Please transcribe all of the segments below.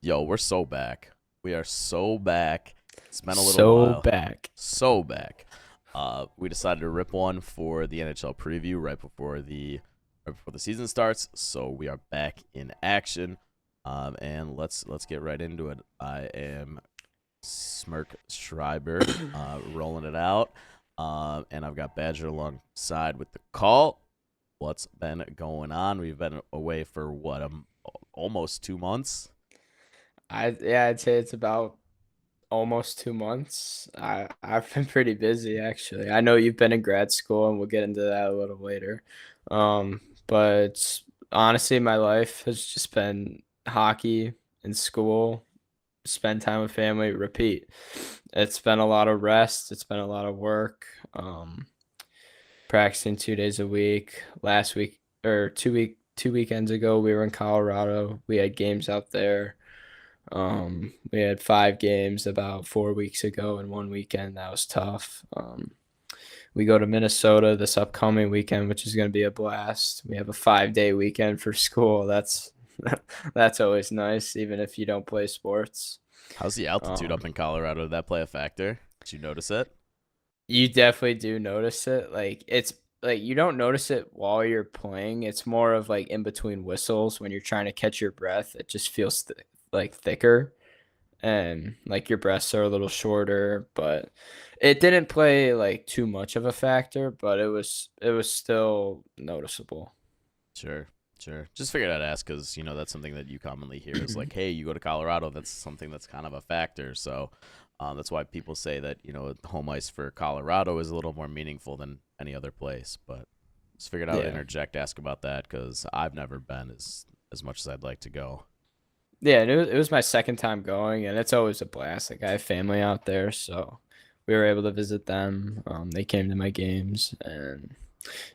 Yo, we're so back. We are so back. It's been a little So while. back. So back. We decided to rip one for the NHL preview right before the season starts. So we are back in action. And let's get right into it. I am Smirk Schreiber, rolling it out. And I've got Badger alongside with the call. What's been going on? We've been away for what, almost 2 months. I'd say it's about almost 2 months. I've been pretty busy actually. I know you've been in grad school, and we'll get into that a little later. But honestly, my life has just been hockey and school, spend time with family, repeat. It's been a lot of rest. It's been a lot of work. Practicing 2 days a week. Last week or 2 weekends ago, we were in Colorado. We had games out there. We had 5 games about 4 weeks ago and one weekend that was tough. We go to Minnesota this upcoming weekend, which is going to be a blast. We have a 5-day weekend for school. That's always nice, even if you don't play sports. How's the altitude Um, up in Colorado? Did that play a factor? Did you notice it? you definitely do notice it. Like it's like you don't notice it while you're playing. It's more of like in between whistles when you're trying to catch your breath. It just feels like thicker. And like your breasts are a little shorter, but it didn't play like too much of a factor, but it was still noticeable. Sure, sure. Just figured I'd ask because that's something that you commonly hear is like, hey, you go to Colorado, that's something that's kind of a factor. So that's why people say that home ice for Colorado is a little more meaningful than any other place. But just figured I would Yeah. interject, ask about that because I've never been as much as I'd like to go. Yeah, and it was my second time going, and it's always a blast. Like I have family out there, so we were able to visit them. They came to my games, and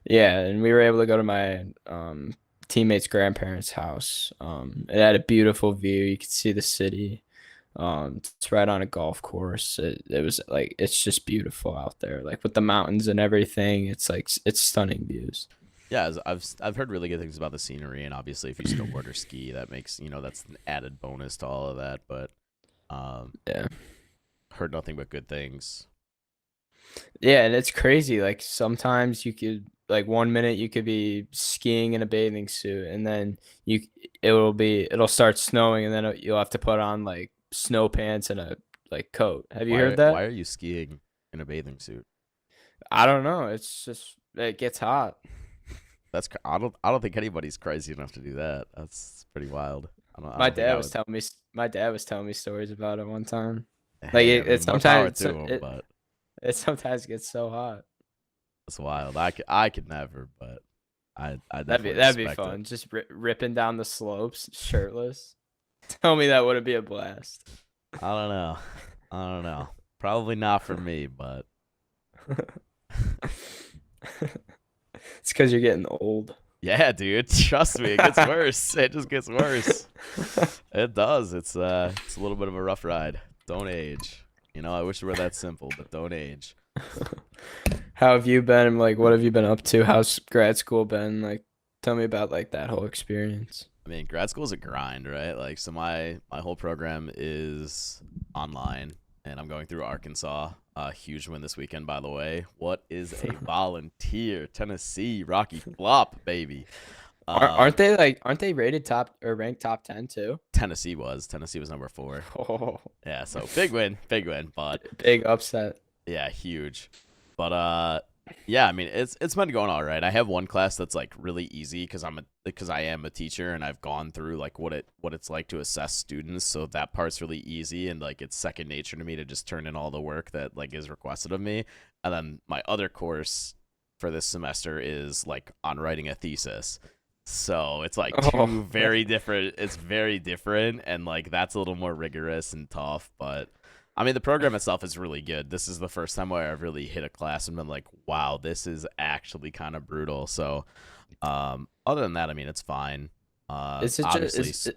yeah, and we were able to go to my teammate's grandparents' house. It had a beautiful view. You could see the city. It's right on a golf course. It was like it's just beautiful out there, like with the mountains and everything. It's like it's stunning views. Yeah, I've heard really good things about the scenery, and obviously if you snowboard or ski, that makes that's an added bonus to all of that. But um, Yeah, heard nothing but good things. yeah, and it's crazy. Like sometimes you could like 1 minute you could be skiing in a bathing suit, and then you it'll start snowing, and then you'll have to put on like snow pants and a like coat. Have you heard Why that? are you skiing in a bathing suit? I don't know. It's just it gets hot. I don't think anybody's crazy enough to do that. That's pretty wild. I My don't think dad I was would. telling me my dad was telling me stories about it one time. Like Hey, I mean, it more power sometimes to them, but it sometimes gets so hot. it's wild. I could never, but I That'd be definitely that'd be respect it. fun. Just ripping down the slopes shirtless. Tell me that wouldn't be a blast. I don't know. I don't know. Probably not for me, but It's because you're getting old. yeah, dude. Trust me, it gets worse. It just gets worse. It does. It's a little bit of a rough ride. Don't age. I wish it were that simple, but don't age. How have you been? Like, what have you been up to? How's grad school been? Like, tell me about like that whole experience. I mean, grad school is a grind, right? Like, so my whole program is online, and I'm going through Arkansas. A huge win this weekend, by the way. What is a volunteer? Tennessee, Rocky Flop, baby. Aren't Um, they like aren't they rated top or ranked top 10 too? Tennessee was number 4. Oh, Yeah, so big win, big win. But big upset. yeah, huge. But yeah, I mean it's been going all right. I have one class that's like really easy because I am a teacher and I've gone through like what it's like to assess students, so that part's really easy and like it's second nature to me to just turn in all the work that like is requested of me. And then my other course for this semester is like on writing a thesis. So it's like Oh, two very different it's very different and like that's a little more rigorous and tough, but I mean, the program itself is really good. This is the first time where I've really hit a class and been like, wow, this is actually kind of brutal. So, other than that, I mean, it's fine. is it just Obviously,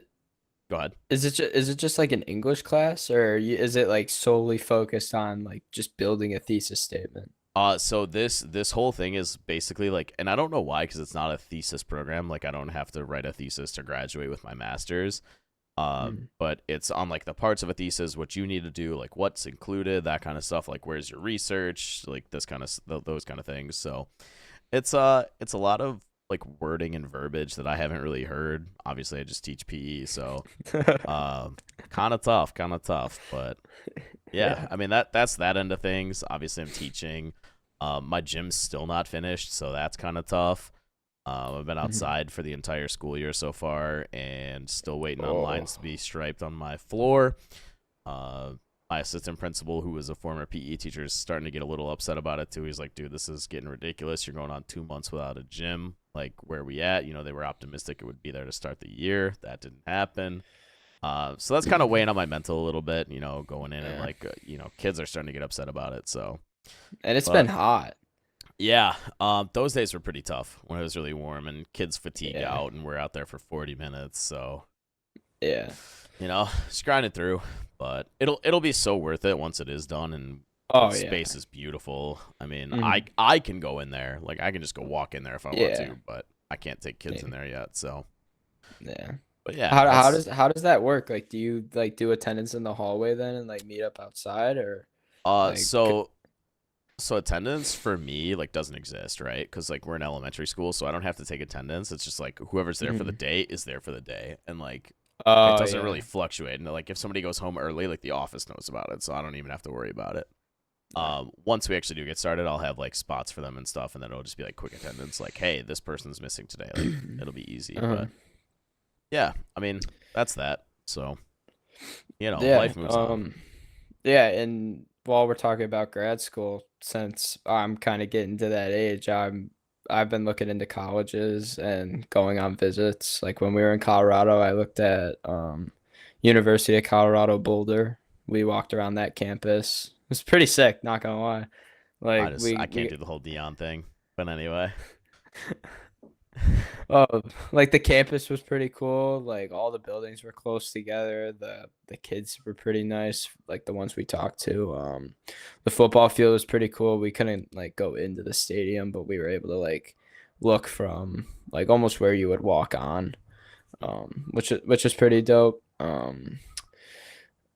go ahead. is it just like an English class, or is it like solely focused on like just building a thesis statement? So this whole thing is basically like, and I don't know why, because it's not a thesis program. Like, I don't have to write a thesis to graduate with my master's. Mm. But it's on like the parts of a thesis, what you need to do, like what's included, that kind of stuff, like where's your research, like this kind of those kind of things. So it's a lot of like wording and verbiage that I haven't really heard. Obviously, I just teach PE, so um, kind of tough. But yeah, Yeah. I mean that's that end of things. Obviously, I'm teaching. My gym's still not finished, so that's kind of tough. I've been Mhm. outside for the entire school year so far, and still waiting on Oh. lines to be striped on my floor. Uh, my assistant principal, who was a former PE teacher, is starting to get a little upset about it too. He's like, "Dude, this is getting ridiculous. You're going on 2 months without a gym. Like, where are we at? You know, they were optimistic it would be there to start the year. That didn't happen. So that's kind of weighing on my mental a little bit. You know, going in and Yeah. like, kids are starting to get upset about it. So, And it's been but hot. yeah, those days were pretty tough when it was really warm and kids fatigue Yeah. out, and we're out there for 40 minutes. So Yeah. just grinding through. But it'll be so worth it once it is done, and the Oh yeah. space is beautiful. I mean, I Mhm. I can go in there, like I can just go walk in there if I want Yeah. to, but I can't take kids in Yeah. there yet. So, Yeah. but yeah, How does that work? Like, do you like do attendance in the hallway then and like meet up outside or uh, like? so so attendance for me like doesn't exist, right? Because like we're in elementary school, so I don't have to take attendance. It's just like whoever's there for the Mhm. day is there for the day, and like it Oh doesn't really yeah. fluctuate. And like if somebody goes home early, like the office knows about it, so I don't even have to worry about it. Right. Once we actually do get started, I'll have like spots for them and stuff, and then it'll just be like quick attendance, like, hey, this person's missing today. Like it'll be easy. Uh-huh. But yeah, I mean that's that. So Yeah. life moves on. Yeah, and while we're talking about grad school, since I'm kind of getting to that age, I've been looking into colleges and going on visits. Like when we were in Colorado, I looked at University of Colorado Boulder. We walked around that campus. It was pretty sick, not gonna lie. Like I we can't we do the whole Dion thing, but anyway, Oh, like the campus was pretty cool. Like all the buildings were close together. The kids were pretty nice, like the ones we talked to. The football field was pretty cool. We couldn't like go into the stadium, but we were able to like look from like almost where you would walk on. Which is pretty dope.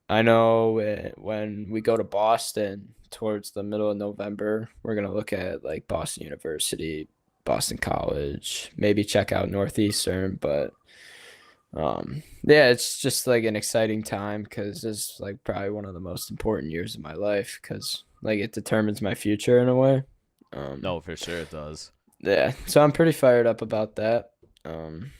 I know when we go to Boston towards the middle of November, we're gonna look at like Boston University, Boston College, maybe check out Northeastern, but yeah, it's just like an exciting time because it's like probably one of the most important years of my life because like it determines my future in a way. Um, no, for sure it does. yeah, so I'm pretty fired up about that. Um,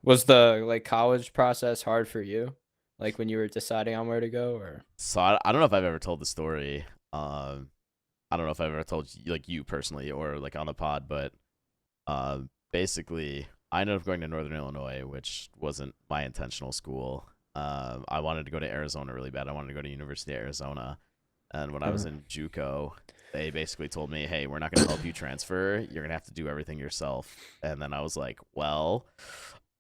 was the like college process hard for you? Like when you were deciding on where to go or So I don't know if I've ever told the story. Um, I don't know if I've ever told you, like you personally or like on the pod, but basically, I ended up going to Northern Illinois, which wasn't my intentional school. I wanted to go to Arizona really bad. I wanted to go to University of Arizona, and when I was uh, in JUCO, they basically told me, "Hey, we're not going to help you transfer. You're gonna have to do everything yourself." And then I was like, "Well,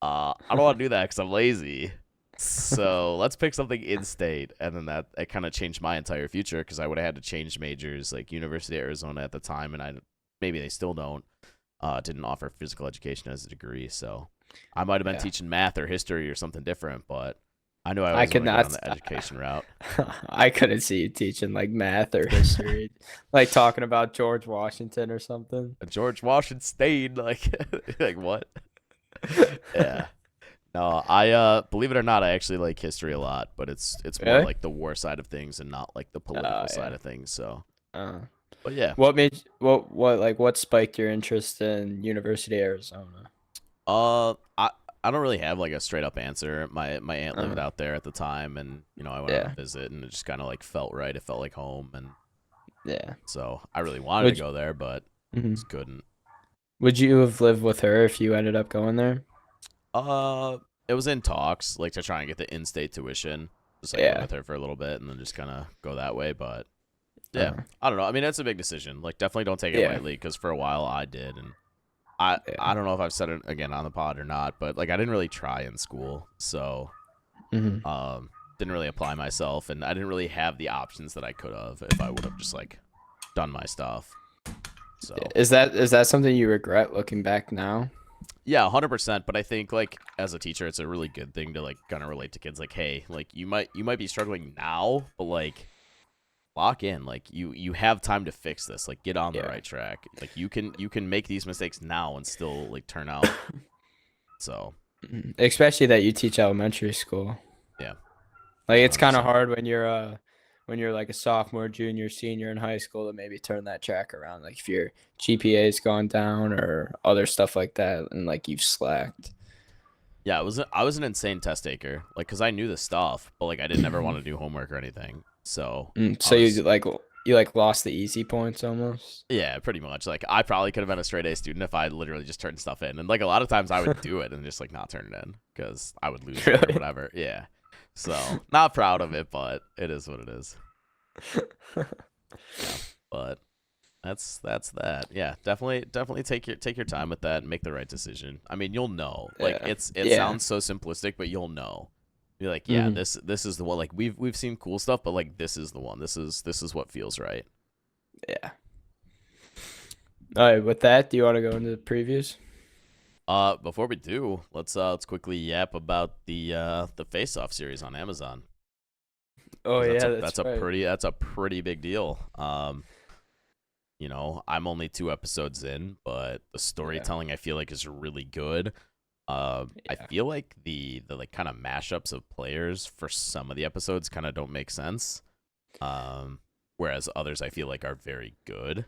I don't want to do that because I'm lazy." So let's pick something in state, and then that it kind of changed my entire future because I would have had to change majors. Like University of Arizona at the time, and I maybe they still don't didn't offer physical education as a degree, so I might have been yeah. teaching math or history or something different, but I knew I I always could want to go not. down the education route. I couldn't see you teaching like math or history, like talking about George Washington or something. George Washington, like, like what? Yeah. No, I believe it or not, I actually like history a lot, but it's more Really? like the war side of things and not like the Oh political side yeah. of things. So, Uh, but yeah, what spiked your interest in University of Arizona? uh, I I don't really have like a straight up answer. My aunt lived Uh, out there at the time, and I went on a yeah, visit, and it just kind of like felt right. It felt like home, and yeah. so I really wanted to Would you, go there, but mhm. just couldn't. Would you have lived with her if you ended up going there? Uh, it was in talks, like to try and get the in-state tuition, just like live Yeah. with her for a little bit and then just kind of go that way. But yeah, Uh, I don't know. I mean, that's a big decision. Like, definitely don't take it yeah. lightly because for a while I did, and I Yeah. don't know if I've said it again on the pod or not, but like I didn't really try in school, so Hmm. didn't really apply myself, and I didn't really have the options that I could have if I would have just like done my stuff. So Is that something you regret looking back now? Yeah, 100%. But I think like as a teacher, it's a really good thing to like kind of relate to kids. Like, hey, like you might be struggling now, but like lock in. Like you have time to fix this. Like get on the Yeah. right track. Like you can make these mistakes now and still like turn out. So Especially that you teach elementary school. yeah, Like yeah, it's hundred kind of percent. hard when you're like a sophomore, junior, senior in high school to maybe turn that track around. Like if your GPA's gone down or other stuff like that, and like you've slacked. Yeah, I was an insane test taker. Like, cause I knew the stuff, but like I didn't ever want to do homework or anything. So I So was you like lost the easy points almost. yeah, pretty much. Like I probably could have been a straight A student if I literally just turned stuff in. And like a lot of times I would do it and just like not turn it in because I would lose it or Really? whatever. Yeah. So not proud of it, but it is what it is. Yeah. But that's that. Yeah, definitely take your time with that and make the right decision. I mean, you'll know. Like Yeah. it Yeah. sounds so simplistic, but you'll know. You're like, yeah, hmm this is the one. Like we've seen cool stuff, but like this is the one. This is what feels right. Yeah. All right. With that, do you want to go into the previews? Before we do, let's quickly yap about the Face Off series on Amazon Oh because that's yeah, a that's that's a right. pretty that's a pretty big deal. I'm only 2 episodes in, but the Yeah. storytelling I feel like is really good. I Yeah. feel like the like kind of mashups of players for some of the episodes kind of don't make sense. Um, whereas others I feel like are very good.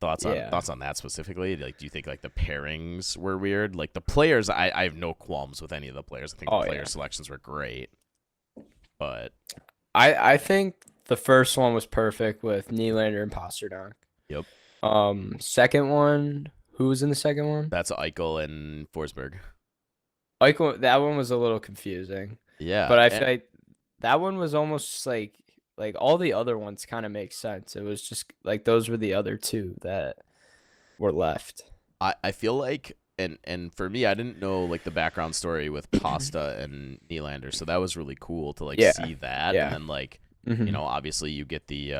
Thoughts on Yeah. thoughts on that specifically? Like, do you think like the pairings were weird? Like the players, I have no qualms with any of the players. I think the Oh player yeah. selections were great, but I think the first one was perfect with Nylander and Pasternak. yep, Second one, who was in the second one? that's Eichel and Forsberg. Eichel. That one was a little confusing, Yeah, but I and feel like that one was almost like all the other ones kind of make sense. It was just like those were the other two that were left. I feel like and for me, I didn't know like the background story with Pasta and Nylander, so that was really cool to like Yeah. see that, and Yeah. then like hmm obviously you get the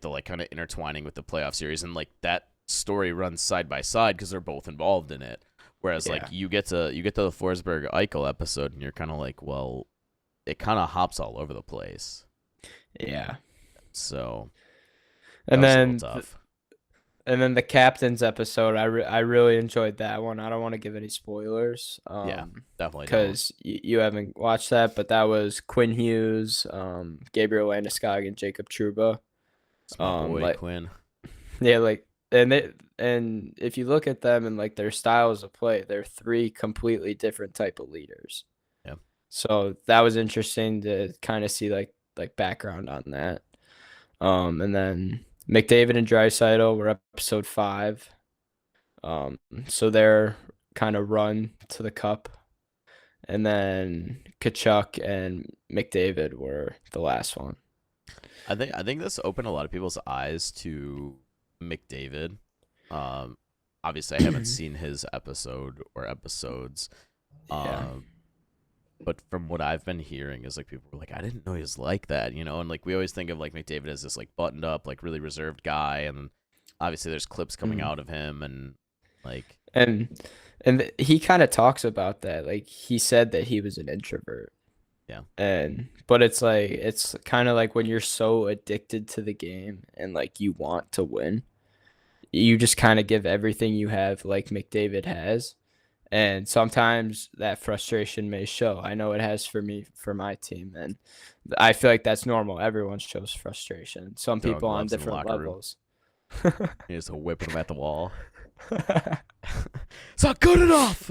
like kind of intertwining with the playoff series, and like that story runs side by side because they're both involved in it. Whereas like Yeah. you get to the Forsberg Eichel episode, and you're kind of like, well, it kind of hops all over the place, Yeah. so that And was a little then tough. and then the captain's episode, I really enjoyed that one. I don't want to give any spoilers, Yeah, definitely don't. because you haven't watched that, but that was Quinn Hughes, Gabriel Landeskog, and Jacob Trouba. It's my boy Like Quinn. yeah, like and if you look at them and like their styles of play, they're three completely different type of leaders. Yeah. So that was interesting to kind of see like background on that. And then McDavid and Draisaitl were episode 5. So their kind of run to the cup, and then Kachuk and McDavid were the last one. I think this opened a lot of people's eyes to McDavid. Um, Obviously, I haven't seen his episode or episodes. Yeah. Um, but from what I've been hearing is like people were like, I didn't know he was like that, and like we always think of like McDavid as this like buttoned up, like really reserved guy, and obviously there's clips coming Mhm. out of him, and like And he kind of talks about that. Like he said that he was an introvert. yeah, And but it's like it's kind of like when you're so addicted to the game and like you want to win, you just kind of give everything you have like McDavid has. And sometimes that frustration may show. I know it has for me, for my team. And I feel like that's normal. Everyone shows frustration. Some throwing people on gloves in the different locker room. levels. He just whipping them at the wall. It's not good enough.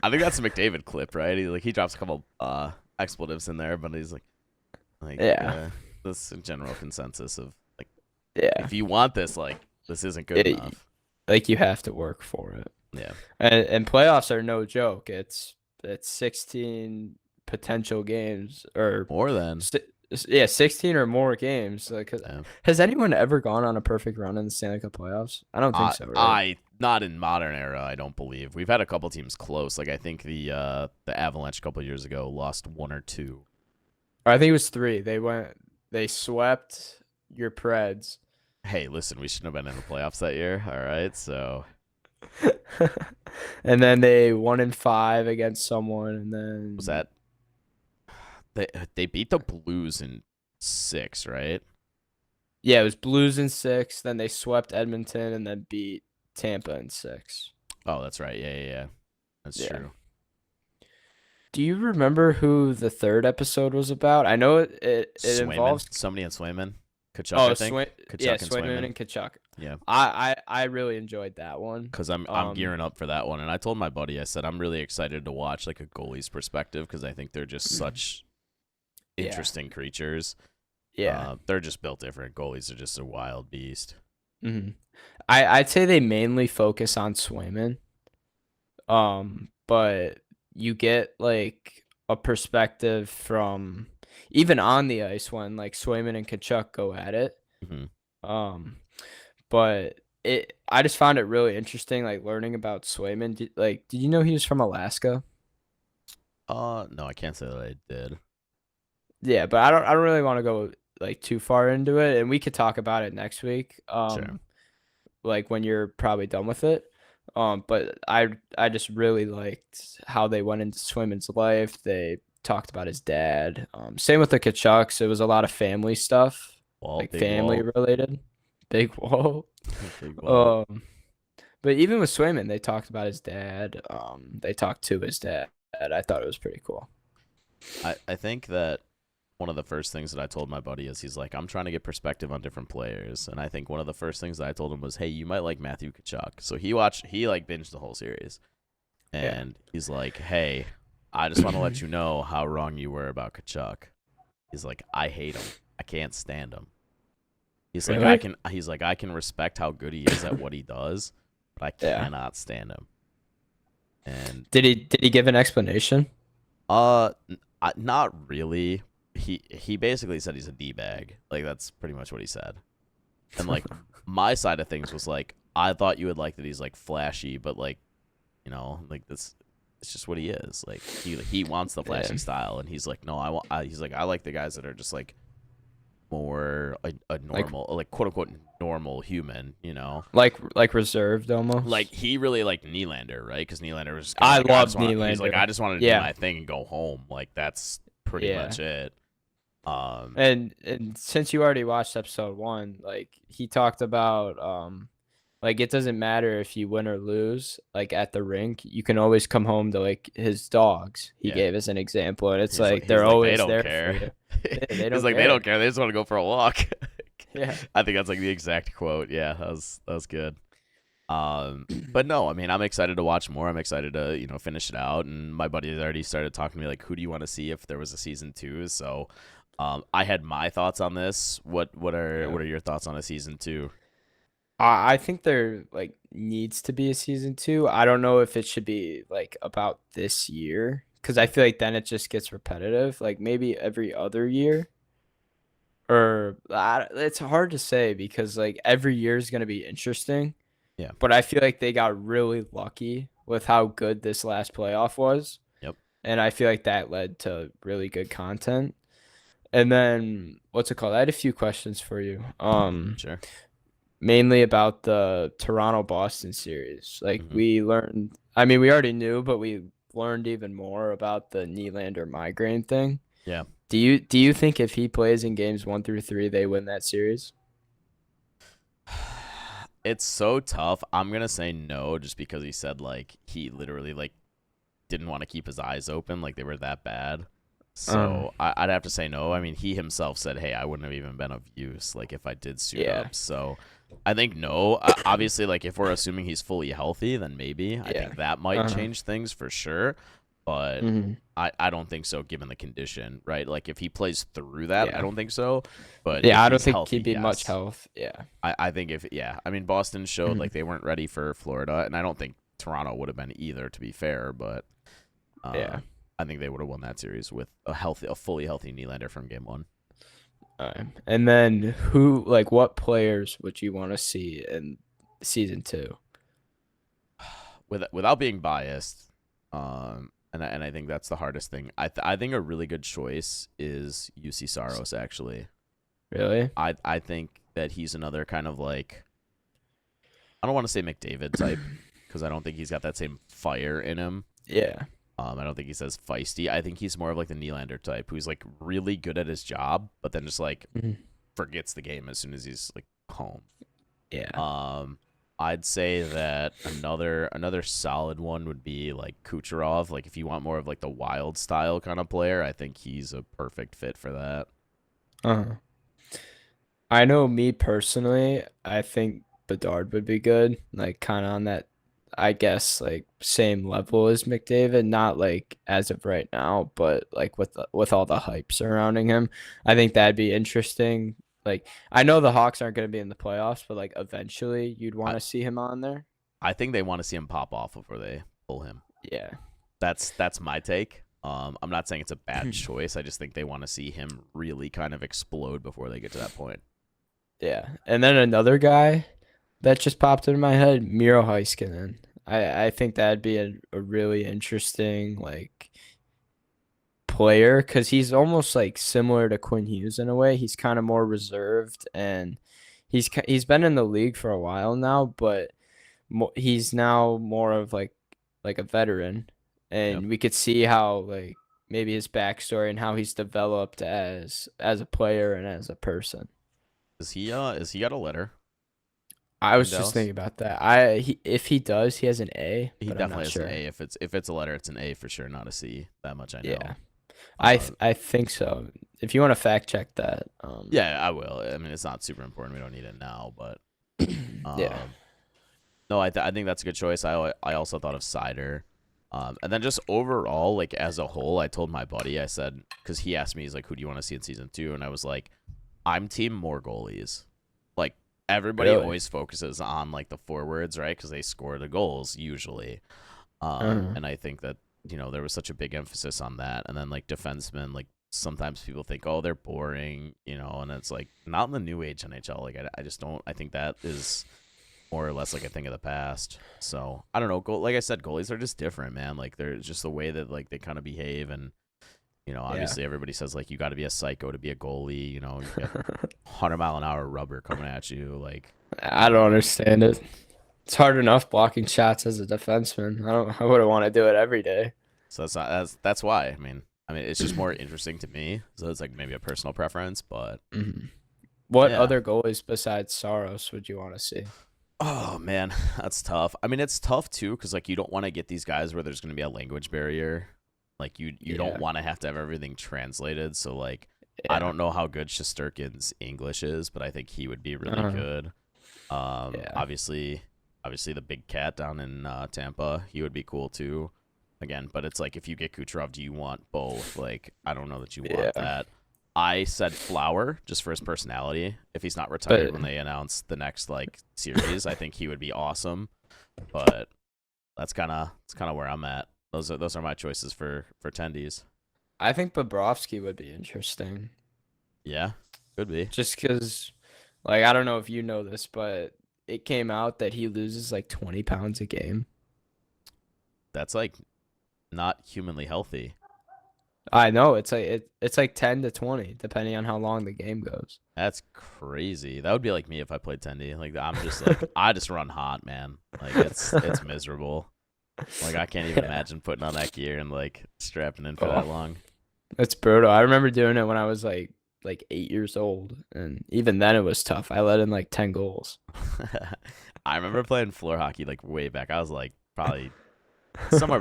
I think that's a McDavid clip, right? He drops a couple expletives in there, but he's like Yeah. this general consensus of like Yeah. if you want this, like this isn't good It, enough. like you have to work for it. Yeah, And playoffs are no joke. It's 16 potential games or more than si- yeah, 16 or more games. Like, yeah. has anyone ever gone on a perfect run in the Stanley Cup playoffs? I don't think so, right? I not in modern era. I don't believe we've had a couple teams close. Like I think the Avalanche a couple years ago lost one or two. Or I think it was 3. They swept your Preds, Hey, listen, we shouldn't have been in the playoffs that year. All right, so And then they 1-5 against someone, and was then that they beat the Blues in 6, right? yeah, it was Blues in 6. Then they swept Edmonton, and then beat Tampa in 6. Oh, that's right. Yeah, yeah, yeah. That's Yeah. true. Do you remember who the third episode was about? I know it Swayman, involves somebody in Swayman, Kachuk, oh I think. Yeah, Kachuk and Swayman Swayman. and Kachuk. Yeah, I really enjoyed that one. because I'm gearing up for that one, and I told my buddy, I said I'm really excited to watch like a goalie's perspective because I think they're just such Yeah, interesting creatures. yeah. They're just built different. Goalies are just a wild beast. hmm I'd say they mainly focus on Swayman. But you get like a perspective from even on the ice when like Swayman and Kachuk go at it. Hmm. Um, but I just found it really interesting, like learning about Swayman. Did you know he was from Alaska? No, I can't say that I did. Yeah, but I don't really want to go like too far into it, and we could talk about it next week. Sure. Like when you're probably done with it. But I just really liked how they went into Swayman's life. They talked about his dad. Same with the Kachucks. It was a lot of family stuff, Walt, like big family Walt, related. Big whoa. big Walt. Um, but even with Swayman, they talked about his dad. They talked to his dad. I thought it was pretty cool. I think that one of the first things that I told my buddy is he's like, I'm trying to get perspective on different players. And I think one of the first things that I told him was, hey, you might like Matthew Kachuk. So he like binged the whole series. Yeah. And he's like, hey, I just want to let you know how wrong you were about Kachuk. He's like, I hate him. I can't stand him. Really? He's like, I can respect how good he is at what he does, but I Yeah. cannot stand him. And Did he give an explanation? not really. He basically said he's a D bag. Like that's pretty much what he said. And like my side of things was like I thought you would like that he's like flashy, but like like this it's just what he is. Like he wants the Yeah. flashy style, and he's like no, he's like I like the guys that are just like more a Like normal like quote unquote normal human. like reserved Like almost. he really liked Nylander, right? Because Nylander was kind of I like love he's like I Nylander. just wanted to do Yeah. my thing and go home. Like that's pretty Yeah. much it. Um, And since you already watched episode 1, like he talked about like it doesn't matter if you win or lose, like at the rink, you can always come home to like his dogs. He yeah. gave as an example, and it's like He's they're like they always don't there for care. you. They He's don't like they don't care. care. They just want to go for a walk. Yeah. I think that's like the exact quote. Yeah, that was good. But no, I mean I'm excited to watch more. I'm excited to finish it out. And my buddy has already started talking to me like, who do you want to see if there was a season 2? So, I had my thoughts on this. What Yeah. are your thoughts on a season 2? I think there like needs to be a season 2. I don't know if it should be like about this year because I feel like then it just gets repetitive. Like maybe every other year. Or it's hard to say because like every year is going to be interesting, Yeah. but I feel like they got really lucky with how good this last playoff was, Yep. and I feel like that led to really good content. And then what's it called? I had a few questions for you. Sure. Mainly about the Toronto Boston series. Like Hmm. we learned, I mean, we already knew, but we learned even more about the Nylander migraine thing. Yeah. Do you think if he plays in games 1 through 3, they win that series? It's so tough. I'm gonna say no, just because he said like he literally like didn't want to keep his eyes open, like they were that bad. Um, So I'd have to say no. I mean, he himself said, "Hey, I wouldn't have even been of use like if I did suit yeah, up." So I think no. Obviously, like if we're assuming he's fully healthy, then maybe I yeah, think that might uh-huh. change things for sure. But hmm I don't think so, given the condition, right? Like if he plays through that, I yeah, don't think so. But yeah. if I don't he's think healthy, he'd be much yes. health. Yeah, I think if yeah, I mean Boston showed hmm like they weren't ready for Florida, and I don't think Toronto would have been either, to be fair. But yeah. I think they would have won that series with a fully healthy Nylander from game 1. And then what players would you want to see in season 2? Without being biased, and I think that's the hardest thing. I think a really good choice is UC Saros. Actually, Really? I think that he's another kind of like, I don't want to say McDavid type because I don't think he's got that same fire in him. Yeah. I don't think he's as feisty. I think he's more of like the Nylander type, who's like really good at his job, but then just like Mhm. forgets the game as soon as he's like home. Yeah. Um, I'd say that another solid one would be like Kucherov. Like if you want more of like the wild style kind of player, I think he's a perfect fit for that. Uh-huh. I know me personally, I think Bedard would be good, like kind of on that, I guess, like same level as McDavid, not like as of right now, but like with all the hype surrounding him, I think that'd be interesting. Like I know the Hawks aren't going to be in the playoffs, but like eventually you'd want I to see him on there. I think they want to see him pop off before they pull him. Yeah. That's my take. I'm not saying it's a bad choice. I just think they want to see him really kind of explode before they get to that point. Yeah. And then another guy that just popped into my head, Miro Heiskanen. I think that'd be a really interesting like player because he's almost like similar to Quinn Hughes in a way. He's kind of more reserved and he's been in the league for a while now, but he's now more of like a veteran, Yep. and we could see how like maybe his backstory and how he's developed as a player and as a person. Is he got a letter I in was just Dallas? thinking about that. If he does, he has an A, He but I'm definitely not has an sure. A. If it's a letter, it's an A for sure, not a C. That much I know. Yeah, Uh, I think so. If you want to fact check that, yeah, I will. I mean, it's not super important. We don't need it now, but yeah. um, no, I think that's a good choice. I also thought of cider. And then just overall, like as a whole, I told my buddy, I said, because he asked me, he's like, who do you want to see in season 2? And I was like, I'm team more goalies. Like everybody Really? always focuses on like the forwards, right? Because they score the goals usually. Uh-huh. And I think that there was such a big emphasis on that. And then like defensemen, like sometimes people think, oh, they're boring, and it's like not in the new age NHL. Like I just don't. I think that is more or less like a thing of the past. So I don't know. Like I said, goalies are just different, man. Like they're just the way that like they kind of behave, and Yeah. obviously everybody says like you got to be a psycho to be a goalie. You got 100-mile-an-hour rubber coming at you, like I don't understand it. It's hard enough blocking shots as a defenseman. I wouldn't want to do it every day. so that's why. I mean it's just more interesting to me. So it's like maybe a personal preference, but Mhm. What yeah. other goalies besides Saros would you want to see? Oh man, that's tough. I mean, it's tough too because like you don't want to get these guys where there's going to be a language barrier. Like you don't Yeah. want to have everything translated. So like I Yeah. don't know how good Shesterkin's English is, but I think he would be really Uh, good. yeah. Obviously the big cat down in Tampa, he would be cool too. Again, but it's like if you get Kucherov, do you want both? Like I don't know that you want Yeah. that. I said Flower just for his personality. If he's not retired But when they announce the next like series, I think he would be awesome. But that's kind of where I'm at. Those are my choices for tendies. I think Bobrovsky would be interesting. Yeah, could be. Just because, like, I don't know if you know this, but it came out that he loses like 20 pounds a game. That's like not humanly healthy. I know it's like 10 to 20 depending on how long the game goes. That's crazy. That would be like me if I played tendy. Like I'm just like I just run hot, man. Like it's miserable. Like I can't even Yeah. imagine putting on that gear and like strapping in for Oh, that long. it's brutal. I remember doing it when I was like 8 years old, and even then it was tough. I let in like 10 goals. I remember playing floor hockey like way back. I was like probably somewhere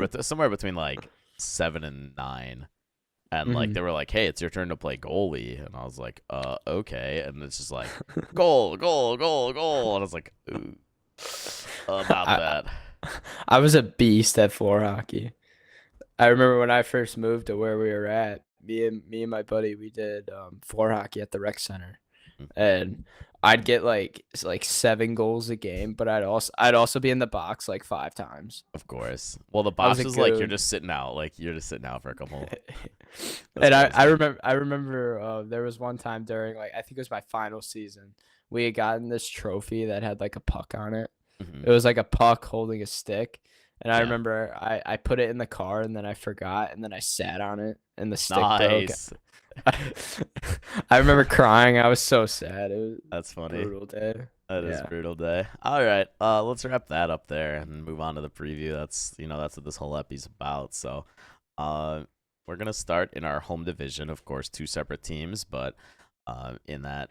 between like 7 and 9, and like Hmm. they were like, "Hey, it's your turn to play goalie," and I was like, okay," and it's just like goal, goal, goal, goal, and I was like, ooh, about I that. I was a beast at floor hockey. I remember when I first moved to where we were at, me and my buddy, we did floor hockey at the rec center, Mm, and I'd get like 7 goals a game, but I'd also be in the box like 5 times. of course. Well, the I was box a is like goon. you're just sitting out for a couple. That's And I crazy. remember there was one time during like I think it was my final season. We had gotten this trophy that had like a puck on it. Hmm. It was like a puck holding a stick. And I Yeah. remember I put it in the car and then I forgot and then I sat on it and the stick broke. Nice. I remember crying. I was so sad. It was That's a funny. brutal day. That is a Yeah. brutal day. All right. Let's wrap that up there and move on to the preview. That's what this whole epi's about. So, uh, we're gonna start in our home division, of course, two separate teams, but in that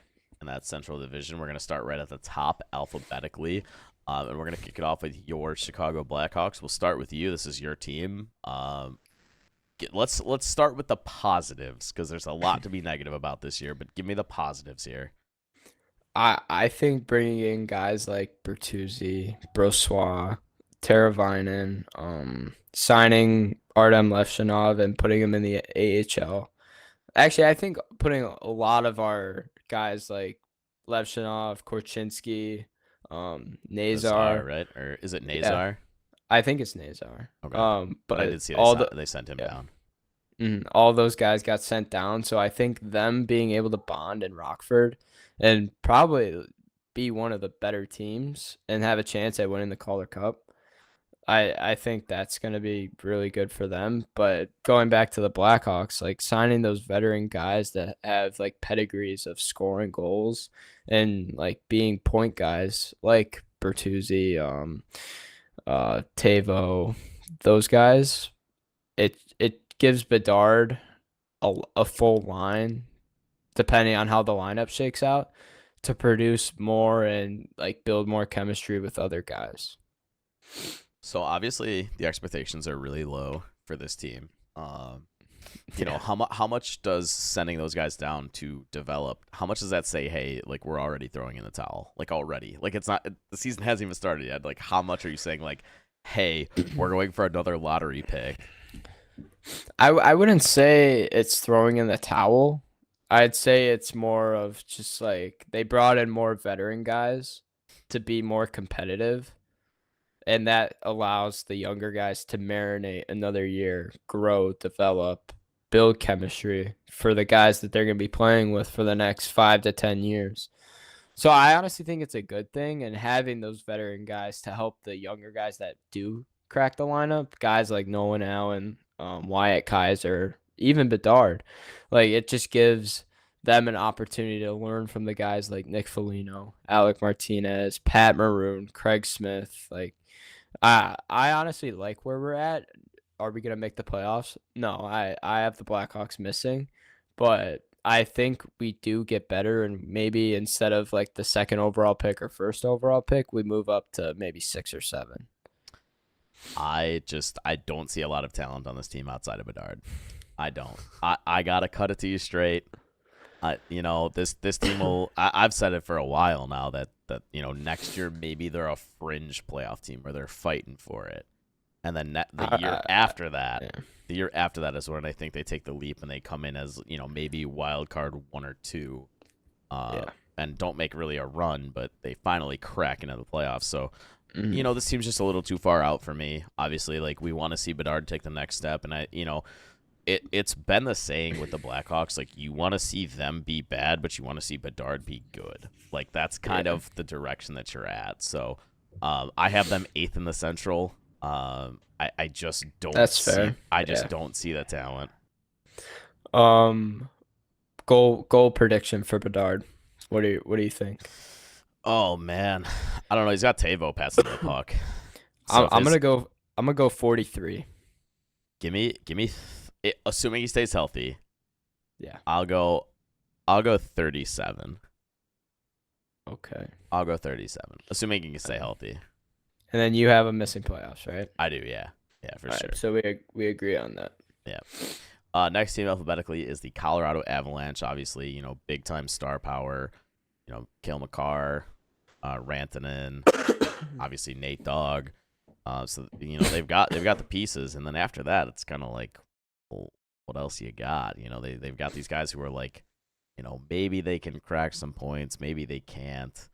central division, we're gonna start right at the top alphabetically. And we're gonna kick it off with your Chicago Blackhawks. We'll start with you. This is your team. Let's start with the positives because there's a lot to be negative about this year. But give me the positives here. I think bringing in guys like Bertuzzi, Brossois, Teravainen, signing Artem Levshinov and putting him in the AHL. Actually, I think putting a lot of our guys like Levshinov, Korchinski, Nazar, Nazar. right? Or is it Yeah, Nazar? I think it's Nazar. Okay. But I But did see all the they sent him yeah, down. all those guys got sent down. So I think them being able to bond in Rockford and probably be one of the better teams and have a chance at winning the Calder Cup. I think that's going to be really good for them. But going back to the Blackhawks, like signing those veteran guys that have like pedigrees of scoring goals and like being point guys like Bertuzzi, Tavo, those guys, it gives Bedard a full line, depending on how the lineup shakes out, to produce more and like build more chemistry with other guys. So obviously the expectations are really low for this team. Yeah. How much does sending those guys down to develop? How much does that say? Hey, like we're already throwing in the towel, like already, like it's not the season hasn't even started yet. Like how much are you saying? Like, hey, we're going for another lottery pick. I wouldn't say it's throwing in the towel. I'd say it's more of just like they brought in more veteran guys to be more competitive, and that allows the younger guys to marinate another year, grow, develop, build chemistry for the guys that they're going to be playing with for the next 5 to 10 years. So I honestly think it's a good thing, and having those veteran guys to help the younger guys that do crack the lineup, guys like Nolan Allen, Wyatt Kaiser, even Bedard, like it just gives them an opportunity to learn from the guys like Nick Foligno, Alec Martinez, Pat Maroon, Craig Smith. Like I honestly like where we're at. Are we gonna make the playoffs? No, I have the Blackhawks missing, but I think we do get better, and maybe instead of like the second overall pick or first overall pick, we move up to maybe 6 or 7. I don't see a lot of talent on this team outside of Bedard. I don't. I gotta cut it to you straight. This team will. I've said it for a while now that next year maybe they're a fringe playoff team where they're fighting for it, and then the year after that, Yeah. the year after that is when I think they take the leap and they come in as maybe wild card 1 or 2, Yeah. and don't make really a run, but they finally crack into the playoffs. So Mhm. this team's just a little too far out for me. Obviously, like we want to see Bedard take the next step, and it's been the saying with the Blackhawks, like you want to see them be bad, but you want to see Bedard be good. Like that's kind Yeah. of the direction that you're at. So, I have them 8th in the Central. I just don't That's see. fair. I just Yeah. don't see the talent. Um, goal prediction for Bedard. What do you think? Oh man, I don't know. He's got Tavo passing the puck. So I'm if I'm his gonna go. I'm gonna go 43. give me, assuming he stays healthy, Yeah. I'll go 37. Okay. I'll go 37, assuming he can stay healthy. And then you have a missing playoffs, right? I do, yeah. Yeah, for All sure. right. So we agree on that. Yeah. Next team alphabetically is the Colorado Avalanche. Obviously, big time star power. Cale Makar, Rantanen, obviously Nate Dogg. So they've got the pieces, and then after that, it's kind of like, well, what else you got? They've got these guys who are like, maybe they can crack some points, maybe they can't.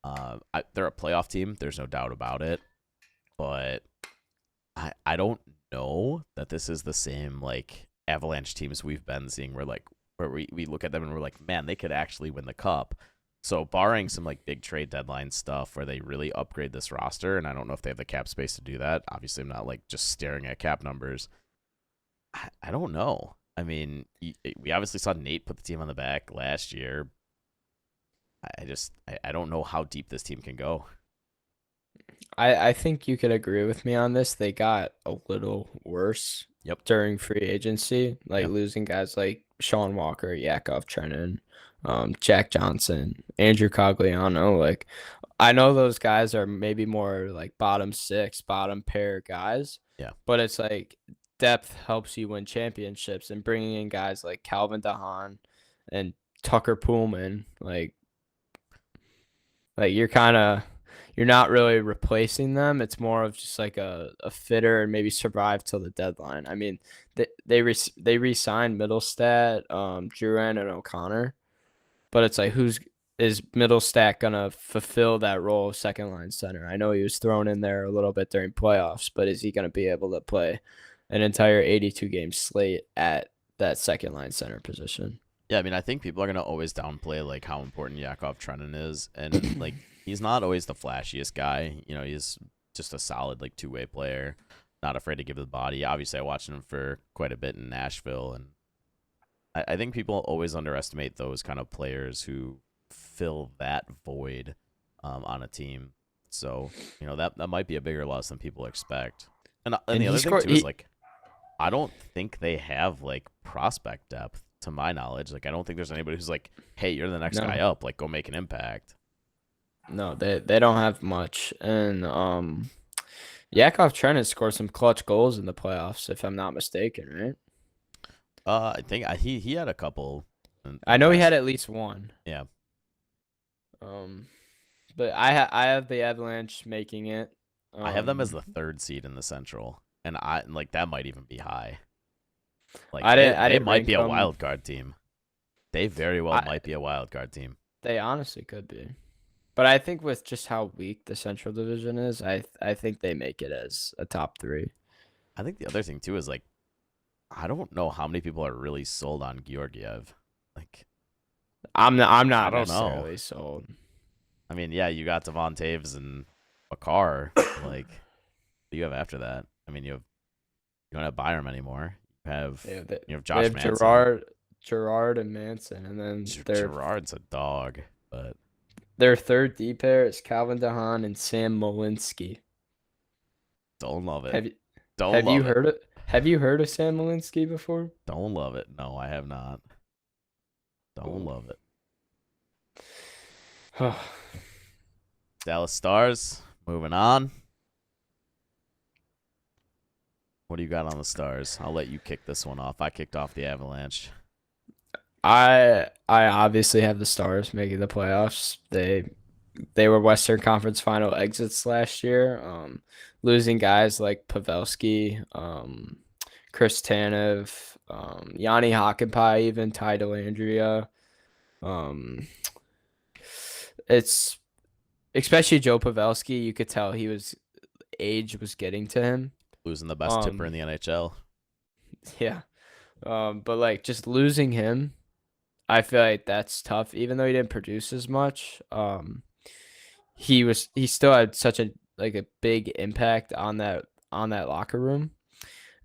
They're a playoff team. There's no doubt about it, but I don't know that this is the same like Avalanche teams we've been seeing where we look at them and we're like, man, they could actually win the cup. So barring some like big trade deadline stuff where they really upgrade this roster, and I don't know if they have the cap space to do that. Obviously, I'm not like just staring at cap numbers. I don't know. I mean, we obviously saw Nate put the team on the back last year. I don't know how deep this team can go. I think you could agree with me on this. They got a little worse Yep. during free agency, like Yep. losing guys like Sean Walker, Yakov Trenin, Jack Johnson, Andrew Cogliano. Like, I know those guys are maybe more like bottom six, bottom pair guys, Yeah. but it's like depth helps you win championships, and bringing in guys like Calvin DeHaan and Tucker Pullman, like you're not really replacing them. It's more of just like a fitter and maybe survive till the deadline. I mean, they re-signed Middlestat, Duran, and O'Connor, but it's like is Middlestat gonna fulfill that role of second line center? I know he was thrown in there a little bit during playoffs, but is he gonna be able to play an entire 82 game slate at that second line center position? Yeah, I mean, I think people are gonna always downplay like how important Yakov Trenin is, and like he's not always the flashiest guy. You know, he's just a solid like two-way player, not afraid to give the body. Obviously, I watched him for quite a bit in Nashville, and I think people always underestimate those kind of players who fill that void on a team. So you know that might be a bigger loss than people expect. And And the he other thing scored. too is like I don't think they have like prospect depth to my knowledge. Like I don't think there's anybody who's like, hey, you're the next guy No, up. Like go make an impact. no, they don't have much, and Yakov Trenin scored some clutch goals in the playoffs, if I'm not mistaken, right? I think he had a couple I in know he had past. at least one. Yeah, Um, but I have the Avalanche making it. I have them as Um, the third seed in the Central, and I like that might even be high. Like I they didn't might rank be a them. wild card team. They very well I might be a wild card team. They honestly could be, but I think with just how weak the Central Division is, I think they make it as a top three. I think the other thing too is like I don't know how many people are really sold on Georgiev. Like I'm I not don't know. necessarily sold. I mean, yeah, you got Devon Taves and Makar. Like, what do you have after that? I mean, you don't have Byram anymore. Yeah, You have they Josh have Manson. Gerard and Manson, and then Gerard's a dog, but their third D pair is Calvin DeHaan and Sam Molinsky. don't love it. Have you Don't love it. have you heard of Sam Molinsky before? Don't love it. No, I have not. Don't Ooh. love it. Dallas Stars. Moving on. What do you got on the Stars? I'll let you kick this one off. I kicked off the Avalanche. I obviously have the Stars making the playoffs. They were Western Conference Final exits last year. Losing guys like Pavelski, Chris Tanev, Yanni Hakanpää, even Ty Dellandrea. Um, it's especially Joe Pavelski. You could tell age was getting to him. Losing the best tipper in Um, the NHL. yeah. But like just losing him, I feel like that's tough. Even though he didn't produce as much, he still had such a big impact on that locker room.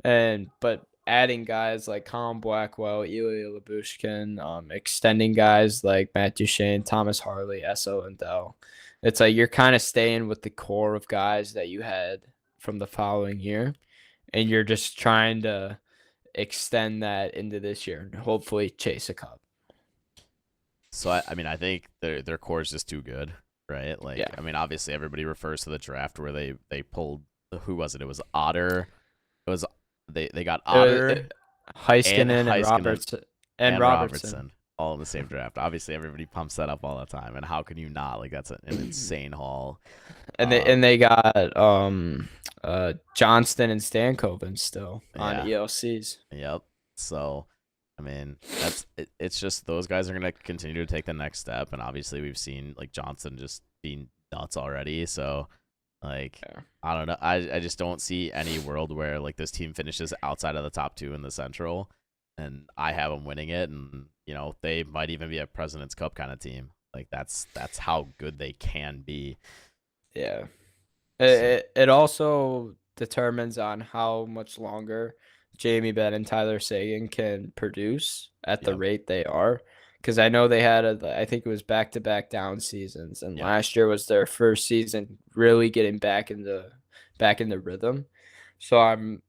But adding guys like Colin Blackwell, Ilya Labushkin, extending guys like Matt Duchene, Thomas Harley, Esso Lindell, it's like you're kind of staying with the core of guys that you had from the following year, and you're just trying to extend that into this year and hopefully chase a cup. So I mean I think their core is just too good, right? Like Yeah. I mean obviously everybody refers to the draft where they pulled who was it? It was Otter. It was they got It was Otter and Heiskanen and Heiskanen Robertson and Robertson. Robertson all in the same draft. Obviously everybody pumps that up all the time, and how can you not? Like that's an insane haul. And they got Johnston and Stankoven still on Yeah. ELCs. Yep. So I mean, it's just those guys are gonna continue to take the next step, and obviously we've seen like Johnson just being nuts already. So like Yeah. I don't know, I just don't see any world where like this team finishes outside of the top two in the Central, and I have them winning it, and you know they might even be a President's Cup kind of team. Like that's how good they can be. Yeah. So It also determines on how much longer Jamie Benn and Tyler Sagan can produce at the yeah, rate they are. Because I know they had I think it was back-to-back down seasons, and yeah. last year was their first season really getting back in the rhythm. So I'm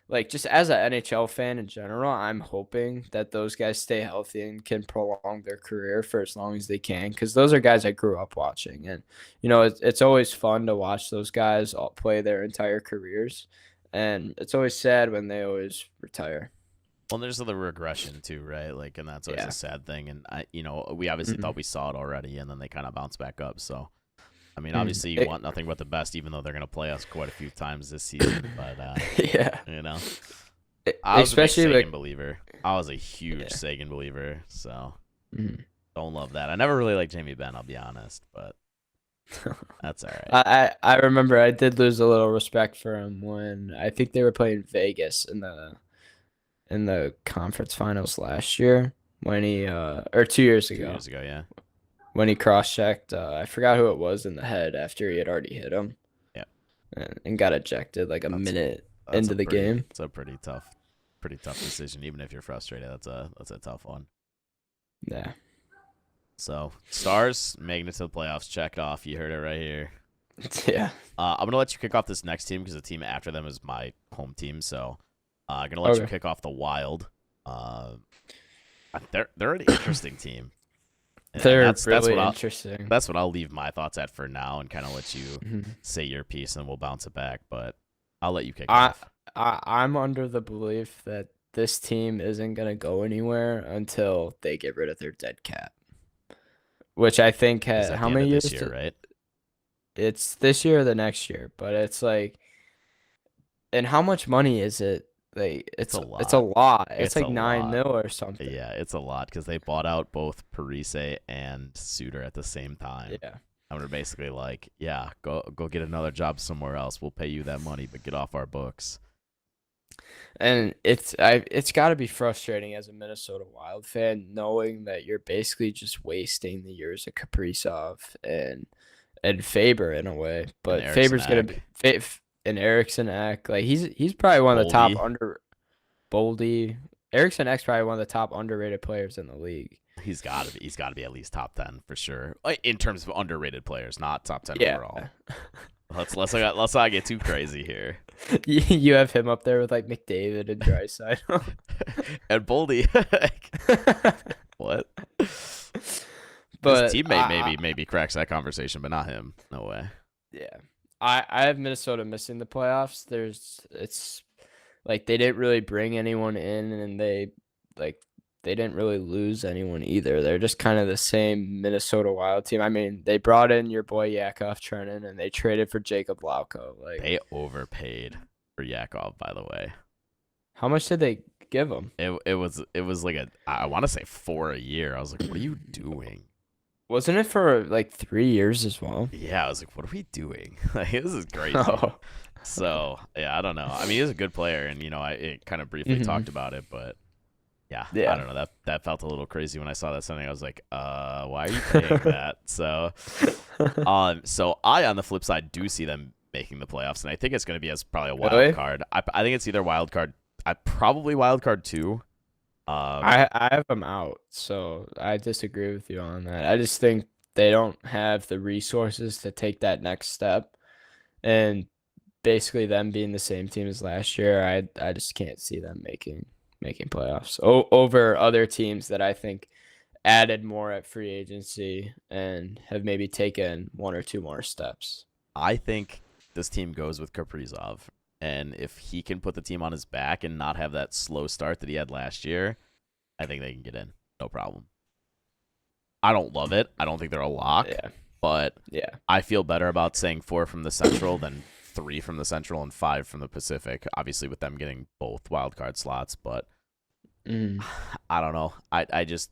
like, just as an NHL fan in general, I'm hoping that those guys stay healthy and can prolong their career for as long as they can, because those are guys I grew up watching, and it's always fun to watch those guys all play their entire careers, and it's always sad when they always retire. Well, there's the regression too, right? Like, and that's always a Yeah. sad thing. And we obviously Hmm. thought we saw it already, and then they kind of bounce back up. So, I mean, Hmm. obviously, you want nothing but the best, even though they're gonna play us quite a few times this season. But Yeah. you know, I was a big Especially Sagan like, believer. I was a huge yeah. Sagan believer. So Mhm. don't love that. I never really liked Jamie Benn, I'll be honest, but that's all right. I remember I did lose a little respect for him when I think they were playing Vegas in the conference finals last year, when he or 2 years 2 years ago, ago, yeah, when he cross-checked, I forgot who it was, in the head after he had already hit him, yeah. and got ejected like a That's minute that's a into the pretty game. it's a pretty tough decision. Even if you're frustrated, that's a tough one. Yeah. So Stars making it to the playoffs. Check it off. You heard it right here. Yeah. I'm gonna let you kick off this next team because the team after them is my home team. So I'm gonna let you Okay. kick off the Wild. Uh, they're an interesting team, and They're that's really what I interesting. that's what I'll leave my thoughts at for now, and kind of let you Mhm. say your piece, and we'll bounce it back. But I'll let you kick it I, off. I'm under the belief that this team isn't gonna go anywhere until they get rid of their dead cap, which I think Is at how the end many of this years? year, right? It's this year or the next year, but it's like, and how much money is it? Like, It's a it's a lot. lot. It's It's a like 9 mil lot. or something. Yeah, it's a lot because they bought out both Parise and Suter at the same time. Yeah. And we're basically like, yeah, go get another job somewhere else. We'll pay you that money, but get off our books. And it's got to be frustrating as a Minnesota Wild fan, knowing that you're basically just wasting the years of Kaprizov and Faber in a way. And But Erickson Faber's gonna be Ek, and Erickson Ek, like he's probably one of the top Boldy, under Boldy. Erickson Ek's probably one of the top underrated players in the league. he's got to be at least top 10 for sure. In terms of underrated players, not top 10 Yeah. overall. Let's not get too crazy here. You have him up there with like McDavid and Draisaitl. And Boldy, what? His But teammate maybe cracks that conversation, but not him. No way. yeah. I have Minnesota missing the playoffs. It's like they didn't really bring anyone in, and like they didn't really lose anyone either. They're just kind of the same Minnesota Wild team. I mean, they brought in your boy Yakov Trenin, and they traded for Jacob Lauko. Like, They overpaid for Yakov, by the way. how much did they give him? It was like I want to say 4 a year. I was like, what are you doing? Wasn't it for like 3 years as well? Yeah, I was like, what are we doing? Like, this is crazy. Oh. So yeah, I don't know. I mean, he's a good player, and I kind of briefly Mhm. talked about it, but yeah, I Yeah. don't know. That felt a little crazy when I saw that something. I was like, why are you paying that? So I on the flip side do see them making the playoffs, and I think it's going to be as probably a wild Really? card. I think it's either wild card. I probably wild card two. I have them out, so I disagree with you on that. I just think they don't have the resources to take that next step, and basically them being the same team as last year, I just can't see them making playoffs over other teams that I think added more at free agency and have maybe taken one or two more steps. I think this team goes with Kaprizov, and if he can put the team on his back and not have that slow start that he had last year, I think they can get in, no problem. I don't love it. I don't think they're a lock, Yeah, but yeah, I feel better about saying 4 from the Central than 3 from the Central and 5 from the Pacific. Obviously, with them getting both wild card slots, but mm, I don't know. I just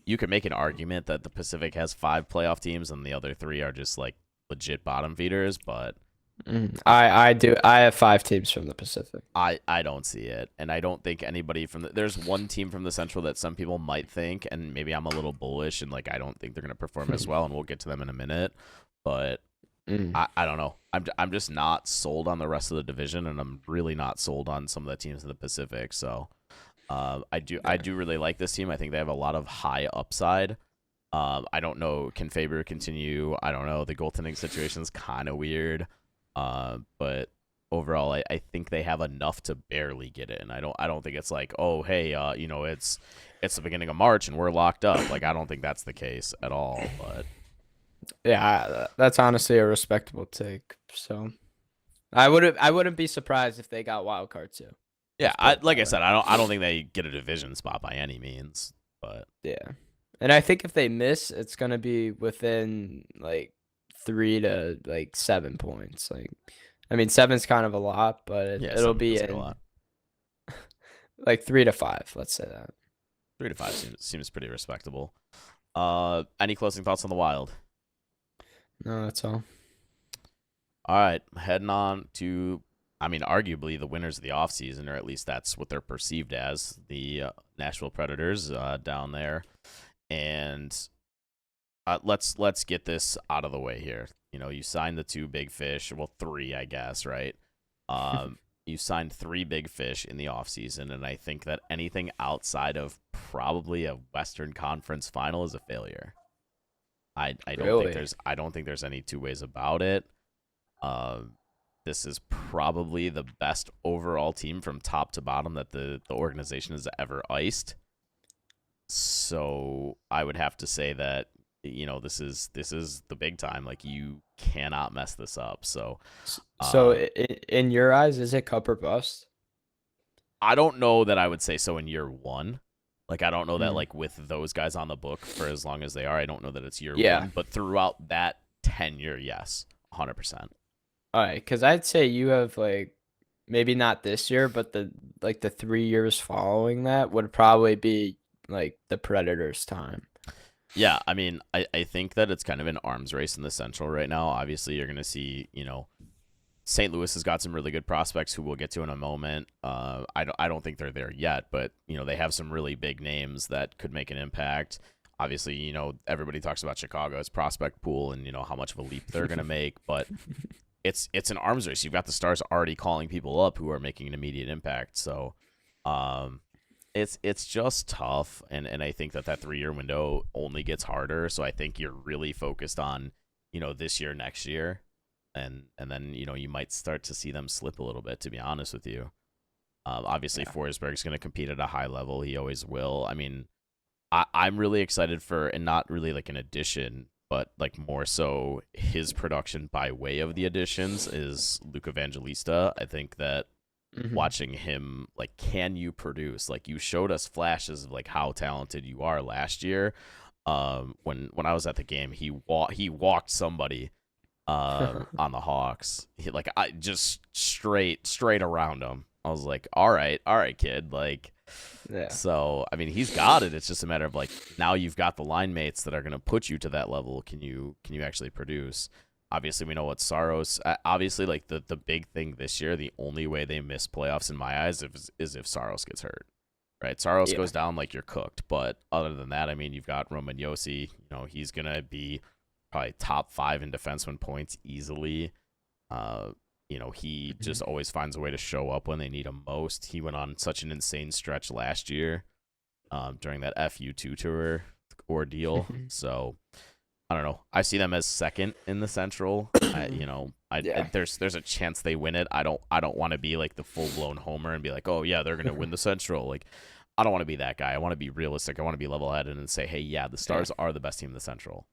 you could make an argument that the Pacific has 5 playoff teams and the other 3 are just like legit bottom feeders, but I do. I have 5 teams from the Pacific. I don't see it, and I don't think anybody from there's one team from the Central that some people might think, and maybe I'm a little bullish, and like I don't think they're gonna perform as well, and we'll get to them in a minute, but Mm, I don't know. I'm just not sold on the rest of the division, and I'm really not sold on some of the teams in the Pacific. So I yeah. do really like this team. I think they have a lot of high upside. I don't know. Can Faber continue? I don't know. The goaltending situation is kind of weird. But overall, I think they have enough to barely get in. I don't think it's like, oh hey, it's the beginning of March and we're locked up. Like I don't think that's the case at all. But Yeah, that's honestly a respectable take. So I wouldn't be surprised if they got wild card too. yeah, Let's put it like that I way. said, I don't think they get a division spot by any means. But Yeah. And I think if they miss, it's gonna be within like 3 to like 7 points. Like, I mean, seven's kind of a lot, but yeah, it'll 7 be feels like a in lot. like 3 to 5. Let's say that. 3 to 5 seems pretty respectable. Any closing thoughts on the Wild? No, that's all. All right, heading on to, I mean, arguably the winners of the offseason, or at least that's what they're perceived as, the Nashville Predators down there. And let's get this out of the way here. You know, you signed the two big fish, well, three, I guess, right? You signed three big fish in the offseason, and I think that anything outside of probably a Western Conference final is a failure. Really? I don't think there's any two ways about it. Um, this is probably the best overall team from top to bottom that the organization has ever iced. So I would have to say that this is the big time. Like you cannot mess this up. So So um, in your eyes, is it cup or bust? I don't know that I would say so in year one. Like I don't know that Mm. like with those guys on the book for as long as they are, I don't know that it's year Yeah. one. But throughout that tenure, yes, 100%. All right, because I'd say you have like maybe not this year, but the 3 years following that would probably be like the Predators' time. Yeah, I mean, I think that it's kind of an arms race in the Central right now. Obviously, you're going to see, St. Louis has got some really good prospects who we'll get to in a moment. I don't think they're there yet, but they have some really big names that could make an impact. Obviously, everybody talks about Chicago's prospect pool and how much of a leap they're going to make, but it's an arms race. You've got the Stars already calling people up who are making an immediate impact. So, um, it's just tough, and I think that 3 year window only gets harder. So I think you're really focused on this year, next year, and then you might start to see them slip a little bit. To be honest with you, obviously Yeah. Forsberg's going to compete at a high level. He always will. I mean, I'm really excited for, and not really like an addition, but like more so his production by way of the additions is Luke Evangelista. I think that Hmm. watching him, like, can you produce? Like, you showed us flashes of like how talented you are last year. When I was at the game, he walked somebody on the Hawks. Like I just straight around him. I was like, all right, kid. Like, Yeah. so I mean, he's got it. It's just a matter of like now you've got the line mates that are going to put you to that level. Can you actually produce? Obviously, we know what Saros. Obviously, like the big thing this year, the only way they miss playoffs in my eyes is if Saros gets hurt. Right, Saros Yeah. goes down, like you're cooked. But other than that, I mean, you've got Roman Yossi. He's gonna be probably top five in defenseman points easily. Uh, he Mhm. just always finds a way to show up when they need him most. He went on such an insane stretch last year during that FU2 tour ordeal. So I don't know. I see them as second in the Central. Yeah. There's a chance they win it. I don't want to be like the full blown homer and be like, oh yeah, they're gonna win the Central. Like I don't want to be that guy. I want to be realistic. I want to be level headed and say, hey, yeah, the Yeah. Stars are the best team in the Central.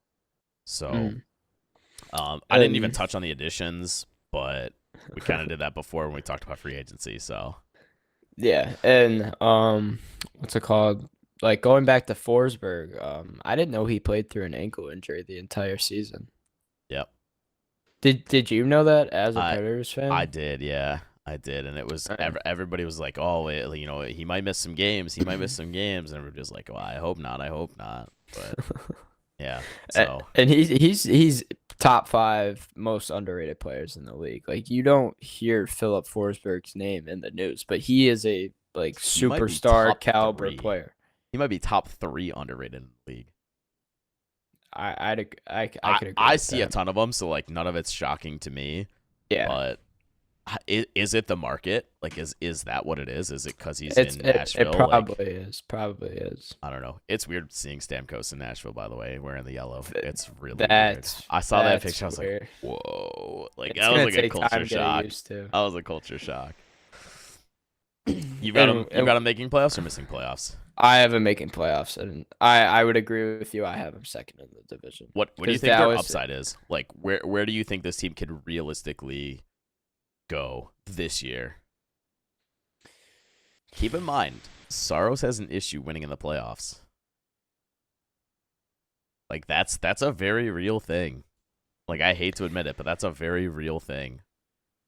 So Mm. I didn't even And touch on the additions, but we kind of did that before when we talked about free agency. So yeah, and what's it called? Like going back to Forsberg, I didn't know he played through an ankle injury the entire season. yep, Did you know that as a I Predators I fan? did, yeah, I did, and it was Uh, everybody was like, oh, he might miss some games, he might miss some games, and everybody was like, well, I hope not, but Yeah. A- So And he's top 5 most underrated players in the league. Like you don't hear Philip Forsberg's name in the news, but he is a like he might be superstar top caliber three. player. He might be top three underrated in the league. I I could agree I with see a that. ton of them, so like none of it's shocking to me. Yeah. But is it the market? Like, is that what it is? Is it because he's in It Nashville? Like, probably is. Probably is. I don't know. It's weird seeing Stamkos in Nashville, by the way, wearing the yellow. Th- It's really weird. That's I saw that that's picture. I was like, weird. whoa. Like, It's that was gonna like a take culture time getting shock. used to. That was a culture shock. You've And got him making playoffs or missing playoffs? I have him making playoffs, and I would agree with you. I have him second in the division What do you because think their Dallas. upside is? Like, where do you think this team could realistically go this year? Keep in mind, Saros has an issue winning in the playoffs. Like that's a very real thing. Like I hate to admit it, but that's a very real thing.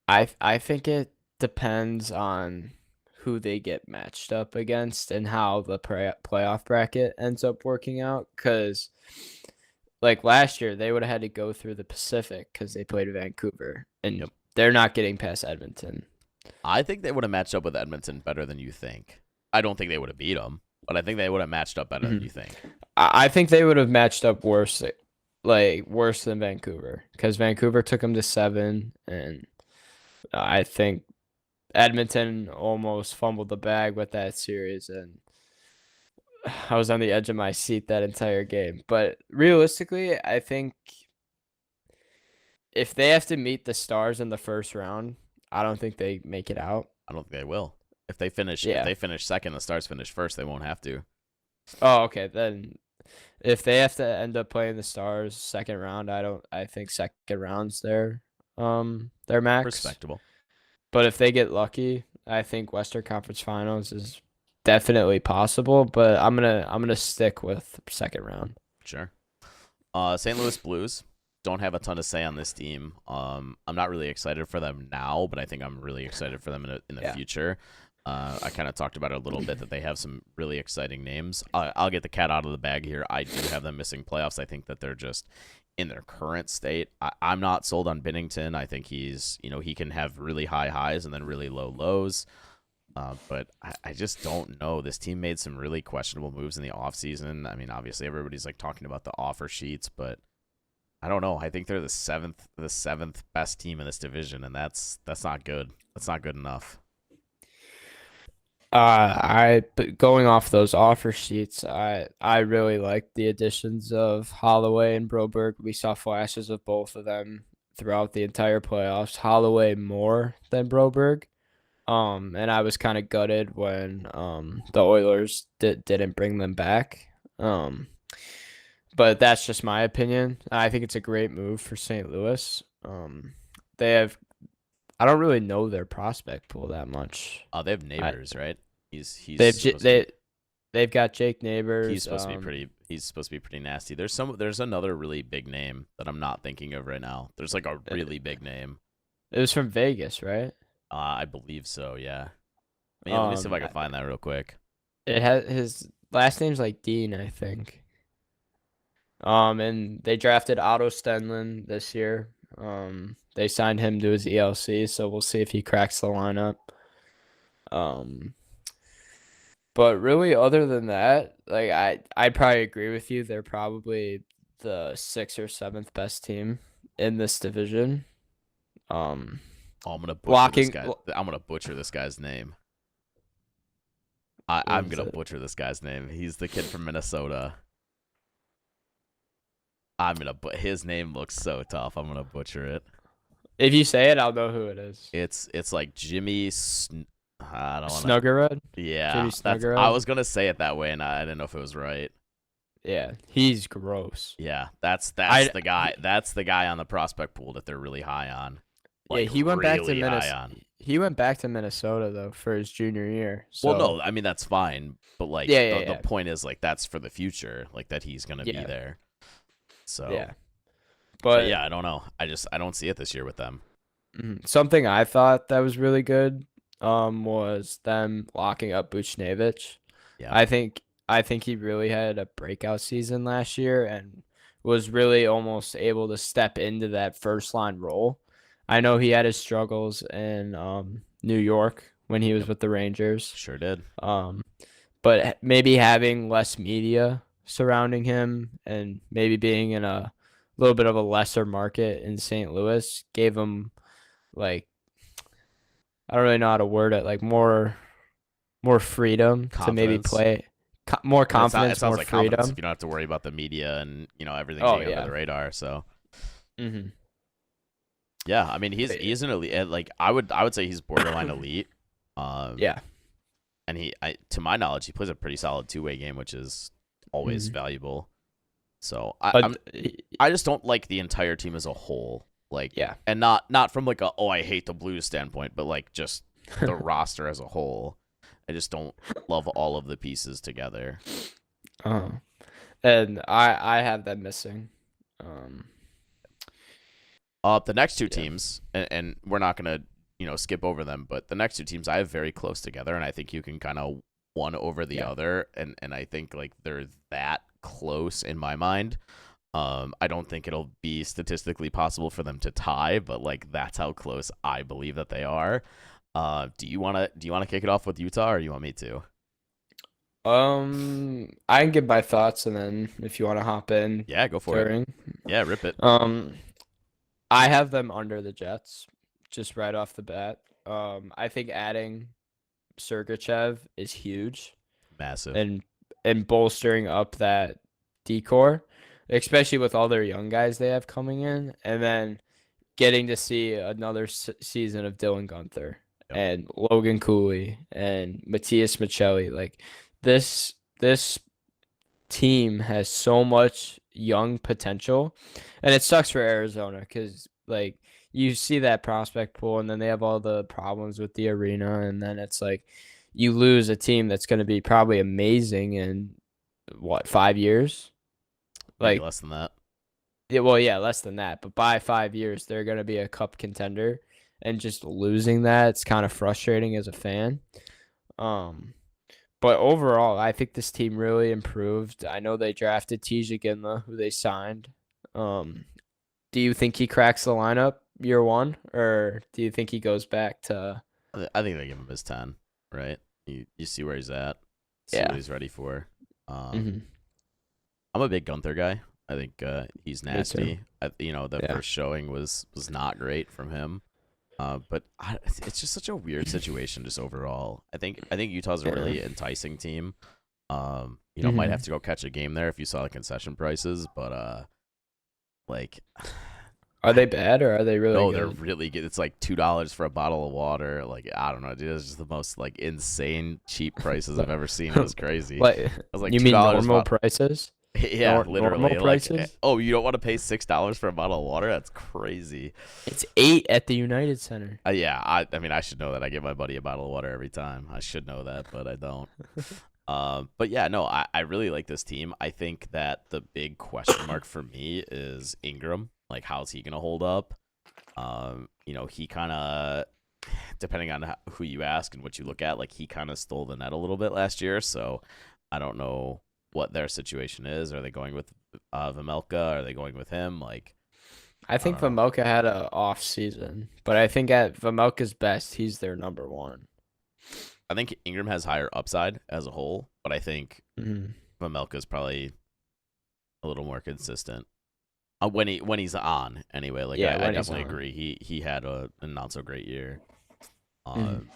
I think it depends on who they get matched up against and how the playoff bracket ends up working out. Because like last year, they would have had to go through the Pacific because they played Vancouver, and Yep. they're not getting past Edmonton. I think they would have matched up with Edmonton better than you think. I don't think they would have beat them, but I think they would have matched up better than Mhm. you think. I think they would have matched up worse, like worse than Vancouver, because Vancouver took them to 7, and I think Edmonton almost fumbled the bag with that series, and I was on the edge of my seat that entire game. But realistically, I think if they have to meet the Stars in the first round, I don't think they make it out. I don't think they will. If Yeah. they finish second, the Stars finish first, they won't have to. Oh, okay. Then if they have to end up playing the Stars second round, I think second round's their max. Respectable. But if they get lucky, I think Western Conference Finals is definitely possible, but I'm gonna stick with second round. Sure. St. Louis Blues don't have a ton to say on this team. I'm not really excited for them now, but I think I'm really excited for them in the Yeah. future. I kind of talked about it a little bit that they have some really exciting names. I'll get the cat out of the bag here. I do have them missing playoffs. I think that they're just in their current state. I'm not sold on Binnington. I think he can have really high highs and then really low lows. But I just don't know. This team made some really questionable moves in the offseason. I mean, obviously everybody's like talking about the offer sheets, but I don't know. I think they're the seventh best team in this division, and that's not good. That's not good enough. But going off those offer sheets, I really like the additions of Holloway and Broberg. We saw flashes of both of them throughout the entire playoffs. Holloway more than Broberg. And I was kind of gutted when the Oilers didn't bring them back. But that's just my opinion. I think it's a great move for St. Louis. They have I don't really know their prospect pool that much. They have I neighbors, right? He's they've supposed to be they've got Jake he's Neighbors. supposed to be pretty he's supposed to be pretty nasty. There's another really big name that I'm not thinking of right now. There's like a really big name. It was from Vegas, right? I believe so, yeah. Let me see if I can find that real quick. It has his last name's like Dean, I think. And they drafted Otto Stenlin this year. They signed him to his ELC, so we'll see if he cracks the lineup. Um, but really, other than that, like I'd probably agree with you. They're probably the 6th or 7th best team in this division. Um, Oh, I'm blocking. gonna butcher this guy's name. What I'm is gonna it? butcher this guy's name. He's the kid from Minnesota. I'm gonna but his name looks so tough. I'm gonna butcher it. If you say it, I'll know who it is. It's like I don't wanna. Snuggerud. Yeah, Jimmy I Snuggerud. was gonna say it that way, and I didn't know if it was right. Yeah, he's gross. Yeah, that's I the guy. That's the guy on the prospect pool that they're really high on. Yeah, Like he went back to really high Minnesota. on. He went back to Minnesota though for his junior year. Well, So no, I mean that's fine, but like yeah, yeah, the yeah, point is like that's for the future, like that he's gonna be yeah, there. So, yeah. but But yeah, I don't know. I don't see it this year with them. something I thought that was really good, was them locking up Buchnevich. Yeah, I think he really had a breakout season last year, and was really almost able to step into that first line role. I know he had his struggles in New York when he was Yep, with the Rangers. sure did. Um, but maybe having less media surrounding him and maybe being in a little bit of a lesser market in St. Louis gave him like I don't really know how to word it, like more freedom to maybe Confidence. play more And it confidence, sounds more like confidence if freedom. you don't have to worry about the media and everything Oh being under yeah. the radar. So Mhm. yeah, I mean But he's an elite. Like I would say he's borderline elite. yeah. And to my knowledge, he plays a pretty solid two-way game, which is always Mhm. valuable. So But I just don't like the entire team as a whole. Like, yeah. and not from like a I hate the Blues standpoint, but like just the roster as a whole. I just don't love all of the pieces together. uh And I have that missing. Um The next two yeah. teams, and we're not gonna skip over them, but the next two teams I have very close together, and I think you can kind of one over the Yeah. other, and I think like they're that close in my mind. I don't think it'll be statistically possible for them to tie, but like that's how close I believe that they are. Do you wanna kick it off with Utah, or you want me to? I can give my thoughts and then if you want to hop in Yeah, go for it. during. Yeah, rip it. Um I have them under the Jets just right off the bat. I think adding Sergachev is huge Massive. and bolstering up that decor, especially with all their young guys they have coming in, and then getting to see another season of Dylan Gunther Yep. and Logan Cooley and Matthias Michelli. Like this team has so much young potential, and it sucks for Arizona because like you see that prospect pool, and then they have all the problems with the arena, and then it's like you lose a team that's going to be probably amazing in what 5 years? Maybe Like less than that. yeah, well, yeah, less than that, but by 5 years they're going to be a cup contender, and just losing that it's kind of frustrating as a fan. Um, But overall, I think this team really improved. I know they drafted Tij Ginla, who they signed. Um, do you think he cracks the lineup year one, or do you think he goes back to? I think they give him his 10, right? You see where he's at, see what Yeah. he's ready for. Um, Hmm. I'm a big Gunther guy. I think he's Me too. nasty. The Yeah. first showing was not great from him. But it's just such a weird situation just overall. I think Utah's a Yeah. really enticing team. Might have Hmm. to go catch a game there if you saw the concession prices, but like Are they bad or are they really no, they're good? really good. It's like $2 for a bottle of water. Like I don't know, dude. It's just the most like insane cheap prices I've ever seen. It was crazy. It Like was like you two mean dollars. normal prices? Yeah, Normal literally. Like, prices? oh, you don't want to pay $6 for a bottle of water? That's crazy. It's 8 at the United Center. Yeah, I mean, I should know that. I give my buddy a bottle of water every time. I should know that, but I don't. But yeah, no, I really like this team. I think that the big question mark for me is Ingram. Like, how's he gonna hold up? He kind of, depending on who you ask and what you look at, like he kind of stole the net a little bit last year. So I don't know what their situation is. Are they going with Vamelka? Are they going with him? Like, I I think don't know. Vamelka had a off season, but I think at Vamelka's best, he's their number one. I think Ingram has higher upside as a whole, but I think Hmm. Vamelka is probably a little more consistent. When he's on anyway. Like Yeah, I when he's definitely on. agree. He had a not so great year. Hmm. Um,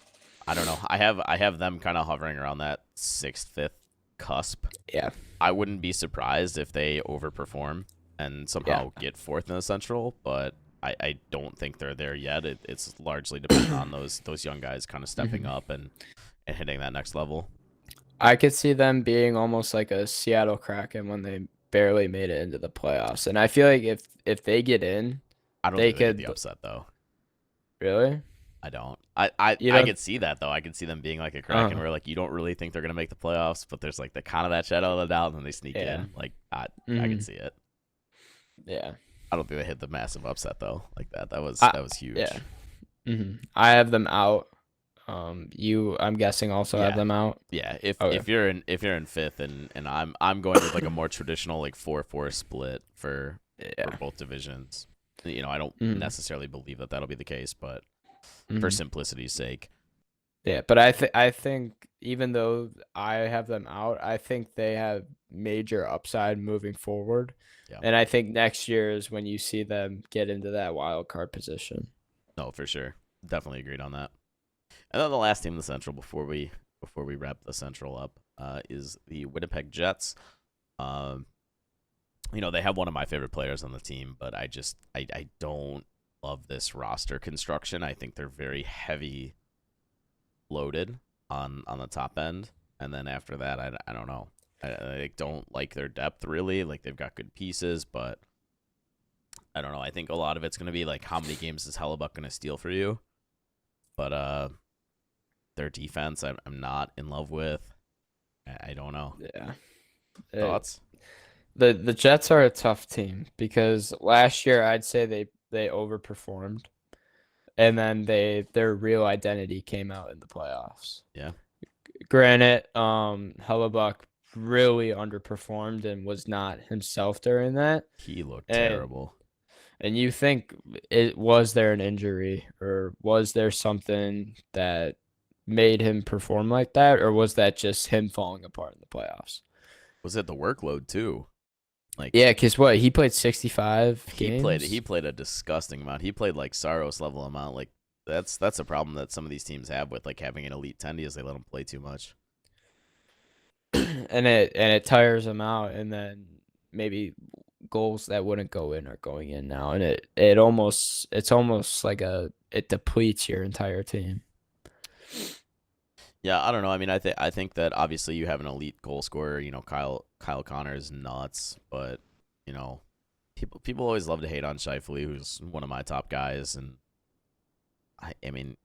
I don't know. I have them kind of hovering around that sixth, fifth cusp. Yeah, I wouldn't be surprised if they overperform and yeah. somehow get fourth in the Central, but I don't think they're there yet. It's largely dependent on those young guys kind of stepping Hmm. up and hitting that next level. I could see them being almost like a Seattle Kraken when they barely made it into the playoffs, and I feel like if they get in, I don't they think they get the could upset though. really. I don't. I You know, could see that though. I could see them being like a Kraken uh, where like you don't really think they're gonna make the playoffs, but there's like the kind of that shadow of the doubt, and then they sneak yeah, in. Like I could hmm see it. yeah. I don't think they hit the massive upset though like that. That was I that was huge. yeah. I have them out. I'm guessing also have Yeah. them out. Yeah, if Okay. if you're in fifth and I'm going with like a more traditional like 4-4 split for Yeah. both divisions. I don't Mm, necessarily believe that that'll be the case, but for mm. simplicity's sake, Yeah, but I think even though I have them out, I think they have major upside moving forward. yeah. And I think next year is when you see them get into that wild card position. No, for sure. Definitely agreed on that. And then the last team in the Central before we wrap the Central up is the Winnipeg Jets. Um, they have one of my favorite players on the team, but I don't love this roster construction. I think they're very heavy loaded on the top end, and then after that, I don't know. I don't like their depth really. Like they've got good pieces, but I don't know. I think a lot of it's gonna be like how many games is Hellebuck gonna steal for you? But their defense, I'm not in love with. I don't know. Yeah. It, Thoughts? the Jets are a tough team because last year I'd say they overperformed, and then their real identity came out in the playoffs. Yeah, Granted, Hellebuck really underperformed and was not himself during that. he looked And terrible. and you think it was there an injury or was there something that made him perform like that, or was that just him falling apart in the playoffs? Was it the workload too? Like Yeah, because what, he played 65 he played games? he played a disgusting amount. He played like Saros level amount. Like that's a problem that some of these teams have with like having an elite tendy is they let him play too much. And it tires him out, and then maybe goals that wouldn't go in are going in now, and it's almost like it depletes your entire team. Yeah, I don't know. I mean, I think that obviously you have an elite goal scorer. Kyle Connor is nuts, but you know, people always love to hate on Shifley, who's one of my top guys, and I mean,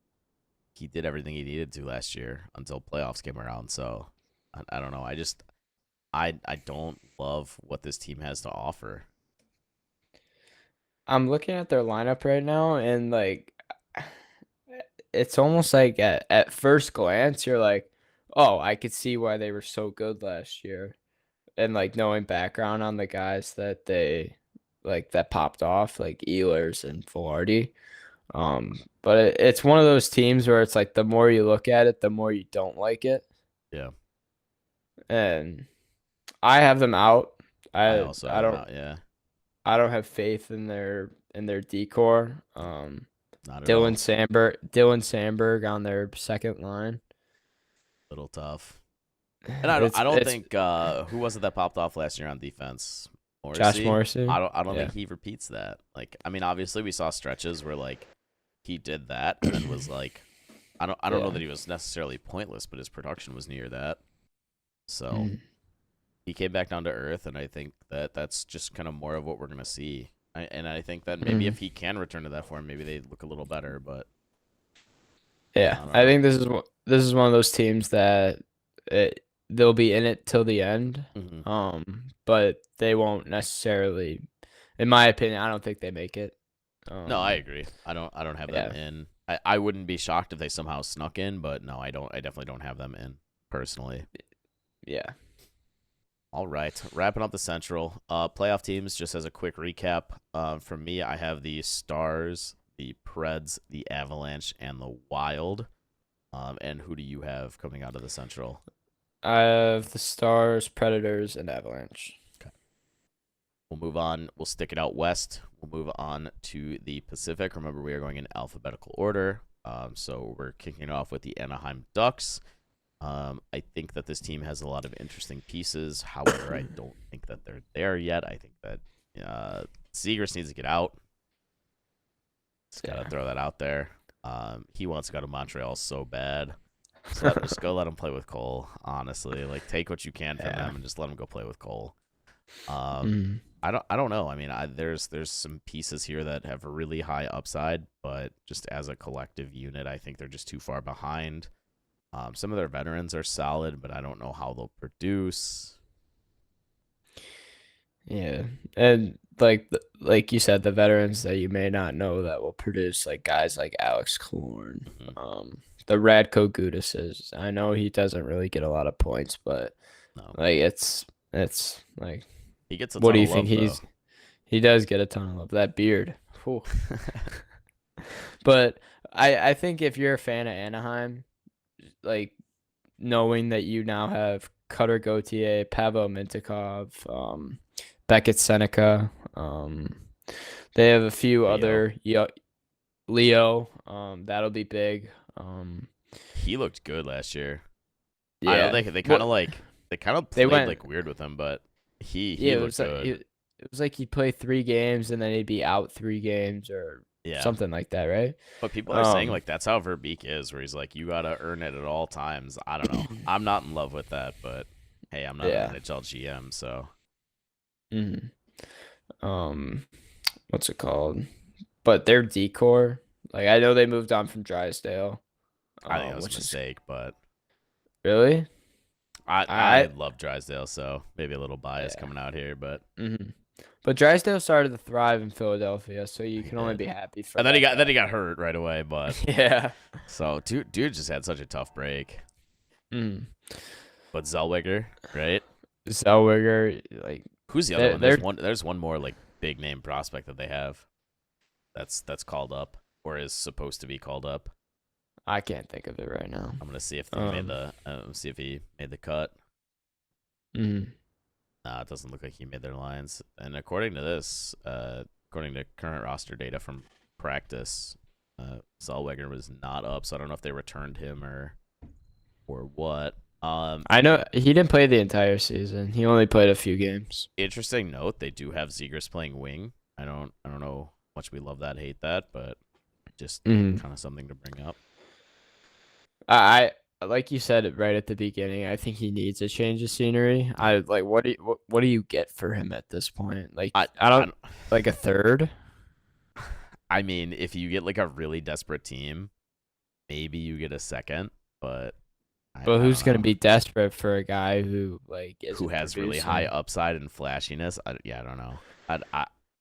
he did everything he needed to last year until playoffs came around. So I don't know. I don't love what this team has to offer. I'm looking at their lineup right now, and like it's almost like at first glance you're like, oh, I could see why they were so good last year, and like knowing background on the guys that they like that popped off, like Ehlers and Velarde. But it's one of those teams where it's like the more you look at it, the more you don't like it. Yeah, And I have them out. I I also I have him don't out. Yeah, I don't have faith in their decor. not at Dylan all. Sandberg on their second line. Little tough. And I don't It's think who was it that popped off last year on defense? Josh Morrissey. Morrissey. I don't think Yeah. he repeats that. Like I mean, obviously we saw stretches where like he did that and then was like I don't know Yeah. that he was necessarily pointless, but his production was near that. So Mm, he came back down to earth, and I think that that's just kind of more of what we're gonna see. And I think that maybe mm. if he can return to that form, maybe they look a little better. But Yeah. I don't I know. think this is one of those teams that they'll be in it till the end. Hmm. But they won't necessarily, in my opinion, I don't think they make it. No, I Um, agree. I don't have them yeah. in. I wouldn't be shocked if they somehow snuck in, but no, I don't. I definitely don't have them in personally. Yeah. All right, wrapping up the Central playoff teams. Just as a quick recap, for me, I have the Stars, the Preds, the Avalanche, and the Wild. And who do you have coming out of the Central? I have the Stars, Predators, and Avalanche. Okay. We'll move on. We'll stick it out west. We'll move on to the Pacific. Remember, we are going in alphabetical order. So we're kicking it off with the Anaheim Ducks. I think that this team has a lot of interesting pieces. However, I don't think that they're there yet. I think that Zegras needs to get out. Just gotta Yeah. throw that out there. He wants to go to Montreal so bad. So just go let him play with Cole. Honestly, like take what you can from Yeah. them and just let him go play with Cole. Um, Mm. I don't know. I mean, there's some pieces here that have a really high upside, but just as a collective unit, I think they're just too far behind. Some of their veterans are solid, but I don't know how they'll produce. Yeah. And like you said, the veterans that you may not know that will produce like guys like Alex Klorn, Hmm. the Radko Gudises. I know he doesn't really get a lot of points, but No, like it's like, he gets a what ton do of you think love though. he does get a ton of love. That beard. Whew. But I think if you're a fan of Anaheim, like knowing that you now have Cutter Gauthier, Pavel Mintyukov, Beckett Seneca, they have a few Leo, other Leo, that'll be big. he looked good last year. I know Yeah. they kind What of like they kind of they played went like weird with him, but he Yeah, looked good. it was like he'd play 3 games and then he'd be out 3 games or Yeah. something like that, right? But people are saying Um, like that's how Verbeek is, where he's like, you gotta earn it at all times. I don't know. I'm not in love with that, but hey, I'm not an yeah. NHL GM, so hmm Um, what's it called? But their decor, like I know they moved on from Drysdale, I think that was a which is mistake. But really I I love Drysdale, so maybe a little bias yeah. coming out here, but hmm But Drysdale started to thrive in Philadelphia, so you he can only did. be happy for And that then guy. he got hurt right away, but Yeah. so dude just had such a tough break. Mm. But Zellweger, right? Zellweger, like Who's the other they're one? they're There's one more like big name prospect that they have that's called up or is supposed to be called up. I can't think of it right now. I'm gonna see if they made Um. the see if he made the cut. mhm. Nah, it doesn't look like he made their lines. And according to this, according to current roster data from practice, Zellweger was not up, so I don't know if they returned him or what. I know he didn't play the entire season. He only played a few games. Interesting note: they do have Zegers playing wing. I don't know how much we love that, hate that, but just hmm kind of something to bring up. like you said it right at the beginning. I think he needs a change of scenery. I like what do you get for him at this point? Like I I I don't like a third. I mean, if you get like a really desperate team, maybe you get a second, but But I don't who's gonna know. be desperate for a guy who like Who isn't has really high producing? upside and flashiness? Yeah, I don't know.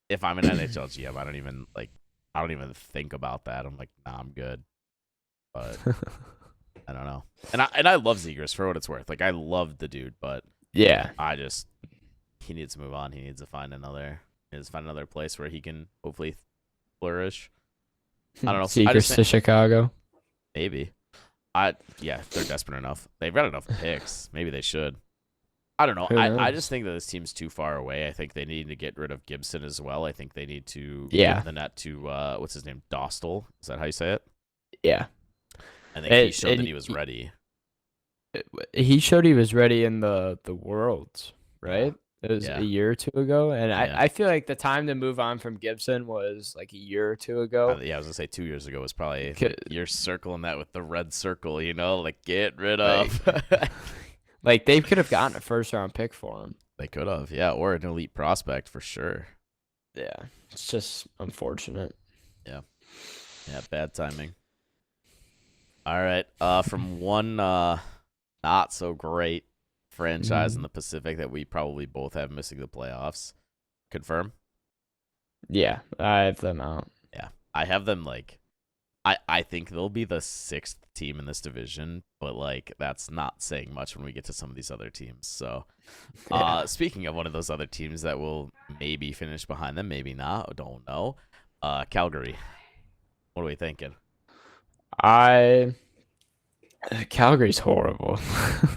If I'm an NHL GM, I don't even think about that. I'm like, nah, I'm good. But I don't know. And I love Zegers for what it's worth. Like I love the dude, but Yeah. I just he needs to move on. He needs to find another place where he can hopefully flourish. I don't know. I just Seekers think to Chicago. maybe. Yeah, if they're desperate enough. They've got enough picks. Maybe they should. I don't know. Who I just knows? think that this team's too far away. I think they need to get rid of Gibson as well. I think they need to Yeah. give the net to what's his name? Dostal. Is that how you say it? Yeah. I think he And, showed that and he was ready. he showed he was ready in the Worlds, Yeah. right? It was a Yeah. year or two ago, and Yeah. I feel like the time to move on from Gibson was like a year or two ago. Yeah, I was gonna say 2 years ago was probably like 'Cause, you're circling that with the red circle, like get rid Like, of. like they could have gotten a first round pick for him. They could have, yeah, or an elite prospect for sure. Yeah, it's just unfortunate. Yeah. Yeah, bad timing. All right. From one not so great franchise in Mhm. the Pacific that we probably both have missing the playoffs. Confirm? Yeah, I have them out. Yeah. I have them like I think they'll be the sixth team in this division, but like that's not saying much when we get to some of these other teams. So Yeah, speaking of one of those other teams that will maybe finish behind them, maybe not, don't know. Calgary. What are we thinking? I Calgary's horrible.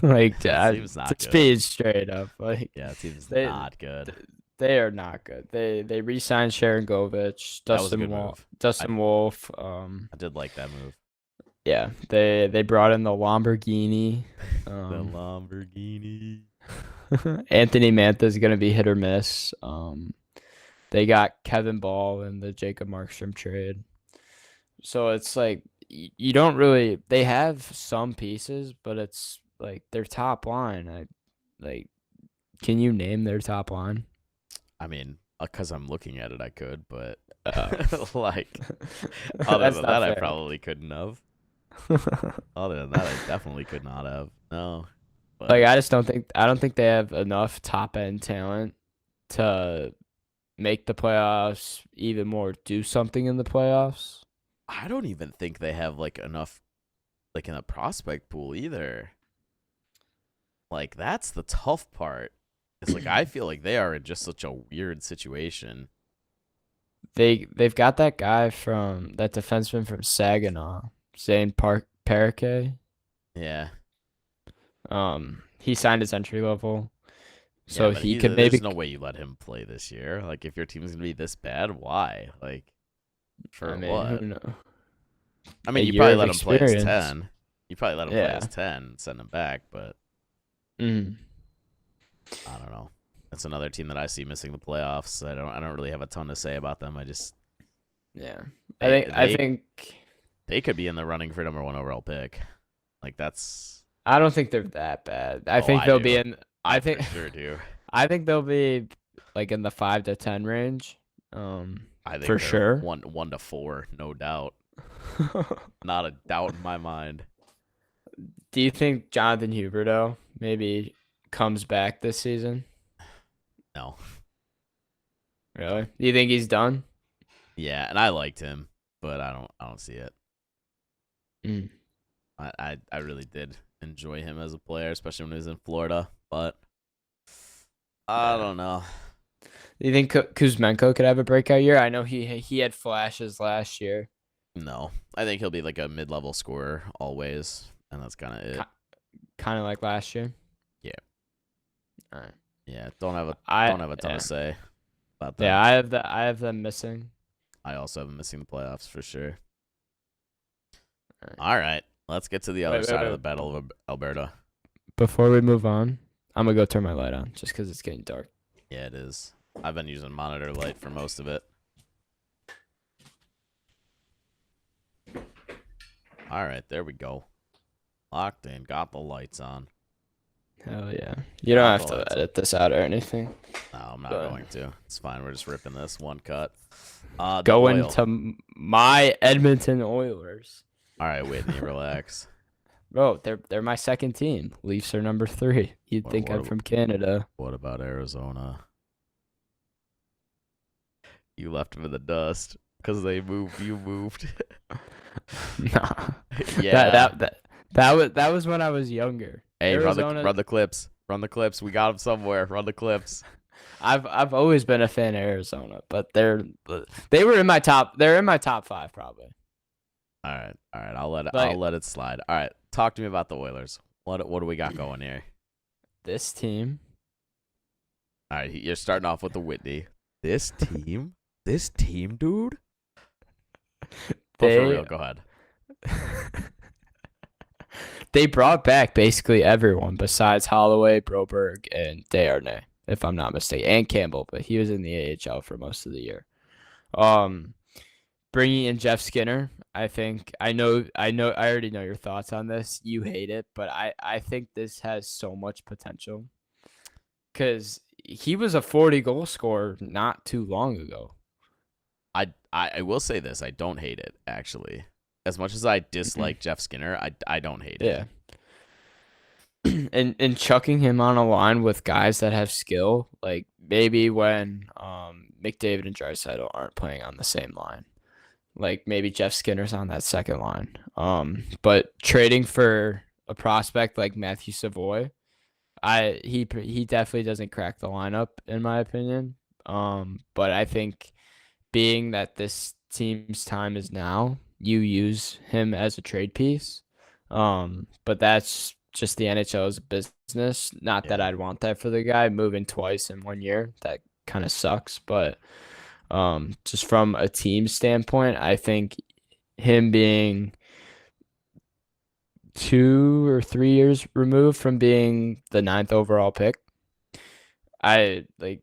Like That seems not just good. being straight up, like Yeah, it seems they not good. they are not good. They re-signed Sharon Govich, That was a good move. Dustin Wolf. I did like that move. Yeah, they brought in the Lamborghini. The Um, Lamborghini. Anthony Mantha is gonna be hit or miss. They got Kevin Ball in the Jacob Markstrom trade, so it's like you don't really. They have some pieces, but it's like their top line. Like, can you name their top line? I mean, because I'm looking at it, I could, but Uh, like, other that's than not that, I fair. probably couldn't have. Other than that, I definitely could not have. No, Like but I don't think they have enough top end talent to make the playoffs even more do something in the playoffs. I don't even think they have like enough like in the prospect pool either. Like that's the tough part. It's like I feel like they are in just such a weird situation. They've got that guy from that defenseman from Saginaw, Zane Park Parake. Yeah. He signed his entry level, Yeah, so but he could there's maybe. no way you let him play this year. Like if your team's gonna be this bad, why? Like I for mean, who what? knows? I A mean, you year probably of let him play as experience. 10. You probably let him play as Yeah. 10 and send him back, but Mm. I don't know. That's another team that I see missing the playoffs. I don't really have a ton to say about them. I just Yeah. I they think I they think they could be in the running for number 1 overall pick. Like that's I don't think they're that bad. I oh, think I they'll be do. in I I think for sure do. I think they'll be like in the 5 to 10 range. I think For they're sure. 1 to 4, no doubt. Not a doubt in my mind. Do you think Jonathan Huberdeau maybe comes back this season? No. Really? No. Do you think he's done? Yeah, and I liked him, but I don't see it. Mm. I really did enjoy him as a player, especially when he was in Florida. But I Yeah. don't know. Do you think Kuzmenko could have a breakout year? I know he had flashes last year. No, I think he'll be like a mid-level scorer always, and that's kind of it. Kind of like last year. Yeah, All right. yeah. Don't have a ton to Yeah. say about Yeah, them. I have them missing. I also have them missing the playoffs for sure. All right. All right, let's get to the other side of the Wait. Battle of Alberta. Before we move on, I'm gonna go turn my light on just because it's getting dark. Yeah, it is. I've been using monitor light for most of it. All right, there we go. Locked in. Got the lights on. Hell yeah. You don't Got have the to lights on. edit this out or anything. No, I'm not But going to. It's fine. We're just ripping this one cut. The going oil. to my Edmonton Oilers. All right, Whitney, relax. Bro, they're my second team. Leafs are number 3. You'd What, think I'm what, from Canada. what about Arizona? You left them in the dust because they moved. You moved. Nah. Yeah. That was when I was younger. Hey, Arizona. run the clips. Run the clips. We got them somewhere. Run the clips. I've always been a fan of Arizona, but they were in my top. They're in my top 5 probably. All right. All right. I'll Like let it slide. All right. Talk to me about the Oilers. What do we got going here? this team. All right. You're starting off with the Whitney. This team. This team, dude. But for They real, go ahead. they brought back basically everyone besides Holloway, Broberg, and Desharnais, if I'm not mistaken, and Campbell, but he was in the AHL for most of the year. Um, Bringing in Jeff Skinner, I already know your thoughts on this. You hate it, but I think this has so much potential because he was a 40 goal scorer not too long ago. I will say this. I don't hate it, actually. As much as I dislike Jeff Skinner, I don't hate it. Yeah. And chucking him on a line with guys that have skill, like maybe when McDavid and Draisaitl aren't playing on the same line. Like maybe Jeff Skinner's on that second line. But trading for a prospect like Matthew Savoy, he definitely doesn't crack the lineup in my opinion. But I think being that this team's time is now, you use him as a trade piece. But that's just the NHL's business. Not that Yeah. I'd want that for the guy moving twice in 1 year. That kind of sucks. But just from a team standpoint, I think him being 2 or 3 years removed from being the 9th overall pick, I like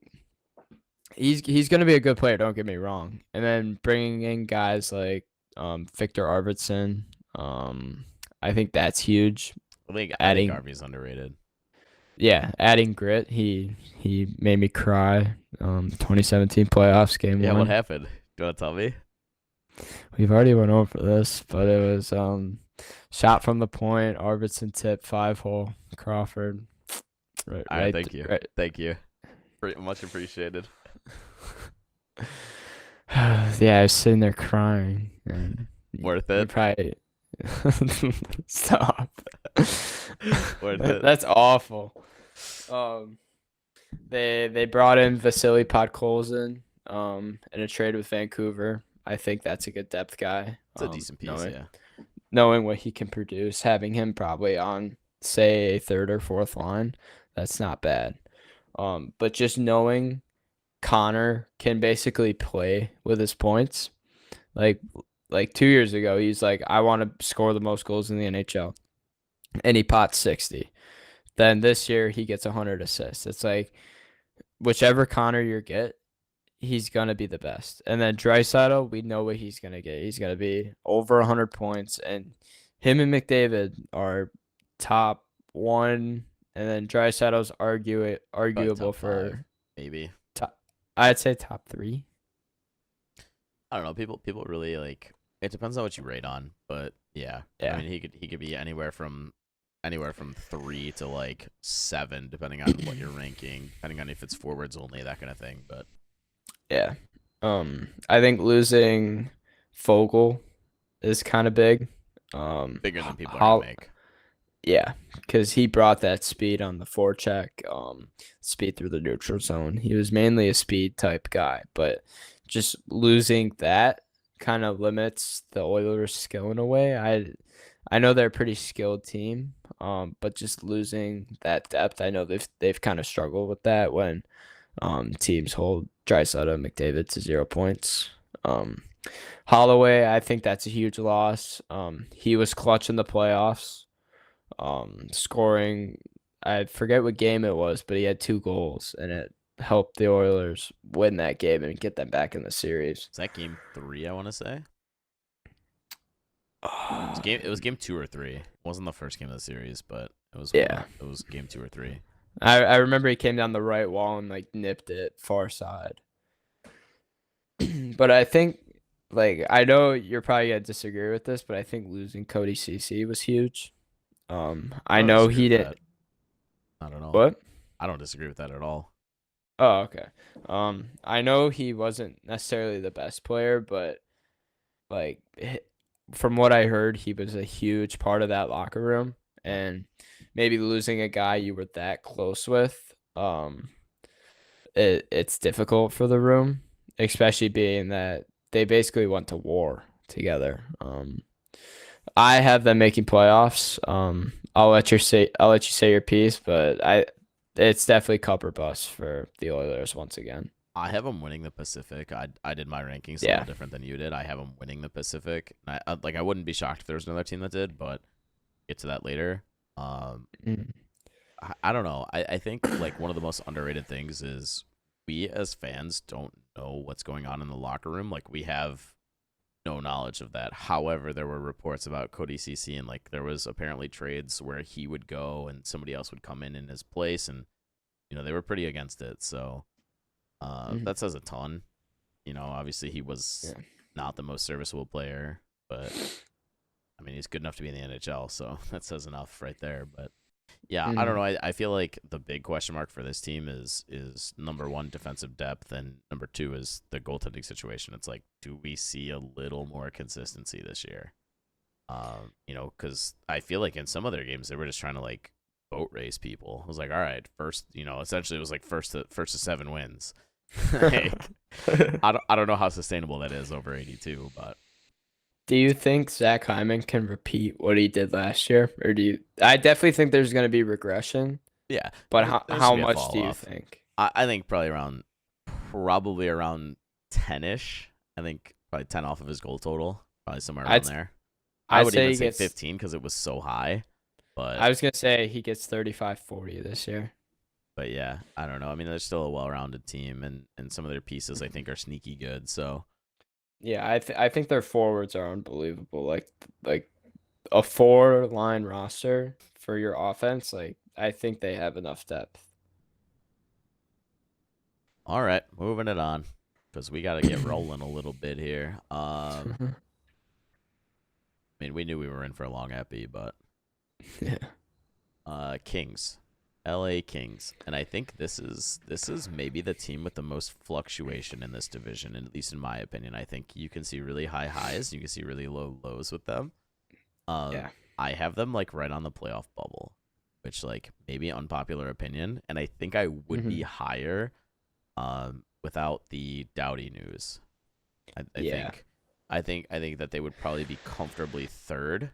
he's gonna be a good player. Don't get me wrong. And then bringing in guys like Victor Arvidsson, I think that's huge. I think Adding Harvey's underrated. adding grit. He made me cry. 2017 playoffs game Yeah, 1. what happened? You want to tell me? We've already went over this, but it was shot from the point, Arvidsson tip, 5-hole, Crawford. Right, All right, right, thank you. right. Thank you. Much appreciated. Yeah, I was sitting there crying. And Worth you it? probably, Stop. Worth it. That's awful. Um, they brought in Vasily Podkolzin in a trade with Vancouver. I think that's a good depth guy. It's a decent piece, yeah. Knowing what he can produce, having him probably on say a third or fourth line, that's not bad. But just knowing Connor can basically play with his points. Like like 2 years ago, he's like, I want to score the most goals in the NHL, and he pots 60. Then this year he gets 100 assists. It's like whichever Connor you get, he's gonna be the best. And then Draisaitl, we know what he's gonna get. He's gonna be over 100 points, and him and McDavid are top one. And then Draisaitl's Probably arguable top five, for maybe. top. I'd say top three. I don't know. People really like. It depends on what you rate on, but yeah. Yeah. I mean, he could be anywhere from 3 to like 7, depending on what you're ranking, depending on if it's forwards only, that kind of thing. But Yeah. I think losing Fogel is kind of big. bigger than people are Hol- gonna make. Yeah, because he brought that speed on the forecheck, speed through the neutral zone. He was mainly a speed type guy, but just losing that kind of limits the Oilers' skill in a way. I know they're a pretty skilled team, but just losing that depth, I know they've kind of struggled with that when teams hold Draisaitl and McDavid to 0 points. Holloway, I think that's a huge loss. He was clutch in the playoffs, scoring. I forget what game it was, but he had 2 goals, and it helped the Oilers win that game and get them back in the series. Is that game 3? I want to say it was game 2 or 3. It wasn't the first game of the series, but it was Yeah, it was game 2 or 3. I remember he came down the right wall and like nipped it far side. But I think I know you're probably gonna disagree with this, but I think losing Cody CC was huge. I I don't know disagree he with did that. I don't know. what? I don't disagree with that at all. Oh, okay. I know he wasn't necessarily the best player, but like from what I heard, he was a huge part of that locker room, and maybe losing a guy you were that close with, it's difficult for the room, especially being that they basically went to war together. I have them making playoffs. I'll let you say your piece, but it's definitely cup or bust for the Oilers once again. I have them winning the Pacific. I did my rankings a Yeah. little different than you did. I have them winning the Pacific. And I wouldn't be shocked if there was another team that did, but get to that later. Mm. I don't know. I think like one of the most underrated things is we as fans don't know what's going on in the locker room. Like we have no knowledge of that. However, there were reports about Cody CC, and like there was apparently trades where he would go and somebody else would come in his place, and they were pretty against it. So that says a ton. Obviously he was not the most serviceable player, but I mean he's good enough to be in the NHL, so that says enough right there. But yeah, I don't know. I feel like the big question mark for this team is number one, defensive depth, and number two is the goaltending situation. It's like, do we see a little more consistency this year? Because I feel like in some of their games they were just trying to like boat race people. I was like, all right, first, essentially it was like first to 7 wins. Like, I don't know how sustainable that is over 82, but Do you think Zach Hyman can repeat what he did last year, or do you? I definitely think there's going to be regression, yeah, but there how should be a much fall do you off. think? I think probably around 10ish. I think probably 10 off of his goal total, probably somewhere around there. I I'd would say even he say gets. 15 because it was so high. I But was gonna say he gets 35-40 this year. yeah, I don't know. I mean, they're still a well-rounded team, and some of their pieces I think are sneaky good. So Yeah, I think their forwards are unbelievable. Like a 4-line roster for your offense. Like I think they have enough depth. all right, moving it on because we got to get rolling a little bit here. I mean, we knew we were in for a long epi, but Yeah. Kings, L.A. Kings, and I think this is maybe the team with the most fluctuation in this division, and at least in my opinion. I think you can see really high highs, you can see really low lows with them. Um, Yeah. I have them like right on the playoff bubble, which like maybe unpopular opinion, and I think I would be Hmm. higher without the Dowdy news. I Yeah. think I think that they would probably be comfortably third,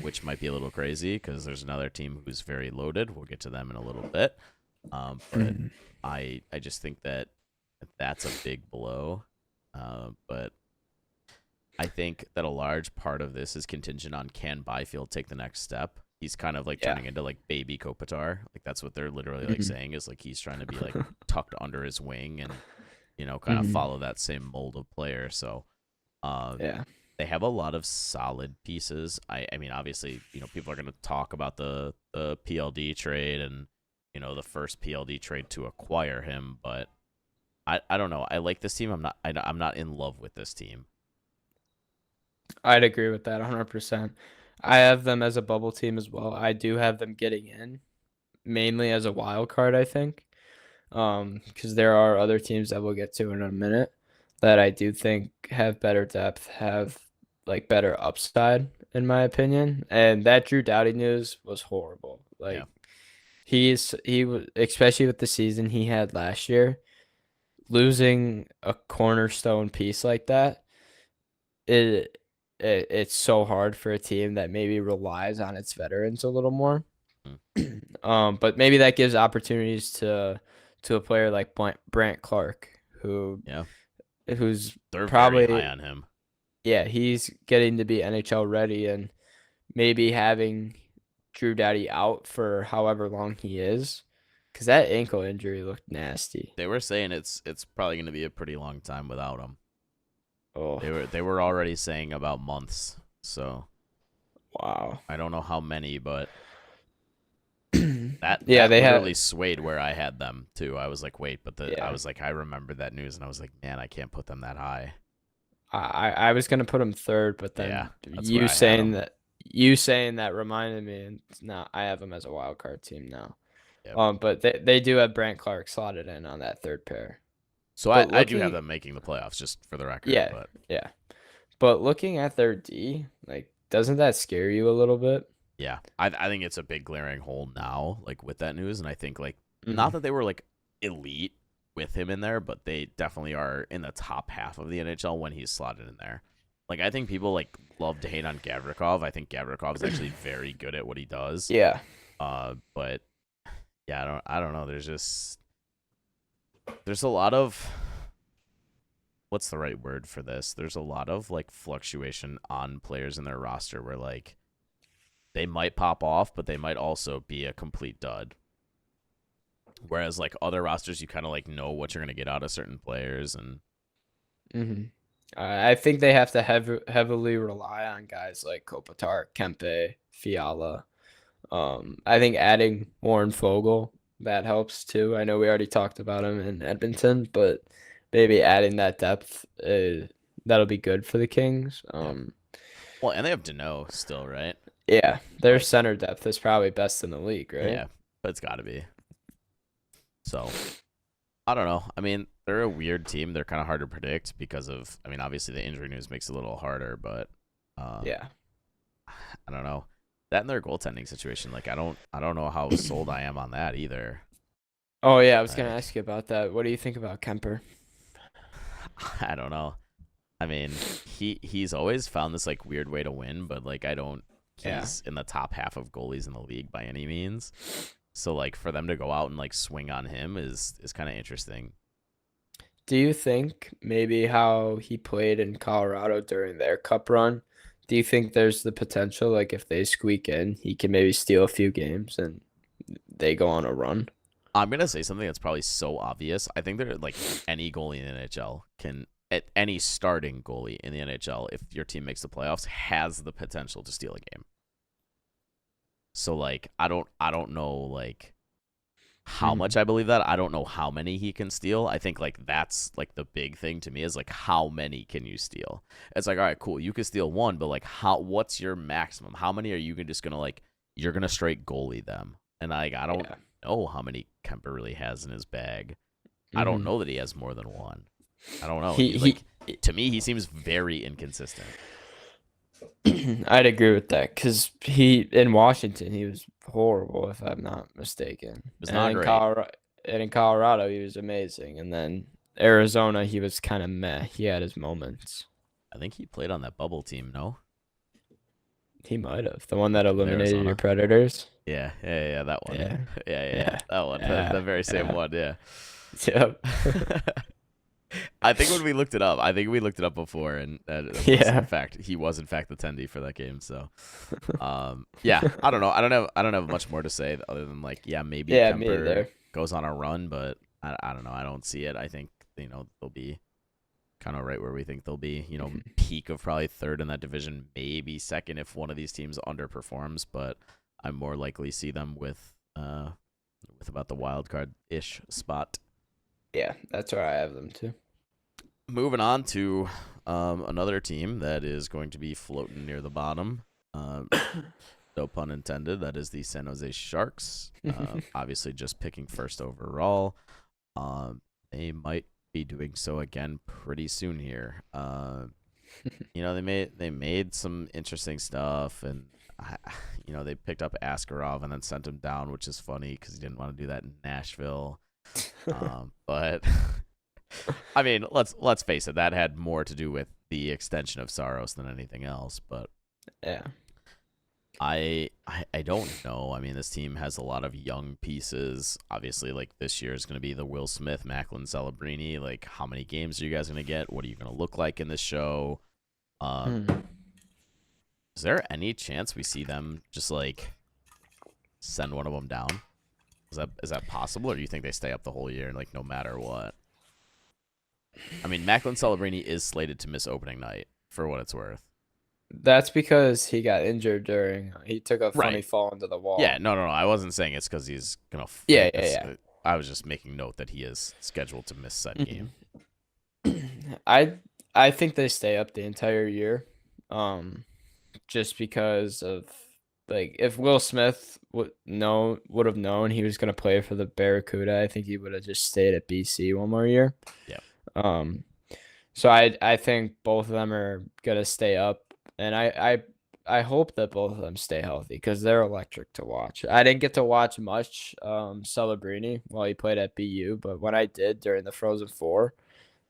which might be a little crazy because there's another team who's very loaded. We'll get to them in a little bit. But Mhm. I just think that that's a big blow. But I think that a large part of this is contingent on can Byfield take the next step. He's kind of like Yeah. turning into like baby Kopitar. Like that's what they're literally like Mhm. saying is like he's trying to be like tucked under his wing and kind of Mhm. follow that same mold of player. So um, Yeah. they have a lot of solid pieces. I mean, obviously, people are going to talk about the PLD trade and the first PLD trade to acquire him, but I don't know. I like this team. I'm not in love with this team. I'd agree with that 100%. I have them as a bubble team as well. I do have them getting in mainly as a wild card, I think. Because there are other teams that we'll get to in a minute that I do think have better depth, have like better upside in my opinion. And that Drew Doughty news was horrible. Yeah. Like he was, especially with the season he had last year, losing a cornerstone piece like that, it, it's so hard for a team that maybe relies on its veterans a little more. Mm. But maybe that gives opportunities to a player like Brant Clark, Yeah. who's They're very high probably, on him. yeah, he's getting to be NHL ready, and maybe having Drew Doughty out for however long he is, because that ankle injury looked nasty. They were saying it's probably going to be a pretty long time without him. Oh, They were already saying about months. So wow. I don't know how many, but that Yeah, that they literally had. swayed where I had them too. I was like, wait, but I Yeah, was like, I remembered that news, and I was like, man, I can't put them that high. I was gonna put him third, but Yeah, then that's where I had them. you saying that reminded me, and now I have him as a wild card team now. Yeah. But they do have Brant Clark slotted in on that third pair. So I But I do have looking, them making the playoffs, just for the record. yeah, But yeah. But looking at their D, like, doesn't that scare you a little bit? yeah, I think it's a big glaring hole now, like with that news, and I think like not Hmm. that they were like elite with him in there, but they definitely are in the top half of the NHL when he's slotted in there. Like I think people like love to hate on Gavrikov. I think Gavrikov is actually very good at what he does. Yeah. But yeah, I don't know. There's a lot of what's the right word for this? There's a lot of like fluctuation on players in their roster where like they might pop off, but they might also be a complete dud. Whereas like other rosters, you kind of like know what you're gonna get out of certain players, and Hmm. I think they have to heavily rely on guys like Kopitar, Kempe, Fiala. I think adding Warren Fogle that helps too. I know we already talked about him in Edmonton, but maybe adding that depth, that'll be good for the Kings. yeah. Well, and they have Dano still, right? Yeah, their Like, center depth is probably best in the league, right? yeah, but it's got to be. So I don't know. I mean, they're a weird team. They're kind of hard to predict because of. I mean, obviously the injury news makes it a little harder, but um, Yeah. I don't know. That and their goaltending situation, like I don't know how sold I am on that either. Oh yeah, I was gonna Like ask you about that. What do you think about Kemper? I don't know. I mean, he's always found this like weird way to win, but like I don't. Yeah. He's in the top half of goalies in the league by any means. So like for them to go out and like swing on him is kind of interesting. Do you think maybe how he played in Colorado during their cup run? Do you think there's the potential, like if they squeak in, he can maybe steal a few games and they go on a run? I'm gonna say something that's probably so obvious. I think that like any goalie in the NHL can, at any starting goalie in the NHL, if your team makes the playoffs, has the potential to steal a game. So like I don't know like how Hmm. much I believe that. I don't know how many he can steal. I think like that's like the big thing to me is like how many can you steal? It's like all right, cool, you can steal one, but like what's your maximum? How many are you just gonna like you're gonna straight goalie them? And like I don't Yeah. know how many Kemper really has in his bag. I don't Hmm. know that he has more than one. I don't know. He He he like to me he seems very inconsistent. I'd agree with that because he in Washington he was horrible if I'm not mistaken, It was and not great. In Colorado he was amazing, and then Arizona he was kind of meh. He had his moments. I think he played on that bubble team. No, He might have the one that with eliminated your Arizona. Predators. Yeah, that one. Yeah, Yeah, yeah, that one. The yeah, very same yeah. one. Yeah. Yep. I think when we looked it up, I think we looked it up before, and that was in Yeah. fact he was in fact the attendee for that game. So, yeah, I don't know. I don't have much more to say other than like, yeah, maybe Yeah, me Kemper either. goes on a run, but I don't know. I don't see it. I think they'll be kind of right where we think they'll be. Peak of probably third in that division, maybe second if one of these teams underperforms, but I more likely see them with about the wild card ish spot. Yeah, that's where I have them too. Moving on to another team that is going to be floating near the bottom. Um, no pun intended. That is the San Jose Sharks. Obviously, just picking first overall. They might be doing so again pretty soon here. They made some interesting stuff, and they picked up Askarov and then sent him down, which is funny because he didn't want to do that in Nashville. But I mean, let's face it, that had more to do with the extension of Saros than anything else. But Yeah. I don't know. I mean, this team has a lot of young pieces. Obviously, like this year is going to be the Will Smith, Macklin, Celebrini. Like, how many games are you guys going to get? What are you going to look like in this show? Um, Hmm. is there any chance we see them just like send one of them down? Is that possible, or do you think they stay up the whole year and like no matter what? I mean, Macklin Celebrini is slated to miss opening night for what it's worth. That's because he got injured during. He took a funny Right. fall into the Yeah. wall. No. I wasn't saying it's because he's gonna. Yeah, It's. yeah, I was just making note that he is scheduled to miss said yeah. game. I I think they stay up the entire year, um, just because of like if Will Smith would have known he was gonna play for the Barracuda, I think he would have just stayed at BC one more year. Yeah. Um, so I think both of them are gonna stay up, and I hope that both of them stay healthy because they're electric to watch. I didn't get to watch much Celebrini while he played at BU, but when I did during the Frozen Four,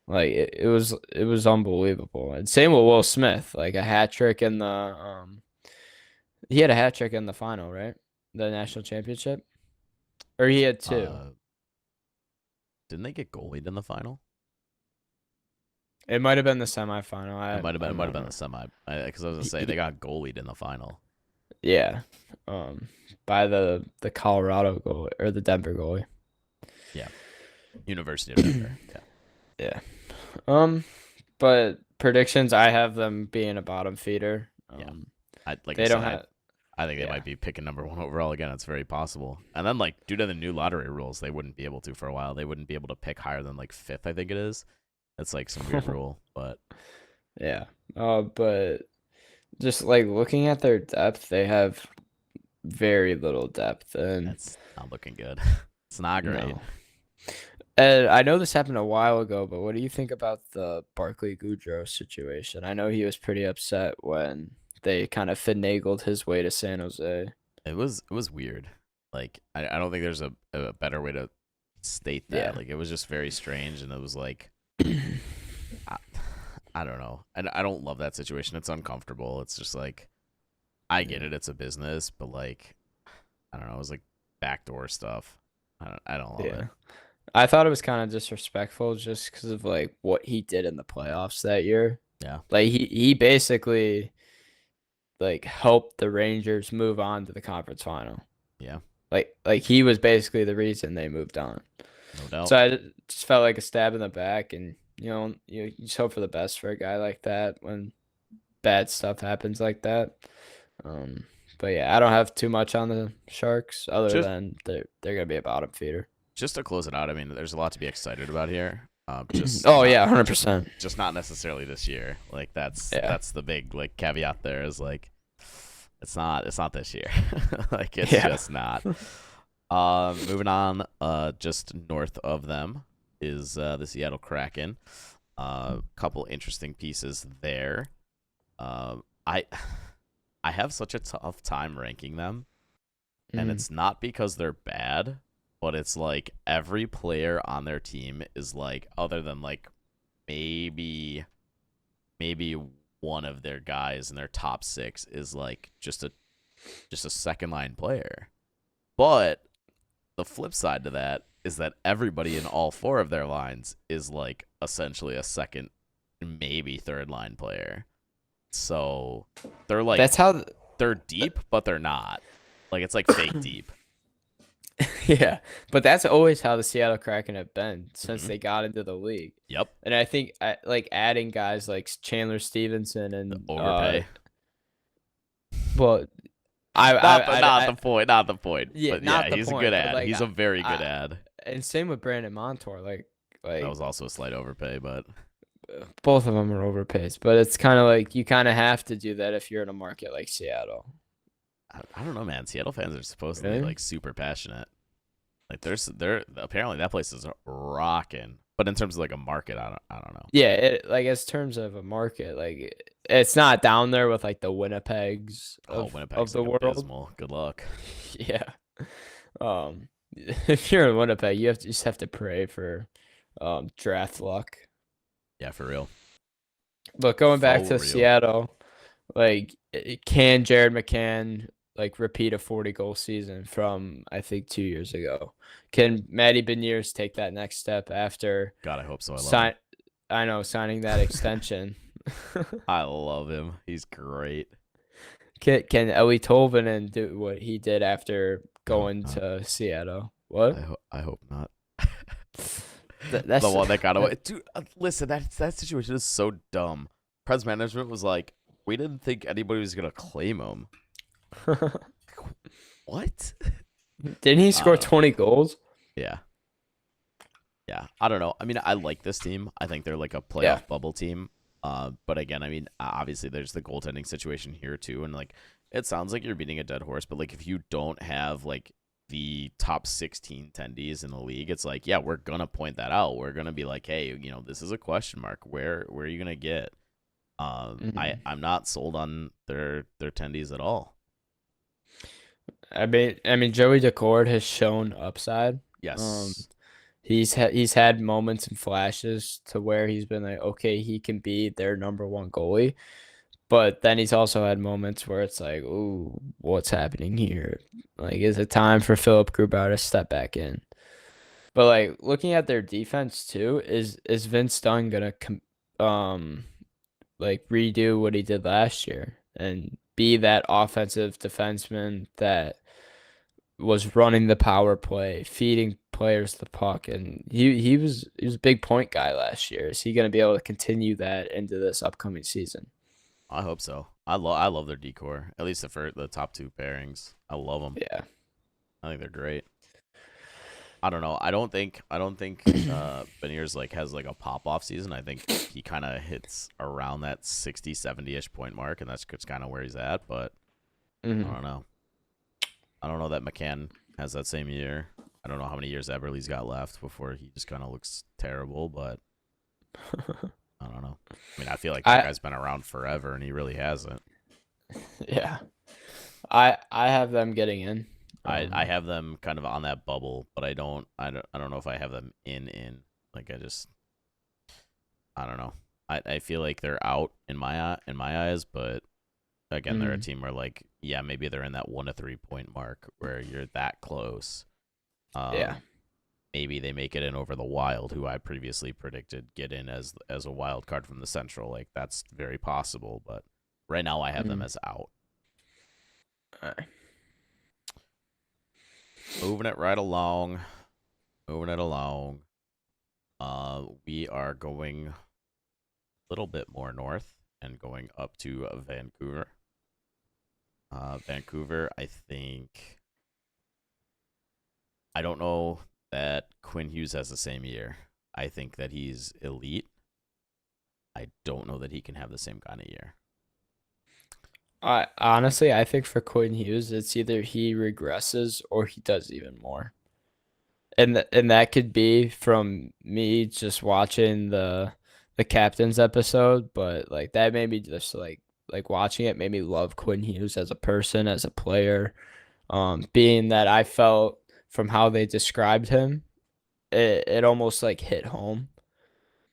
like it was unbelievable. And same with Will Smith, like a hat trick in the he had a hat trick in the final, right? The national championship, or he had two. Uh, didn't they get goalied in the final? It might have been the semifinal. It might have been. It I'm might have not. been the semi. Because I was gonna He, say they he, got goalied in the final. yeah, um, by the Colorado goalie or the Denver goalie. Yeah. University of Denver. Yeah. Yeah. Um, but predictions, I have them being a bottom feeder. Yeah. Like I They don't said, have. I think they Yeah. might be picking number one overall again. It's very possible. And then like due to the new lottery rules, they wouldn't be able to for a while. They wouldn't be able to pick higher than like fifth. I think it is. That's like some weird rule, but Yeah. But just like looking at their depth, they have very little depth, and that's not looking good. It's not great. no. And I know this happened a while ago, but what do you think about the Barkley Goudreau situation? I know he was pretty upset when they kind of finagled his way to San Jose. It was weird. Like I don't think there's a better way to state that. Yeah. Like it was just very strange, and it was like I, I don't know. And I don't love that situation. It's uncomfortable. It's just like I get Yeah. it. It's a business, but like I don't know. It was like backdoor stuff. I don't love it. Yeah. I thought it was kind of disrespectful just because of like what he did in the playoffs that year. Yeah. Like he basically like helped the Rangers move on to the conference final. Yeah. Like he was basically the reason they moved on. No doubt. So I just felt like a stab in the back, and you just hope for the best for a guy like that when bad stuff happens like that. Um, but yeah, I don't have too much on the Sharks other Just than they're gonna be a bottom feeder. just to close it out, I mean, there's a lot to be excited about here. Just Oh not yeah, 100%. just not necessarily this year. Like that's Yeah, that's the big like caveat there is like it's not this year. Like it's yeah. just not. Moving on, just north of them is the Seattle Kraken. Couple interesting pieces there. I I have such a tough time ranking them, and Mm. it's not because they're bad, but it's like every player on their team is like, other than like maybe maybe one of their guys in their top six is like just a second line player. But the flip side to that is that everybody in all four of their lines is like essentially a second, maybe third line player. So they're like That's how. they're deep, but they're not. Like it's like fake deep. Yeah, but that's always how the Seattle Kraken have been since Hmm. they got into the league. Yep. And I think like adding guys like Chandler Stevenson The and overpay. well, Not the point. Not the point. yeah, But yeah, not the he's a good point, but ad. like He's a very good I ad. and same with Brandon Montour, That like was also a slight overpay, but both of them are overpaid, but it's kind of like you kind of have to do that if you're in a market like Seattle. I don't know, man. Seattle fans are supposedly Really? like super passionate. Like they're apparently that place is rocking. But in terms of like a market, I don't know. Yeah, like as terms of a market, like it's not down there with like the Winnipegs Oh, of Winnipeg's the like world. abysmal. Good luck. Yeah. If you're in Winnipeg, you just have to pray for draft luck. Yeah, for real. But going back For to real. Seattle, like can Jared McCann like repeat a 40 goal season from I think 2 years ago? Can Matty Beniers take that next step after God, I hope so. I love him. sign I know signing that extension? I love him. He's great. Can Ellie Tolvanen do what he did after I hope going not. to Seattle? What? I hope not. The That's one that got away. Dude, listen, that situation is so dumb. Press management was like, we didn't think anybody was gonna claim him. What? Didn't he I score don't know. 20 goals? Yeah. Yeah. I don't know. I mean, I like this team. I think they're like a Yeah. playoff bubble team. But again, I mean, obviously there's the goaltending situation here too, and like it sounds like you're beating a dead horse, but like if you don't have like the top 16 tendies in the league, it's like, yeah, we're gonna point that out. We're gonna be like, hey, this is a question mark. Where are you gonna get? Mhm. I'm not sold on their tendies at all. I mean, Joey Decord has shown upside. Um, Yes. he's had moments and flashes to where he's been like, okay, he can be their number one goalie. But then he's also had moments where it's like, ooh, what's happening here? Like, is it time for Philip Grubauer to step back in? But like looking at their defense too, is Vince Dunn gonna like redo what he did last year and be that offensive defenseman that was running the power play, feeding players the puck, and he was a big point guy last year. Is he gonna be able to continue that into this upcoming season? I hope so. I love their decor. At least the top two pairings. I love them. Yeah. I think they're great. I don't know. I don't think Beniers like has like a pop off season. I think he kind of hits around that 60, 70-ish point mark, and that's just kind of where he's at, but I Hmm. don't know. I don't know that McCann has that same year. I don't know how many years Eberle's got left before he just kind of looks terrible, but I don't know. I mean, I feel like that I guy's been around forever and he really hasn't. yeah. I have them getting in. I have them kind of on that bubble, but I don't know if I have them in. Like I don't know. I feel like they're out in my eyes, but again, they're a Mhm. team where like yeah, maybe they're in that 1 to 3 point mark where you're that close. Yeah. Um, maybe they make it in over the Wild, who I previously predicted get in as a wild card from the Central. Like that's very possible, but right now I have them Mhm. as out. Alright. Moving it right along. Moving it along. We are going a little bit more north and going up to Vancouver. Vancouver, I don't know that Quinn Hughes has the same year. I think that he's elite. I don't know that he can have the same kind of year. I honestly, I think for Quinn Hughes, it's either he regresses or he does even more. And that could be from me just watching the captain's episode, but like that made me just like watching it made me love Quinn Hughes as a person, as a player. Being that I felt from how they described him, it almost like hit home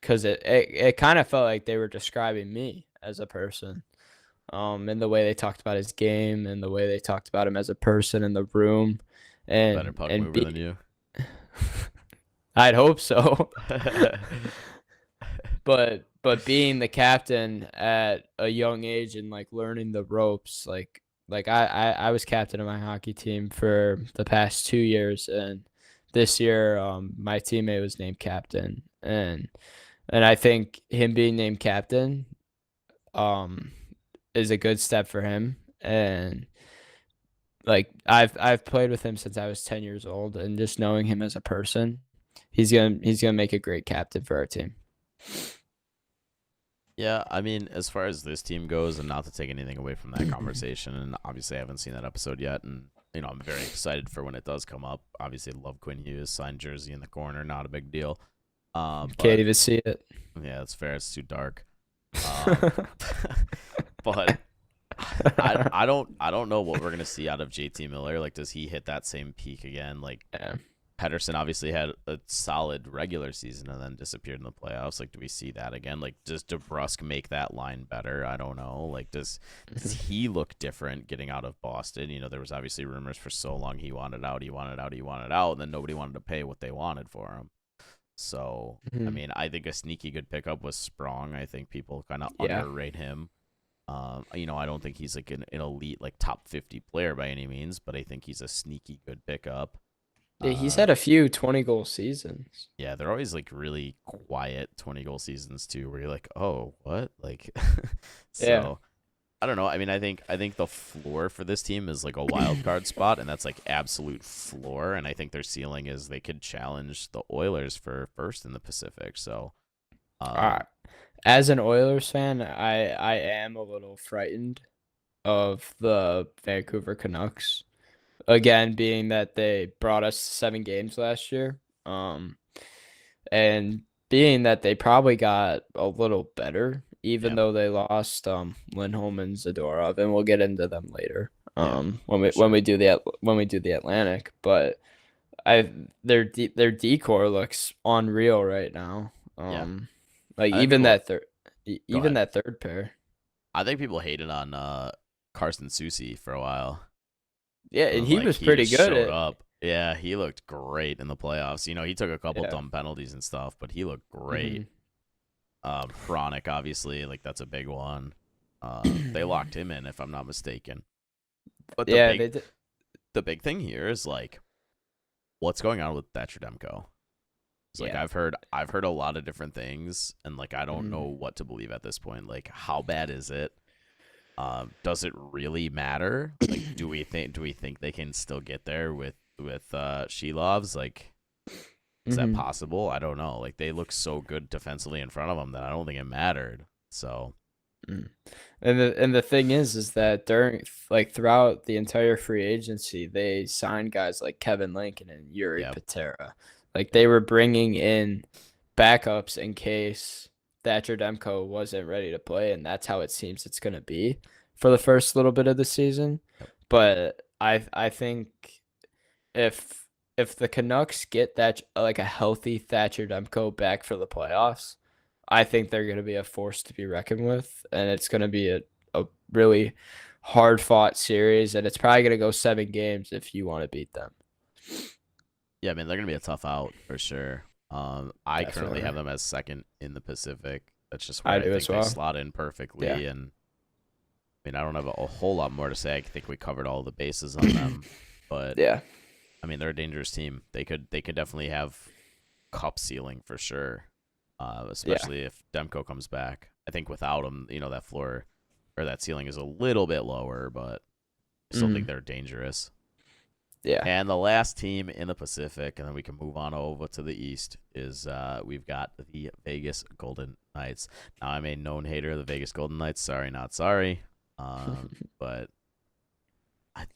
because it kind of felt like they were describing me as a person. And the way they talked about his game and the way they talked about him as a person in the room, Better puck and mover than be you. I'd hope so. But being the captain at a young age and like learning the ropes, like I was captain of my hockey team for the past 2 years, and this year my teammate was named captain, and I think him being named captain um is a good step for him. And like I've played with him since I was 10 years old, and just knowing him as a person, he's gonna make a great captain for our team. Yeah, I mean, as far as this team goes, and not to take anything away from that conversation, and obviously I haven't seen that episode yet, and I'm very excited for when it does come up. Obviously, love Quinn Hughes, signed jersey in the corner, not a big deal. Can't But even see it. yeah, it's fair. It's too dark. Um, but I don't know what we're gonna see out of JT Miller. Like, does he hit that same peak again? Like, Yeah. Pedersen obviously had a solid regular season and then disappeared in the playoffs. Like, do we see that again? Like, does DeBrusque make that line better? I don't know. Like, does he look different getting out of Boston? There was obviously rumors for so long he wanted out, and then nobody wanted to pay what they wanted for him. So, I Mhm. mean, I think a sneaky good pickup was Sprong. I think people kind of Yeah. underrate him. I don't think he's like an elite, like top 50 player by any means, but I think he's a sneaky good pickup. Yeah, he's Uh, had a few 20-goal seasons. Yeah, they're always like really quiet 20-goal seasons too, where you're like, oh, what? Like, Yeah. so I don't know. I mean, I think the floor for this team is like a wild card spot, and that's like absolute floor. And I think their ceiling is they could challenge the Oilers for first in the Pacific. So, All right. um, As an Oilers fan, I am a little frightened of the Vancouver Canucks. Again, being that they brought us 7 games last year. And being that they probably got a little better, even yeah, though they lost Lindholm and Zadorov, and we'll get into them later. yeah, When we for sure. when we do the Atlantic, but I their decor looks unreal right now. Yeah, Like I think people go even ahead. that third pair. I think people hated on Carson Soucy for a while. Yeah, and he Like was he pretty just good showed at. up. Yeah, he looked great in the playoffs. He took a couple Yeah. dumb penalties and stuff, but he looked great. Hmm. Chronic, obviously, like that's a big one. They locked him in, if I'm not mistaken. But the Yeah, big they did. the big thing here is like what's going on with Thatcher Demko. It's like Yeah. I've heard a lot of different things, and like I don't know Mhm. what to believe at this point. Like, how bad is it? Does it really matter? Like, do we think they can still get there with Shelovs? Like, is that Mhm. possible? I don't know. Like, they look so good defensively in front of them that I don't think it mattered. So Mm. And the thing is that during like throughout the entire free agency, they signed guys like Kevin Lincoln and Yuri yeah, Patera. Like they were bringing in backups in case Thatcher Demko wasn't ready to play, and that's how it seems it's gonna be for the first little bit of the season. yep, But I think if if the Canucks get that like a healthy Thatcher Demko back for the playoffs, I think they're going to be a force to be reckoned with, and it's going to be a really hard fought series, and it's probably going to go 7 games if you want to beat them. yeah. I mean, they're gonna be a tough out for sure. I currently Definitely. have them as second in the Pacific. That's just where I I do as think they well. slot in Yeah. perfectly. And I mean, I don't have a whole lot more to say. I think we covered all the bases on them, but Yeah. I mean, they're a dangerous team. They could definitely have cup ceiling for sure. Yeah. Especially if Demko comes back. I think without him, that floor or that ceiling is a little bit lower, but I still think Hmm. they're dangerous. Yeah. And the last team in the Pacific, and then we can move on over to the East, is we've got the Vegas Golden Knights. Now, I'm a known hater of the Vegas Golden Knights. Sorry, not sorry. But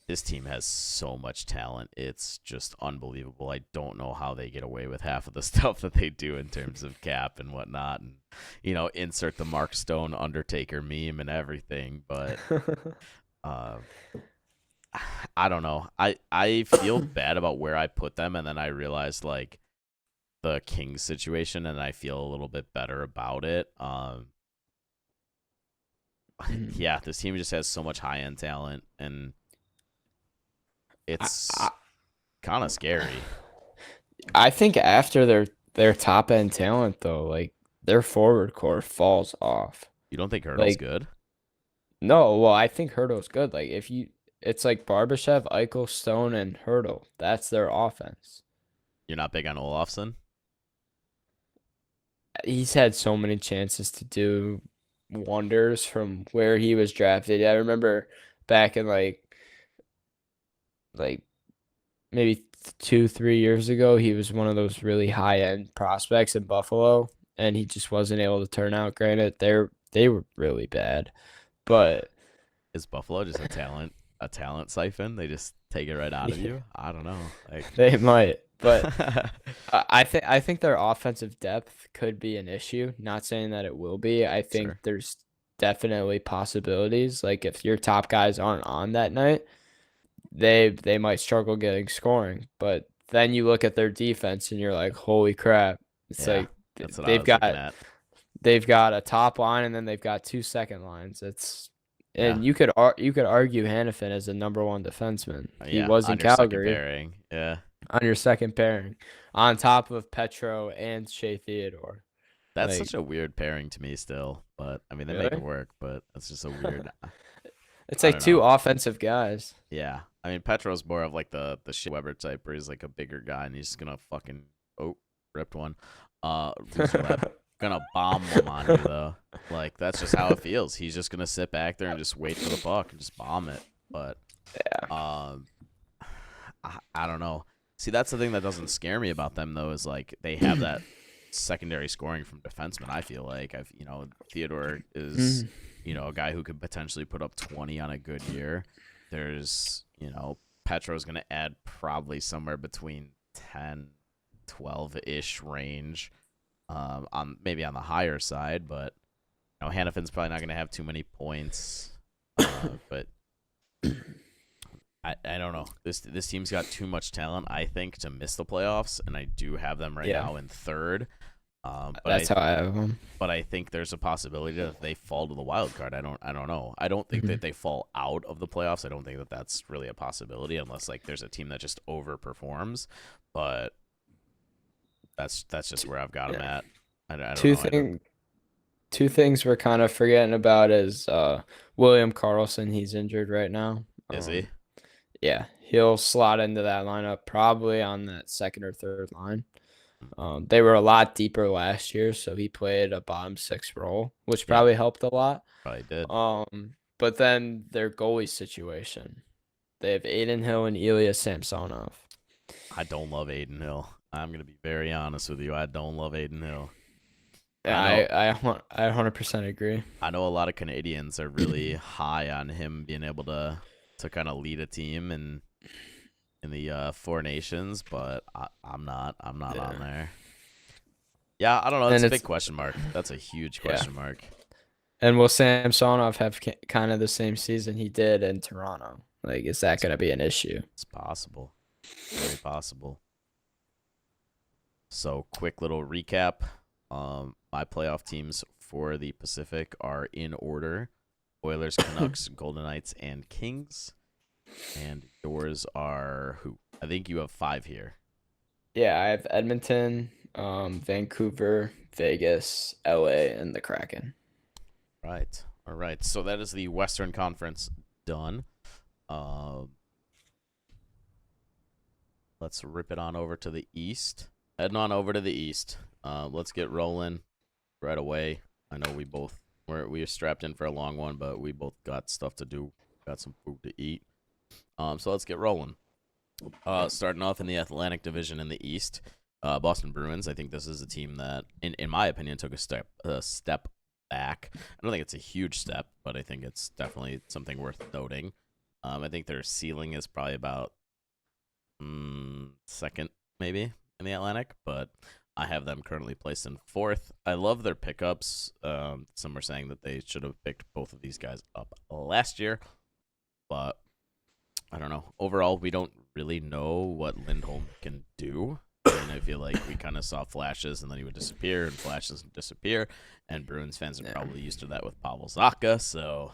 This team has so much talent. It's just unbelievable. I don't know how they get away with half of the stuff that they do in terms of cap and whatnot. And, insert the Mark Stone Undertaker meme and everything. But uh, I don't know. I feel bad about where I put them. And then I realized, like, the Kings situation, and I feel a little bit better about it. Yeah, this team just has so much high end talent, and I, it's I kind of scary. I think after their top end talent though, like their forward core falls off. You don't think Hurdle's Like good? no, well I think Hurdle's good. Like if you, it's like Barbashev, Eichel, Stone, and Hurdle. That's their offense. You're not big on Olofsson? He's had so many chances to do wonders from where he was drafted. I remember back in like maybe 2, 3 years ago, he was one of those really high end prospects in Buffalo, and he just wasn't able to turn out. Granted, they were really bad, but Is Buffalo just a talent siphon? They just take it right out of yeah, you? I don't know. Like, they might. But I think their offensive depth could be an issue. Not saying that it will be. I think sure. there's definitely possibilities. Like if your top guys aren't on that night, they might struggle getting scoring. But then you look at their defense and you're like, holy crap! It's Yeah, like that's what I they've was looking got at. they've got a top line and then they've got two second lines. It's Yeah. and you could argue Hannafin as a number one defenseman. He Yeah, was in on your second Calgary pairing. Yeah. on your second pairing, on top of Petro and Shea Theodore. That's Like such a weird pairing to me still, but I mean, they make it really, work, but that's just a weird. it's I like don't two know. offensive guys. Yeah, I mean Petro's more of like the Shea Weber type, where he's like a bigger guy and he's just gonna fucking ripped one, lose the rep, gonna bomb them on you though. Like that's just how it feels. He's just gonna sit back there and just wait for the puck and just bomb it. But Yeah. um, I don't know. See, that's the thing that doesn't scare me about them though, is like they have that secondary scoring from defensemen. I feel like Theodore is Mhm. a guy who could potentially put up 20 on a good year. There's Petro's going to add probably somewhere between 10, 12-ish range, on maybe on the higher side, but Hannafin's probably not going to have too many points. But I don't know. This team's got too much talent, I think, to miss the playoffs, and I do have them right Yeah, now in third. that's how I have them. But I think there's a possibility that they fall to the wild card. I don't know. I don't think Mhm. that they fall out of the playoffs. I don't think that that's really a possibility unless like there's a team that just overperforms. But that's just where I've got them Yeah. at. I don't Two know. I don't. thing, two things we're kind of forgetting about is William Carlson. He's injured right now. Is he? Yeah, he'll slot into that lineup probably on that second or third line. They were a lot deeper last year, so he played a bottom six role, which Yeah, probably helped a lot. probably did. But then their goalie situation, they have Aiden Hill and Ilya Samsonov. I don't love Aiden Hill. I'm gonna be very honest with you. I don't love Aiden Hill. Yeah, I know. I 100% agree. I know a lot of Canadians are really high on him being able to kind of lead a team in the Four Nations, but I'm not. I'm not on Yeah, there. Yeah, I don't know. That's and a big it's question mark. That's a huge yeah, question mark. and will Samsonov have kind of the same season he did in Toronto? Like, is that It's, gonna be an issue? it's possible. Very possible. So, quick little recap. My playoff teams for the Pacific are in order: Oilers, Canucks, Golden Knights, and Kings. And yours are who? I think you have five here. Yeah, I have Edmonton, Vancouver, Vegas, LA, and the Kraken. Right. All right. So that is the Western Conference done. Um, let's rip it on over to the East. Heading on over to the East. Let's get rolling right away. I know we are strapped in for a long one, but we both got stuff to do. Got some food to eat. So let's get rolling. Starting off in the Atlantic Division in the East, Boston Bruins. I think this is a team that, in my opinion, took a step back. I don't think it's a huge step, but I think it's definitely something worth noting. I think their ceiling is probably about second, maybe in the Atlantic, but I have them currently placed in fourth. I love their pickups. Some are saying that they should have picked both of these guys up last year, but I don't know. Overall, we don't really know what Lindholm can do. And I feel like we kind of saw flashes and then he would disappear and flashes and disappear. And Bruins fans are Yeah. probably used to that with Pavel Zacha. So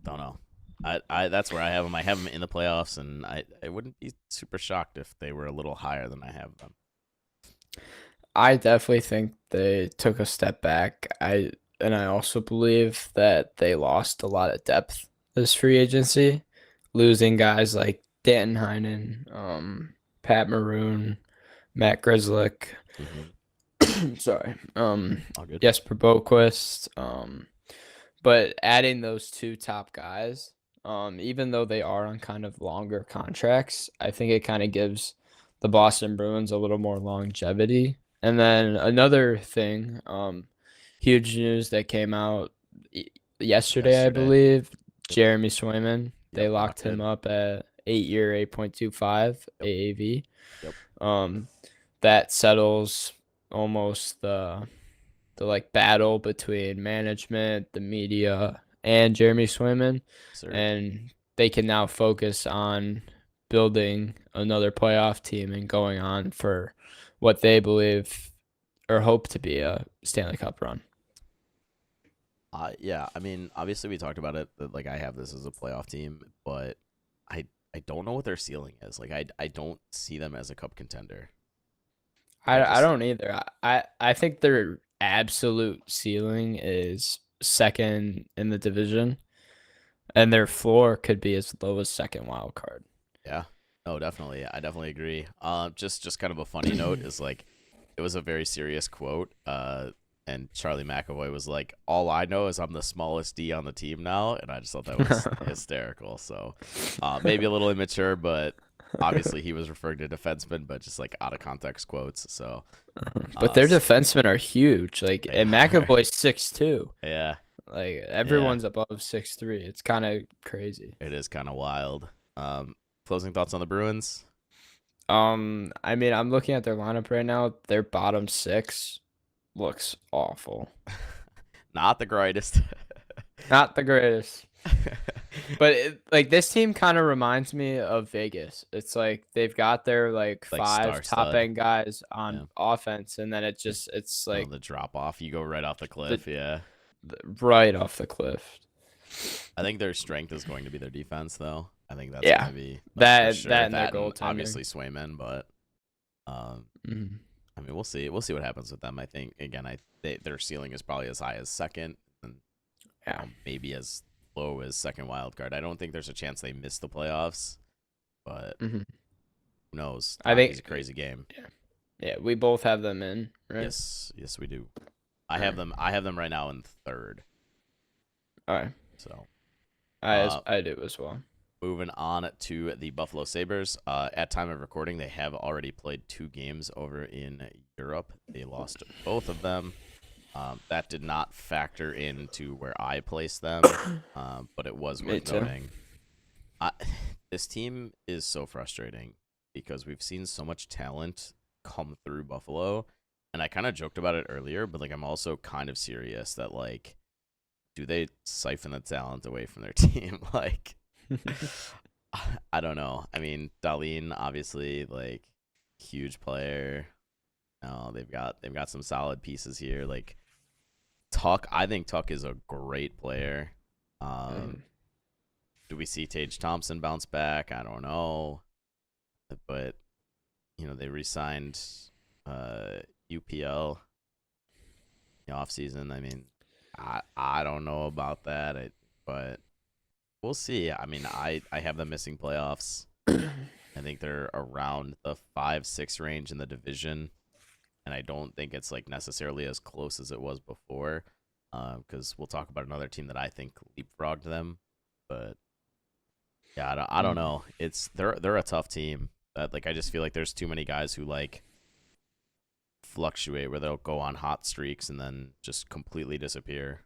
don't know. I that's where I have them. I have them in the playoffs, and I wouldn't be super shocked if they were a little higher than I have them. I definitely think they took a step back. I also believe that they lost a lot of depth this free agency, losing guys like Danton Heinen, Pat Maroon, Matt Grzelcyk, Mm-hmm. sorry, All good. Jesper Boquist, but adding those two top guys, even though they are on kind of longer contracts, I think it kind of gives the Boston Bruins a little more longevity. And then another thing, huge news that came out yesterday, I Yesterday. believe, Yep. Jeremy Swayman. They Yep. locked Locked him in. up at 8-year, 8.25 Yep. AAV. Yep. Um, that settles almost the like battle between management, the media, and Jeremy Swayman, Sir. and they can now focus on building another playoff team and going on for what they believe or hope to be a Stanley Cup run. Yeah. I mean, obviously we talked about it. That, like I have this as a playoff team, but I don't know what their ceiling is. Like I don't see them as a cup contender. I I just don't either. I think their absolute ceiling is second in the division, and their floor could be as low as second wild card. yeah. Oh, definitely. I definitely agree. Just kind of a funny note is like, it was a very serious quote. And Charlie McAvoy was like, "All I know is I'm the smallest D on the team now," and I just thought that was hysterical. So, maybe a little immature, but obviously he was referring to defensemen, but just like out of context quotes. So, But their s- defensemen are huge. Like, they and are. McAvoy's 6'2". Yeah, Like yeah. everyone's above 6'3". It's kind of crazy. It is kind of wild. Closing thoughts on the Bruins? I mean, I'm looking at their lineup right now. Their bottom six looks awful. Not the greatest. Not the greatest. But like this team kind of reminds me of Vegas. It's like they've got their like Like five star top stud. end guys Yeah. on offense, and then it's Oh, like the drop off. You go right off the the, cliff. Yeah. the right off the cliff. I think their strength is going to be their defense, though. I think that's going Yeah, to be like for that sure and their that, and goaltending. obviously Swayman. But um, Mhm. I mean, we'll see. We'll see what happens with them. I think again, their ceiling is probably as high as second, and Yeah. maybe as low as second wild card. I don't think there's a chance they miss the playoffs, but hmm who knows? I Hockey's think a crazy game. yeah, yeah, we both have them in, right? Yes, yes, we do. All right. I have them right now in third. All right. So, As uh, I do as well. moving on to the Buffalo Sabres. At time of recording, they have already played 2 games over in Europe. They lost both of them. That did not factor into where I placed them, but it was Me worth too. noting. I, this team is so frustrating because we've seen so much talent come through Buffalo, and I kind of joked about it earlier, but like I'm also kind of serious that like, do they siphon the talent away from their team? Like, I don't know. I mean, Darlene obviously like huge player. No, they've got some solid pieces here. Like Tuck, I think Tuck is a great player. Um, Mhm. do we see Tage Thompson bounce back? I don't know, but they re-signed UPL the offseason. I mean, I don't know about that, but we'll see. I mean, I have them missing playoffs. I think they're around the 5-6 range in the division, and I don't think it's like necessarily as close as it was before. Because we'll talk about another team that I think leapfrogged them, but yeah, I don't Mhm. know. They're a tough team. Like I just feel like there's too many guys who like fluctuate where they'll go on hot streaks and then just completely disappear.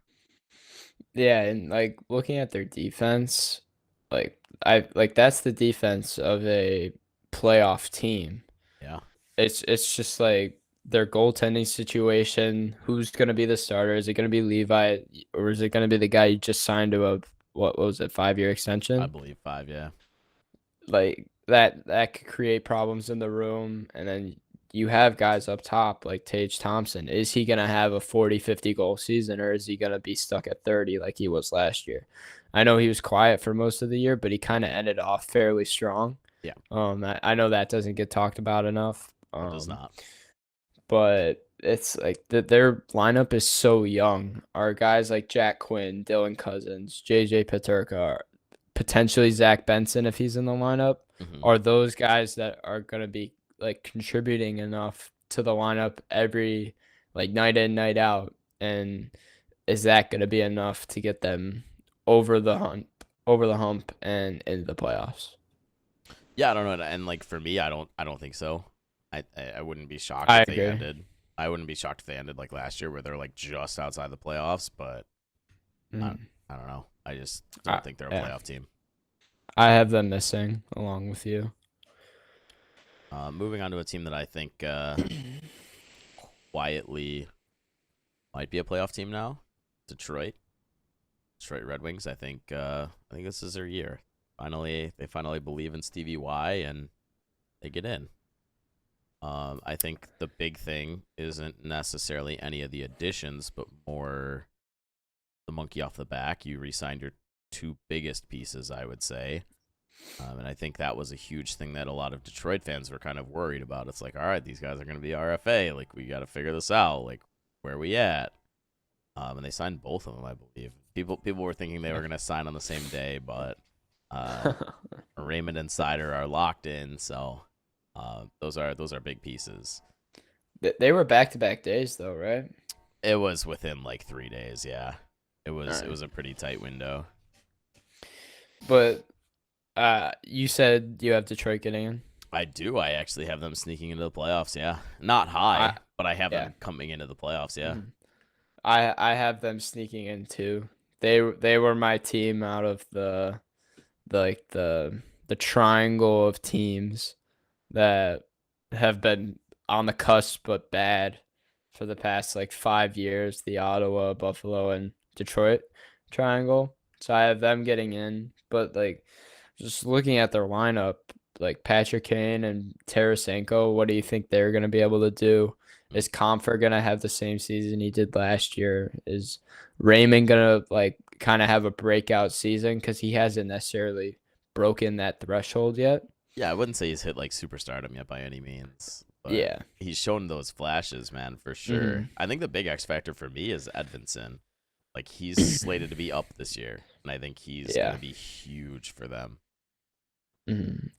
Yeah, and like looking at their defense, That's the defense of a playoff team. Yeah, It's just like their goaltending situation. Who's gonna be the starter? Is it gonna be Levi, or is it gonna be the guy you just signed to a what was it, 5-year I extension? believe 5. Yeah, Like that could create problems in the room. And then you have guys up top like Tage Thompson. Is he gonna have a 40, 50 goal season, or is he gonna be stuck at 30 like he was last year? I know he was quiet for most of the year, but he kind of ended off fairly strong. yeah, I know that doesn't get talked about enough. it does not. But it's like their lineup is so young. Our guys like Jack Quinn, Dylan Cousins, JJ Peterka, potentially Zach Benson if he's in the lineup, Hmm. are those guys that are gonna be like contributing enough to the lineup every like night in, night out. And is that gonna be enough to get them over the hump and into the playoffs? Yeah, I don't know, and like for me, I don't think so. I wouldn't be shocked I if they agree. ended. I wouldn't be shocked if they ended like last year, where they're like just outside the playoffs. But I, Mm. I don't know. I just I, don't think they're a yeah, playoff team. I have them missing along with you. Moving on to a team that I think quietly might be a playoff team now, Detroit. Detroit Red Wings. I think this is their year. They finally believe in Stevie Y and they get in. I think the big thing isn't necessarily any of the additions, but more the monkey off the back. You re-signed your two biggest pieces, I would say. And I think that was a huge thing that a lot of Detroit fans were kind of worried about. It's like, all right, these guys are going to be RFA. Like, we got to figure this out. Like, where are we at? And they signed both of them, I believe. People were thinking they were going to sign on the same day, but uh, Raymond and Sider are locked in. So those are big pieces. They were back to back days though, right? It was within like 3 days. Yeah, it All was it right. was a pretty tight window. But you said you have Detroit getting in. I do. I actually have them sneaking into the playoffs. Yeah, not I high, but I have yeah. them coming into the playoffs. Yeah. Mhm. I have them sneaking in too. They were my team out of the like the triangle of teams that have been on the cusp but bad for the past like 5 years. The Ottawa, Buffalo, and Detroit triangle. So I have them getting in, but like just looking at their lineup, like Patrick Kane and Tarasenko, what do you think they're going to be able to do? Is Comfer going to have the same season he did last year? Is Raymond going to like kind of have a breakout season because he hasn't necessarily broken that threshold yet? Yeah, I wouldn't say he's hit like superstardom yet by any means, but Yeah. he's shown those flashes, man, for sure. Hmm. I think the big X factor for me is Edvinson. Like he's slated to be up this year, and I think he's Yeah. gonna be huge for them.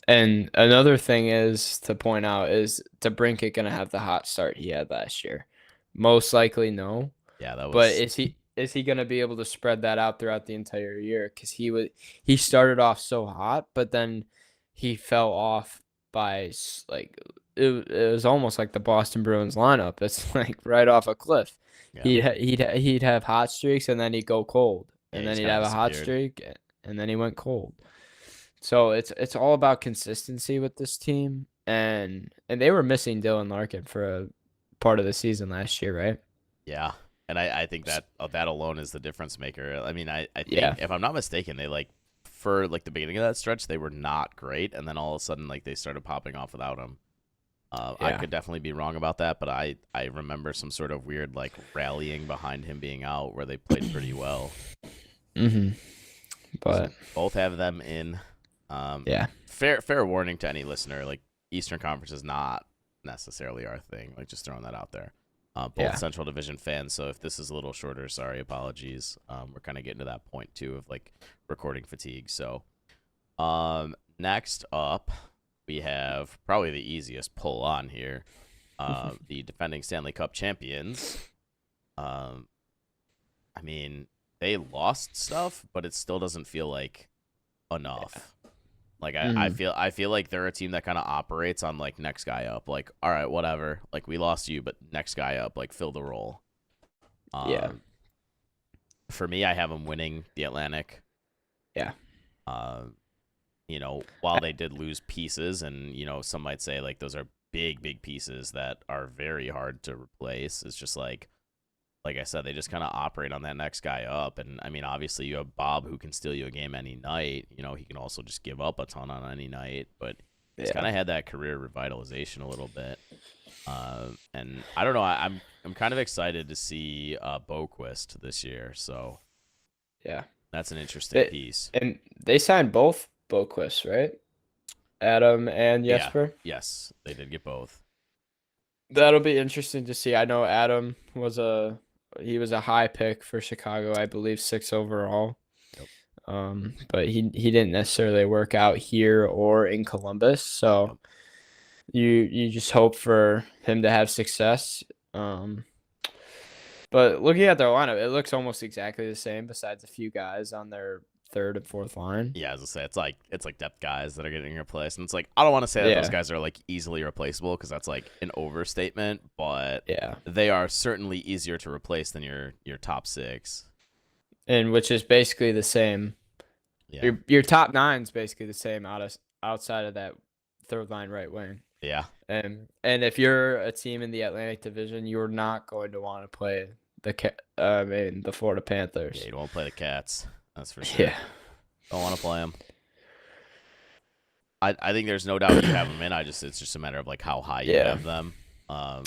And another thing is to point out is DeBrincat going to have the hot start he had last year? Most likely no. Yeah, that But was is he going to be able to spread that out throughout the entire year? Because he started off so hot, but then he fell off by like it was almost like the Boston Bruins lineup. It's like right off a cliff. yeah, He'd have hot streaks and then he'd go cold, yeah. and then He's he'd kind of have a hot disappeared. streak and then he went cold. So it's all about consistency with this team, and they were missing Dylan Larkin for a part of the season last year, right? Yeah, and I think S- that that alone is the difference maker. I mean, I think Yeah, if I'm not mistaken, they like for like the beginning of that stretch they were not great, and then all of a sudden like they started popping off without him. I yeah. could definitely be wrong about that, but I remember some sort of weird like rallying behind him being out where they played pretty well. Mhm. So But both have them in. Um, yeah, fair warning to any listener: like Eastern Conference is not necessarily our thing. Like just throwing that out there. Both yeah. Central Division fans, so if this is a little shorter, sorry, apologies. We're kind of getting to that point too of like recording fatigue. So, next up, we have probably the easiest pull on here. The defending Stanley Cup champions. Um, I mean, they lost stuff, but it still doesn't feel like enough. Like Mhm. I feel like they're a team that kind of operates on like next guy up. Like all right, whatever. Like we lost you, but next guy up. Like fill the role. Yeah, Um, for me, I have them winning the Atlantic. yeah. while they did lose pieces, and some might say like those are big pieces that are very hard to replace. It's just like I said, they just kind of operate on that next guy up. And I mean, obviously, you have Bob who can steal you a game any night. He can also just give up a ton on any night, but he's kind Yeah. of had that career revitalization a little bit. And I don't know. I'm kind of excited to see Boquist this year. So Yeah. that's an interesting They, piece. and they signed both Boquist, right? Adam and Yeah. Jesper. Yes, they did get both. That'll be interesting to see. I know Adam he was a high pick for Chicago, I believe 6 overall. Yep. But he didn't necessarily work out here or in Columbus. So Yep. you just hope for him to have success. But looking at their lineup, it looks almost exactly the same besides a few guys on their third and fourth line. Yeah, as I say, it's like depth guys that are getting replaced, and it's like I don't want to say that those Yeah. guys are like easily replaceable because that's like an overstatement, but Yeah. they are certainly easier to replace than your top six. And which is basically the same. Yeah, Your top nine's basically the same outside of that third line right wing. yeah, And if you're a team in the Atlantic Division, you're not going to want to play the Florida Panthers. yeah. You don't want to play the Cats, that's for sure. Yeah. Don't want to play them. I think there's no doubt you have them in. It's just a matter of like how high you Yeah. have them.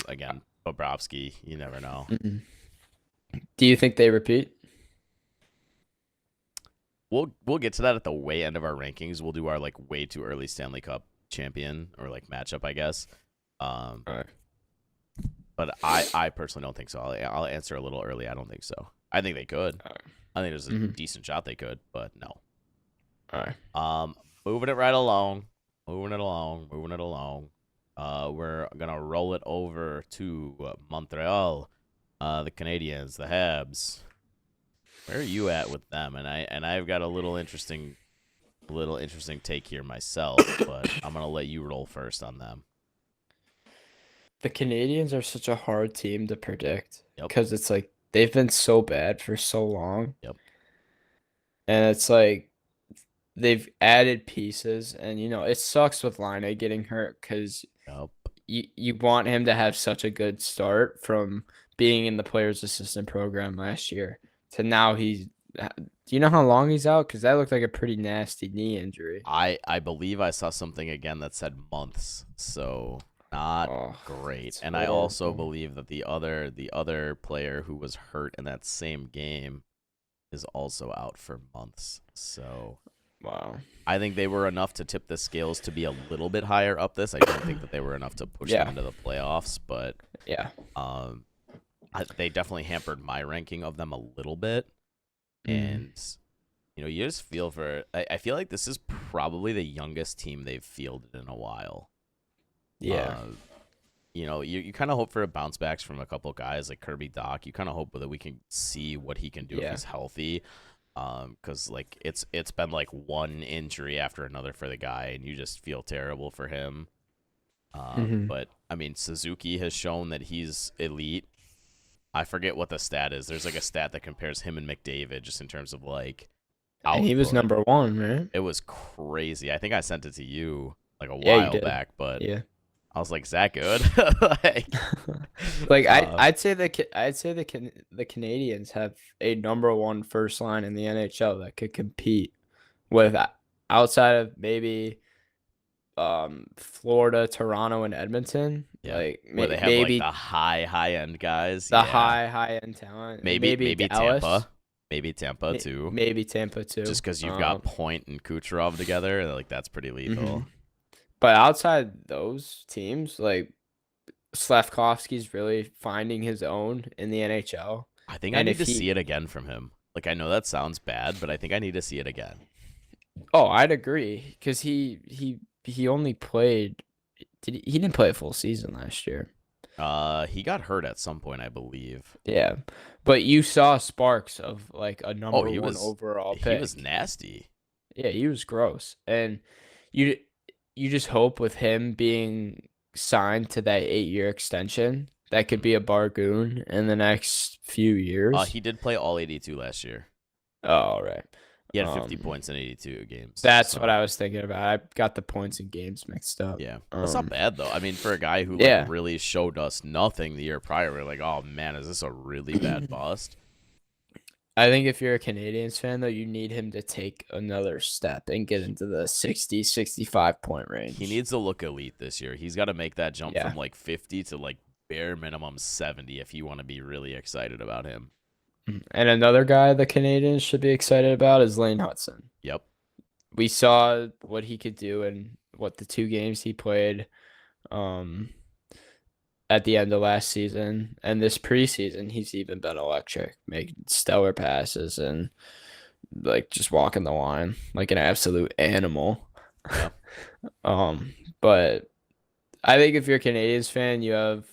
Again, Bobrovsky, you never know. Mm-mm. Do you think they repeat? We'll get to that at the way end of our rankings. We'll do our like way too early Stanley Cup champion or like matchup, I guess. All right. But I personally don't think so. I'll answer a little early. I don't think so. I think they could. All right. I think there's a Mhm. decent shot they could, but no. All right. Moving it right along. Moving it along. We're gonna roll it over to Montreal, the Canadiens, the Habs. Where are you at with them? And I've got a little interesting take here myself, but I'm gonna let you roll first on them. The Canadians are such a hard team to predict Yep. because it's like they've been so bad for so long. Yep. And it's like they've added pieces, and it sucks with Line getting hurt because Yep. you want him to have such a good start from being in the players assistant program last year to now do you know how long he's out? Because that looked like a pretty nasty knee injury. I believe I saw something again that said months, so not Oh, great. it's And I also horrible. believe that the other player who was hurt in that same game is also out for months. So Wow. I think they were enough to tip the scales to be a little bit higher up this. I don't think that they were enough to push them Yeah. into the playoffs, but Yeah. they definitely hampered my ranking of them a little bit. Mm. And you just feel for. I feel like this is probably the youngest team they've fielded in a while. Yeah. You kind of hope for a bounce backs from a couple guys like Kirby Doc. You kind of hope that we can see what he can do if Yeah. he's healthy. Because like it's been like one injury after another for the guy, and you just feel terrible for him. Mhm. But I mean, Suzuki has shown that he's elite. I forget what the stat is. There's like a stat that compares him and McDavid just in terms of like And he was output. number 1, right? It was crazy. I think I sent it to you like a Yeah, you while did. back, but Yeah. I was like, is that good? Like, Like uh, I'd say the Canadians have a number 1 first line in the NHL that could compete with outside of maybe Florida, Toronto, and Edmonton. yeah, Like where they have maybe like the high end guys. the Yeah, high end talent. And maybe Dallas. Tampa, maybe Tampa too. Maybe Tampa too. Just because you've got Point and Kucherov together, like that's pretty lethal. Mhm. But outside those teams, like Slavkovsky's really finding his own in the NHL. I think I And need if to he, see it again from him. Like I know that sounds bad, but I think I need to see it again. oh, I'd agree because he only played. He didn't play a full season last year. He got hurt at some point, I believe. Yeah, but you saw sparks of like a number Oh, he 1 was overall he pick. was nasty. Yeah, he was gross, and you you just hope with him being signed to that 8-year extension that could be a bargain in the next few years. He did play all 82 last year. Oh, all right. He had 50 points in 82 games. That's what So I was thinking about. I got the points and games mixed up. yeah, that's not bad though. I mean, for a guy who like Yeah. really showed us nothing the year prior, we're like, oh man, is this a really bad bust? I think if you're a Canadians fan, though, you need him to take another step and get into the 60, 65 point range. He needs to look elite this year. He's got to make that jump Yeah. from like 50 to like bare minimum 70 if you want to be really excited about him. And another guy the Canadians should be excited about is Lane Hudson. Yep. We saw what he could do and what the 2 games he played at the end of last season. And this preseason, he's even been electric, making stellar passes and like just walking the line like an absolute animal. Yeah. But I think if you're a Canadians fan, you have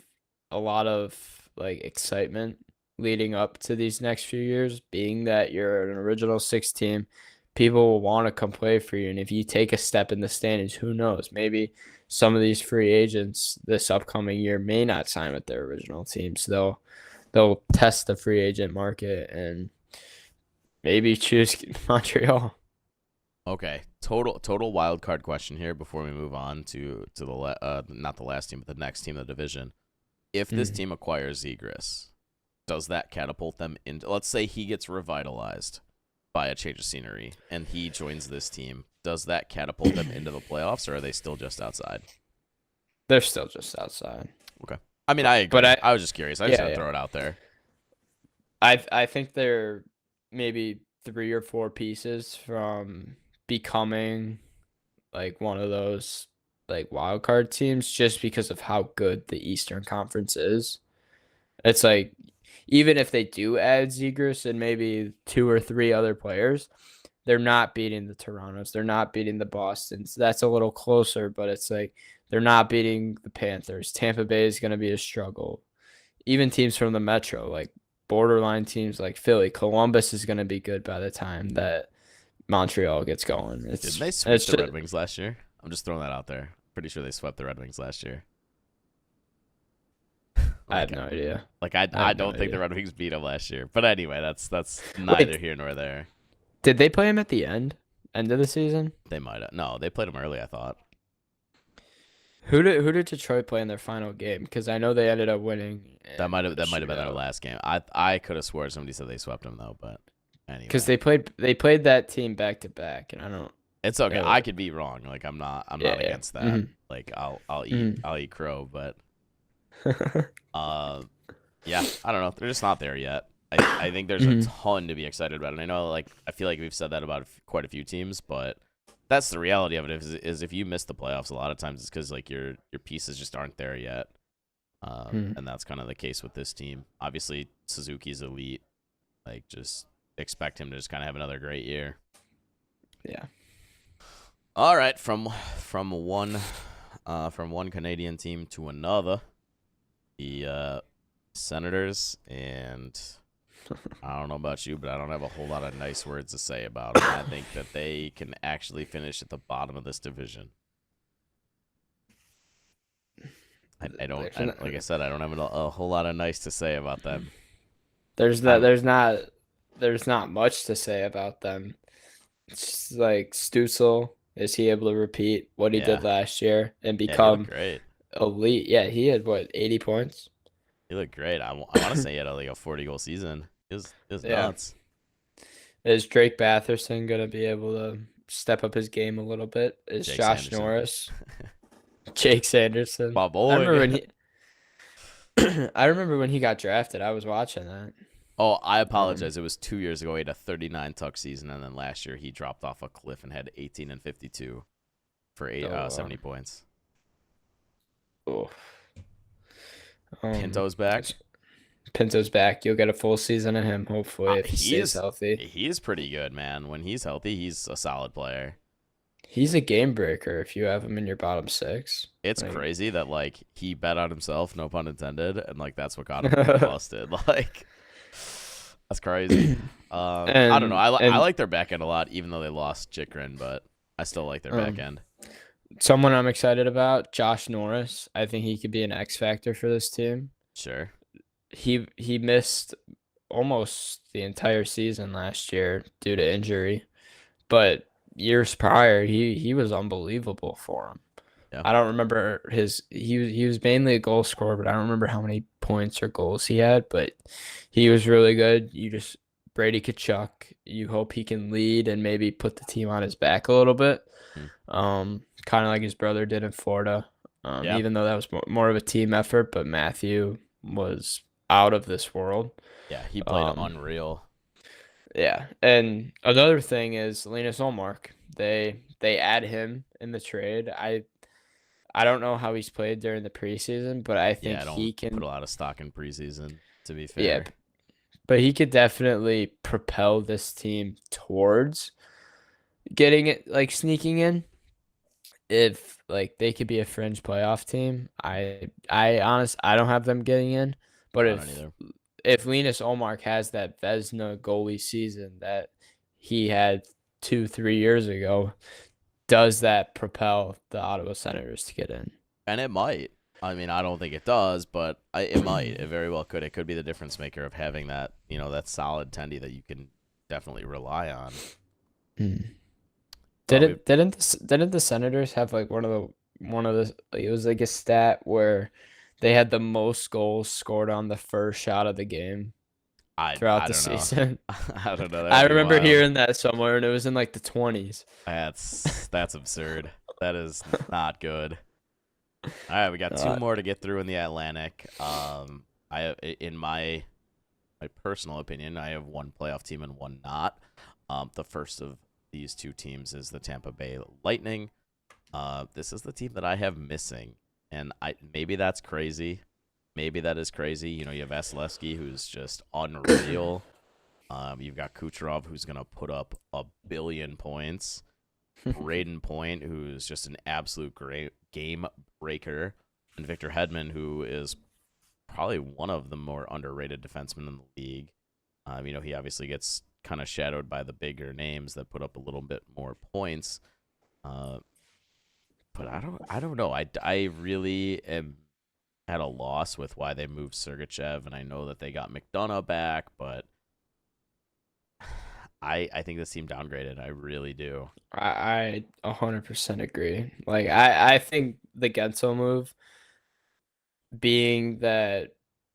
a lot of like excitement leading up to these next few years, being that you're an original 6 team. People will want to come play for you. And if you take a step in the standings, who knows? Maybe some of these free agents this upcoming year may not sign with their original teams. They'll test the free agent market and maybe choose Montreal. Okay. Total wild card question here before we move on to the not the last team, but the next team in the division. If this team acquires Zegras, does that catapult them into, let's say he gets revitalized by a change of scenery and he joins this team, does that catapult them into the playoffs, or are they still just outside? They're still just outside. Okay. I mean, I agree. But I was just curious. I just had to throw it out there. I think they're maybe 3 or 4 pieces from becoming like one of those like wild card teams just because of how good the Eastern Conference is. It's like even if they do add Zegras and maybe 2 or 3 other players, they're not beating the Torontos. They're not beating the Bostons. That's a little closer, but it's like they're not beating the Panthers. Tampa Bay is going to be a struggle. Even teams from the Metro, like borderline teams like Philly, Columbus is going to be good by the time that Montreal gets going. Did they sweep the Red Wings last year? I'm just throwing that out there. Pretty sure they swept the Red Wings last year. I have no idea. Like I don't think the Red Wings beat them last year. But anyway, that's neither here nor there. Did they play him at the end of the season? They might have. No, they played him early, I thought. Who did Detroit play in their final game? Because I know they ended up winning. That might have been their last game. I could have swore somebody said they swept them though, but anyway. Because they played that team back to back, and I don't. It's okay. I could be wrong. Like I'm not against that. Mm-hmm. Like I'll eat crow, but yeah, I don't know. They're just not there yet. I think there's a ton to be excited about, and I know I feel like we've said that about quite a few teams, but that's the reality of it. Is if you miss the playoffs, a lot of times it's because like your pieces just aren't there yet, and that's kind of the case with this team. Obviously, Suzuki's elite. Like just expect him to just kind of have another great year. Yeah. All right, from one Canadian team to another, the Senators, and I don't know about you, but I don't have a whole lot of nice words to say about them. I think that they can actually finish at the bottom of this division. I don't like I said, I don't have a whole lot of nice to say about them. There's not much to say about them. It's like Stützle, is he able to repeat what he did last year and become great? Elite? Yeah, he had 80 points. He looked great. I want to say he had like a 40-goal season. It was nuts. Is Drake Batherson gonna be able to step up his game a little bit? Is Jake Josh Sanderson. Norris, Jake Sanderson? My boy. I remember when he got drafted. I was watching that. Oh, I apologize. It was 2 years ago. He had a 39 tuck season, and then last year he dropped off a cliff and had 18 and 52 for 70 points. Oh. Pinto's back. Pinto's back. You'll get a full season of him, hopefully, if he stays healthy. He is pretty good, man. When he's healthy, he's a solid player. He's a game breaker if you have him in your bottom 6. It's crazy that like he bet on himself, no pun intended, and like that's what got him busted. Like that's crazy. I don't know. I like their back end a lot, even though they lost Chikrin, but I still like their back end. Someone I'm excited about, Josh Norris. I think he could be an X factor for this team. Sure. He missed almost the entire season last year due to injury. but years prior, he was unbelievable for him. Yeah. I don't remember he was mainly a goal scorer, but I don't remember how many points or goals he had, but he was really good. You just Brady Kachuk, you hope he can lead and maybe put the team on his back a little bit. Mm. Kind of like his brother did in Florida. Yeah. Even though that was more of a team effort, but Matthew was out of this world. Yeah. He played Um, unreal. yeah, and another thing is Linus Olmark. They add him in the trade. I don't know how he's played during the preseason, but I Yeah. think I don't he put a can. lot of stock in preseason, to be Yeah, fair. but he could definitely propel this team towards getting it, like sneaking in. If like they could be a fringe playoff team, I don't have them getting in. But I don't either. if Linus Olmark has that Vesna goalie season that he had 2-3 years ago, does that propel the Ottawa Senators to get in? And it might. I mean, I don't think it does, but it might. It very well could. It could be the difference maker of having that, that solid tendy that you can definitely rely on. Hmm. Well, we Didn't the Senators have like it was like a stat where they had the most goals scored on the first shot of the game throughout I the don't know. season? I don't know. That I would be remember wild. hearing that somewhere and it was in like the 20s. That's absurd. That is not good. All right, we got two Uh, more to get through in the Atlantic. In my personal opinion, I have one playoff team and one not. The first of these two teams is the Tampa Bay Lightning. This is the team that I have missing, and I maybe that's crazy. Maybe that is crazy. You have Vasilevsky, who's just unreal. You've got Kucherov, who's gonna put up a billion points. Braden Point, who's just an absolute great game breaker, and Victor Hedman, who is probably one of the more underrated defensemen in the league. He obviously gets kind of shadowed by the bigger names that put up a little bit more points. Uh, but I don't know. I really am at a loss with why they moved Sergachev, and I know that they got McDonough back, but I think this team downgraded. I really do. I 100% agree. Like I think the Gensel move being that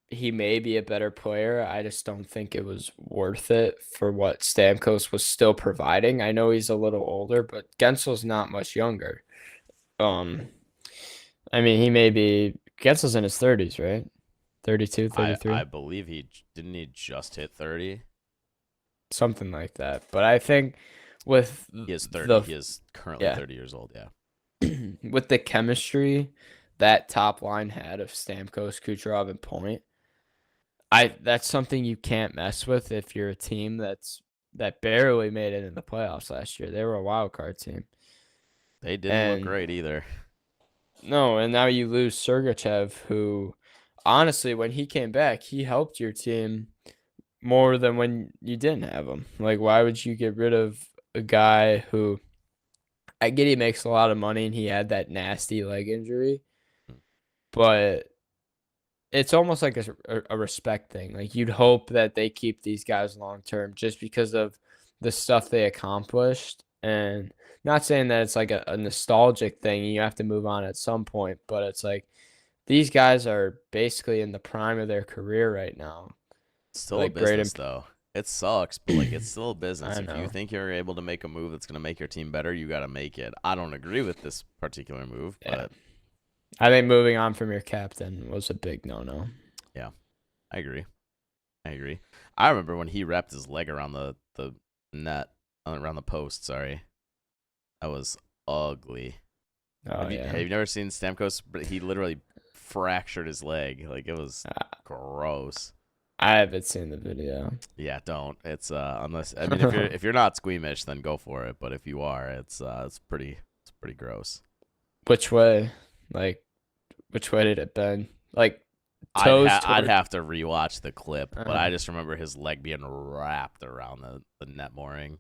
he may be a better player, I just don't think it was worth it for what Stamkos was still providing. I know he's a little older, but Gensel's not much younger. Um, I mean, he may be Gensel's in his 30s, right? 32, I 33, believe he just hit 30. something like that. But I think with He is 30. the He is currently yeah, 30 years old. Yeah. with the chemistry that top line had of Stamkos, Kucherov, and Point, that's something you can't mess with if you're a team that barely made it in the playoffs last year. They were a wild card team. They didn't look And great either. no, and now you lose Sergachev, who honestly, when he came back, he helped your team more than when you didn't have him. Like, why would you get rid of a guy who I get he makes a lot of money and he had that nasty leg injury, but it's almost like a respect thing. Like you'd hope that they keep these guys long term just because of the stuff they accomplished. And not saying that it's like a nostalgic thing. You have to move on at some point, but it's like these guys are basically in the prime of their career right now. It's still a Like Braden, business though. It sucks, but like it's still a business. I If you know. think you're able to make a move that's gonna make your team better, you gotta make it. I don't agree with this particular move, Yeah. but I think moving on from your captain was a big no. yeah, I agree. I agree. I remember when he wrapped his leg around the net, around the post. Sorry, that was ugly. Oh Have yeah. you never seen Stamkos? But he literally fractured his leg. Like it was I gross. I haven't seen the video. Yeah, don't. It's unless I mean if you're not squeamish, then go for it. But if you are, it's pretty gross. Which way? Like which way did it bend? Like toes I'd toward have to rewatch the clip, but uh, I just remember his leg being wrapped around the net mooring.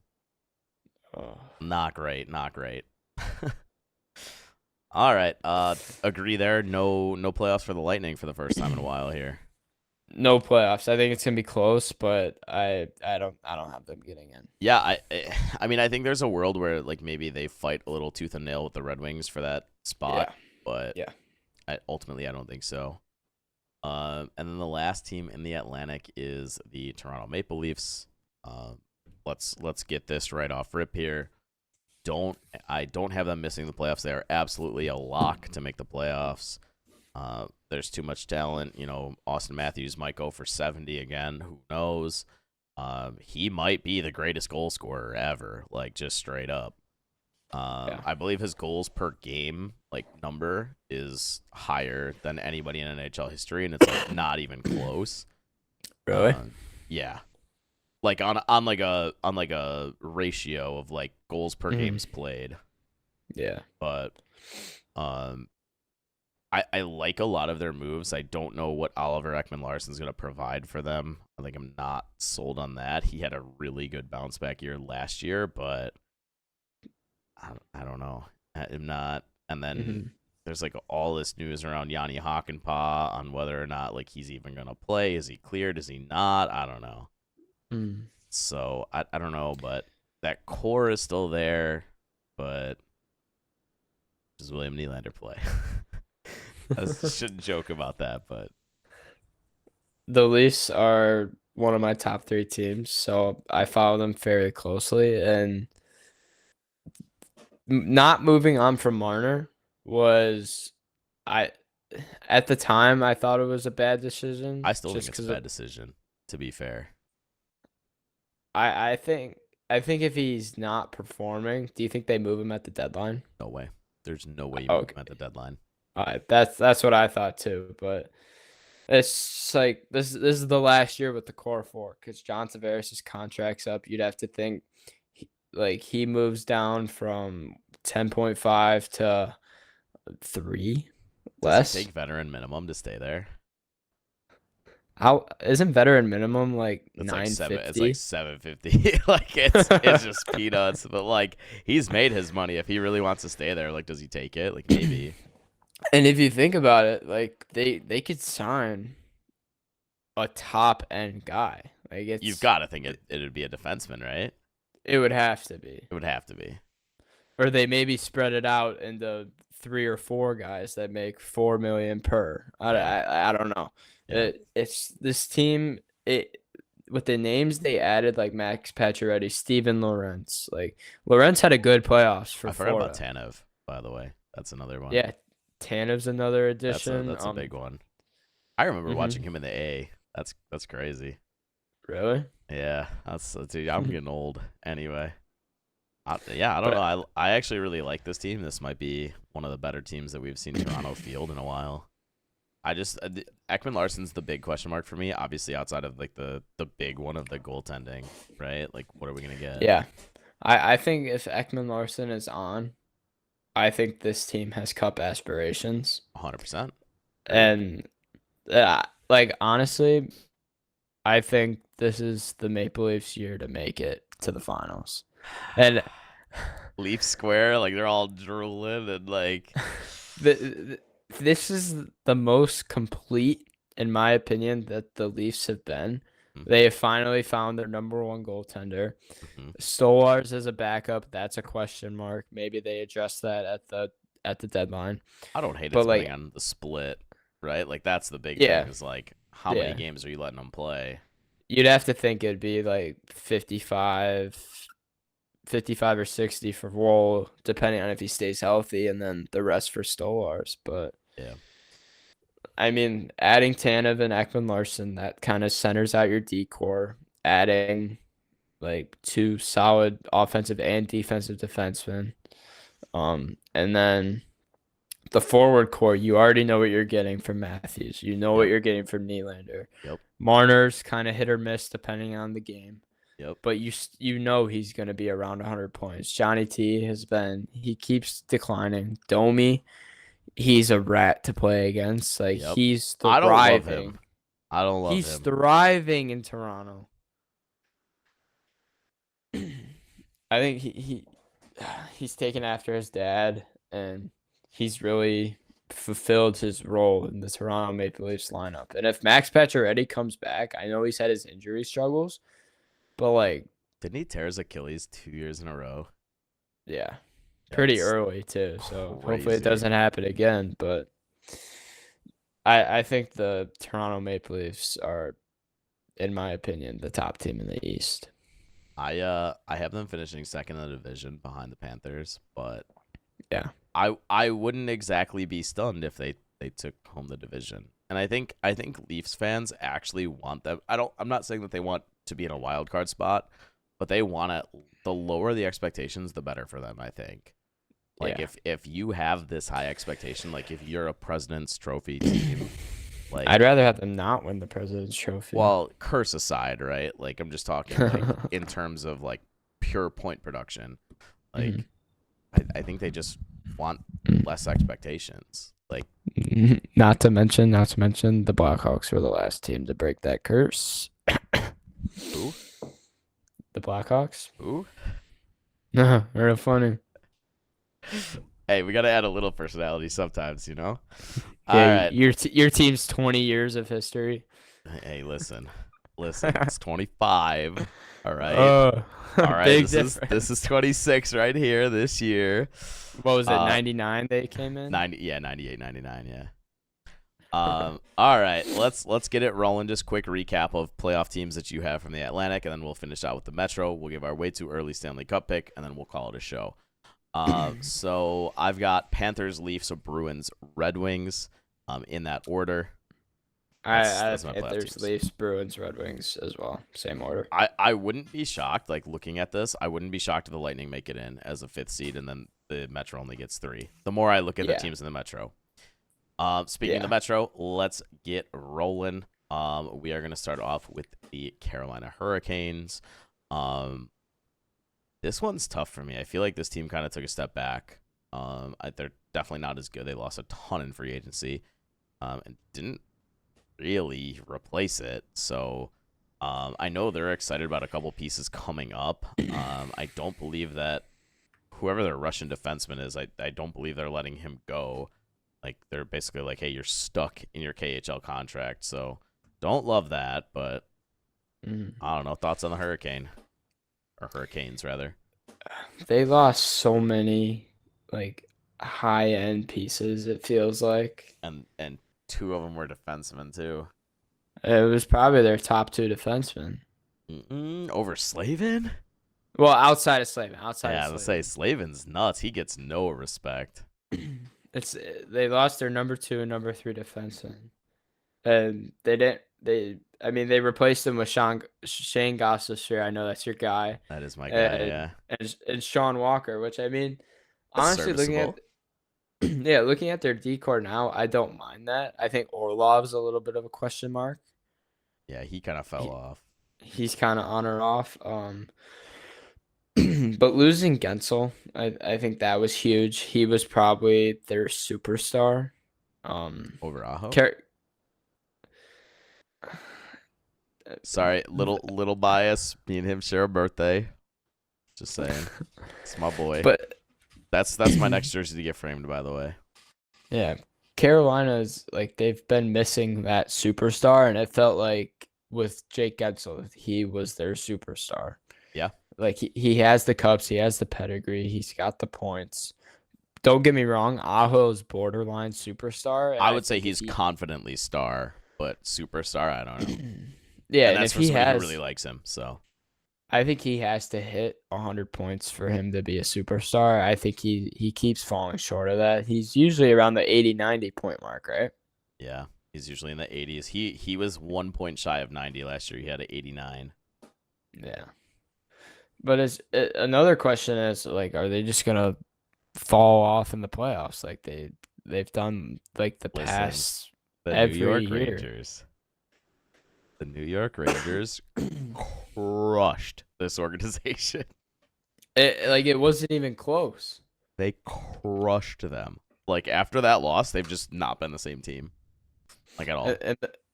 oh. Not great, not great. All right, agree there. No playoffs for the Lightning for the first time in a while here. No playoffs. I think it's gonna be close, but I don't have them getting in. Yeah, I mean, I think there's a world where like maybe they fight a little tooth and nail with the Red Wings for that spot, Yeah, but yeah, ultimately I don't think so. And then the last team in the Atlantic is the Toronto Maple Leafs. Uh, let's get this right off rip here. I don't have them missing the playoffs. They are absolutely a lock to make the playoffs. There's too much talent. Austin Matthews might go for 70 again. Who knows? He might be the greatest goal scorer ever, like just straight up. yeah. I believe his goals per game like number is higher than anybody in NHL history, and it's like not even close. Really? Um, yeah, like on like a ratio of like goals per Mm, games played. yeah. But um, I like a lot of their moves. I don't know what Oliver Ekman Larsson's going to provide for them. I think I'm not sold on that. He had a really good bounce back year last year, but I don't know. I'm not. And then Hmm. there's like all this news around Yanni Hakanpaa on whether or not like he's even going to play. Is he cleared? Is he not? I don't know. Mm. So I don't know, but that core is still there. But does William Nylander play? I shouldn't joke about that, but The Leafs are one of my top three teams, so I follow them fairly closely. And not moving on from Marner was, I at the time I thought it was a bad decision I still think just it's a because bad decision, to be fair. I think if he's not performing, do you think they move him at the deadline? No way. There's no way you move him Okay, at the deadline. all right, that's what I thought too. But it's like this is the last year with the core four because John Tavares' contract's up. You'd have to think he moves down from 10.5 to 3 Does he less. take veteran minimum to stay there? How isn't veteran minimum like It's like seven. It's like 950? 750. Like it's just peanuts. But like he's made his money. If he really wants to stay there, like does he take it? Like maybe And if you think about it, like they could sign a top end guy. Like you've it's got to think it'd be a defenseman, right? it would have to be. It would have to be. Or they maybe spread it out into three or four guys that make 4 million per. Yeah. I don't know. Yeah. It's this team. It with the names they added like Max Pacioretty, Steven Lorentz. Like Lorentz had a good playoffs for I forgot about Florida. Tanev, by the way. That's another one. Yeah, Tanev's another That's a addition. that's a big one. I remember watching Mhm. him in the A. That's crazy. Really? Yeah, dude, I'm getting old anyway. Yeah, I don't know. But I actually really like this team. This might be one of the better teams that we've seen Toronto field in a while. Ekman Larson's the big question mark for me. Obviously, outside of like the big one of the goaltending, right? Like, what are we gonna get? yeah, I think if Ekman Larson is on, I think this team has cup aspirations. 100%. Agreed. And like honestly, I think this is the Maple Leafs year to make it to the finals. And Leaf Square, like they're all drooling and like, the, this is the most complete, in my opinion, that the Leafs have been. mm-hmm, They have finally found their number one goaltender. mm-hmm. Stolars as a backup, that's a question mark. Maybe they address that at the deadline. I don't hate it But depending like, on the split, right? Like that's the big thing yeah, is like how many yeah. games are you letting them play? You'd have to think it'd be like 55 or 60 for Wool, depending on if he stays healthy, and then the rest for Stolars. But Yeah. I mean, adding Tanev and Ekman Larson, that kind of centers out your decor. Adding like two solid offensive and defensive defensemen. And then the forward core, you already know what you're getting from Matthews. You know what Yep. you're getting from Nylander. Yep. Marner's kind of hit or miss depending on the game. Yep. But you know he's going to be around 100 points. Johnny T he keeps declining. Domi, he's a rat to play against. Like Yep. he's I don't love him. thriving. I don't love He's him. thriving in Toronto. I think he's taken after his dad and he's really fulfilled his role in the Toronto Maple Leafs lineup. And if Max Pacioretty comes back, I know he's had his injury struggles, but like, Didn't he tear his Achilles 2 years in a row? yeah, pretty That's early too. So hopefully it crazy. doesn't happen again. But I think the Toronto Maple Leafs are, in my opinion, the top team in the East. I have them finishing second in the division behind the Panthers, but Yeah. I wouldn't exactly be stunned if they took home the division. And I think Leafs fans actually want them. I'm not saying that they want to be in a wild card spot, but they want it. The lower the expectations, the better for them, I think. Like Yeah. if you have this high expectation, like if you're a President's Trophy team, like, I'd rather have them not win the President's Trophy. well, curse aside, right? Like I'm just talking like in terms of like pure point production. Mhm. Like I think they just want less expectations. Like, Not to mention, the Blackhawks were the last team to break that curse. who? The Blackhawks? Who? Real funny. Hey, we gotta add a little personality sometimes, you know? All Yeah, right. your team's 20 years of history. Hey, listen. It's 25. All right. Oh, All right. big This difference. is 26 right here this year. What was it? Uh, 99 they came in. 90. Yeah, 98, 99. Yeah. All right, let's get it rolling. Just quick recap of playoff teams that you have from the Atlantic, and then we'll finish out with the Metro. We'll give our way too early Stanley Cup pick, and then we'll call it a show. So I've got Panthers, Leafs, Bruins, Red Wings, in that order. I That's have my playoff Panthers, teams. Leafs, Bruins, Red Wings as well. Same order. I wouldn't be shocked, like looking at this, I wouldn't be shocked if the Lightning make it in as a fifth seed, and then the Metro only gets 3. The more I look at the Yeah. teams in the Metro. Speaking of the Yeah. Metro, let's get rolling. We are going to start off with the Carolina Hurricanes. This one's tough for me. I feel like this team kind of took a step back. They're definitely not as good. They lost a ton in free agency, and didn't really replace it. So, I know they're excited about a couple pieces coming up. I don't believe that whoever their Russian defenseman is, I don't believe they're letting him go. Like they're basically like, hey, you're stuck in your KHL contract. So don't love that, but Mm. I don't know. Thoughts on the Hurricane or Hurricanes rather? They lost so many like high end pieces, it feels like. And 2 of them were defensemen too. It was probably their top 2 defensemen. Over Slavin? Well, outside of Slavin, outside of Yeah, let's say Slavin. Slavin's nuts. He gets no respect. It's they lost their number 2 and number 3 defenseman. And they didn't they I mean they replaced him with Shane Gostisbehere. I know that's your guy. That is my guy. And Yeah, and Sean Walker, which I mean, that's honestly looking serviceable. at yeah, looking at their decor now, I don't mind that. I think Orlov's a little bit of a question mark. Yeah, he kind of fell He, off. he's kind of on or off. But losing Gensel, I think that was huge. He was probably their superstar. Over Aho. Car- Sorry, little bias. Me and him share a birthday. Just saying, it's my boy. but That's my next jersey to get framed, by the way. yeah, Carolina's like they've been missing that superstar, and it felt like with Jake Gensel, he was their superstar. Yeah. Like he has the cups, he has the pedigree, he's got the points. Don't get me wrong, Aho's borderline superstar. And I I would say think if he's confidently star, but superstar, I don't know. yeah, And and that's if for he somebody who has, really likes him. So I think he has to hit 100 points for him to be a superstar. I think he keeps falling short of that. He's usually around the 80, 90 point mark, right? yeah, he's usually in the 80s. He was 1 point shy of 90 last year. He had an 89. Yeah. But another question is like, are they just gonna fall off in the playoffs like they've done like the Listen, past the New every York year? Rangers. The New York Rangers crushed this organization. It wasn't even close. They crushed them. Like after that loss, they've just not been the same team, like at all.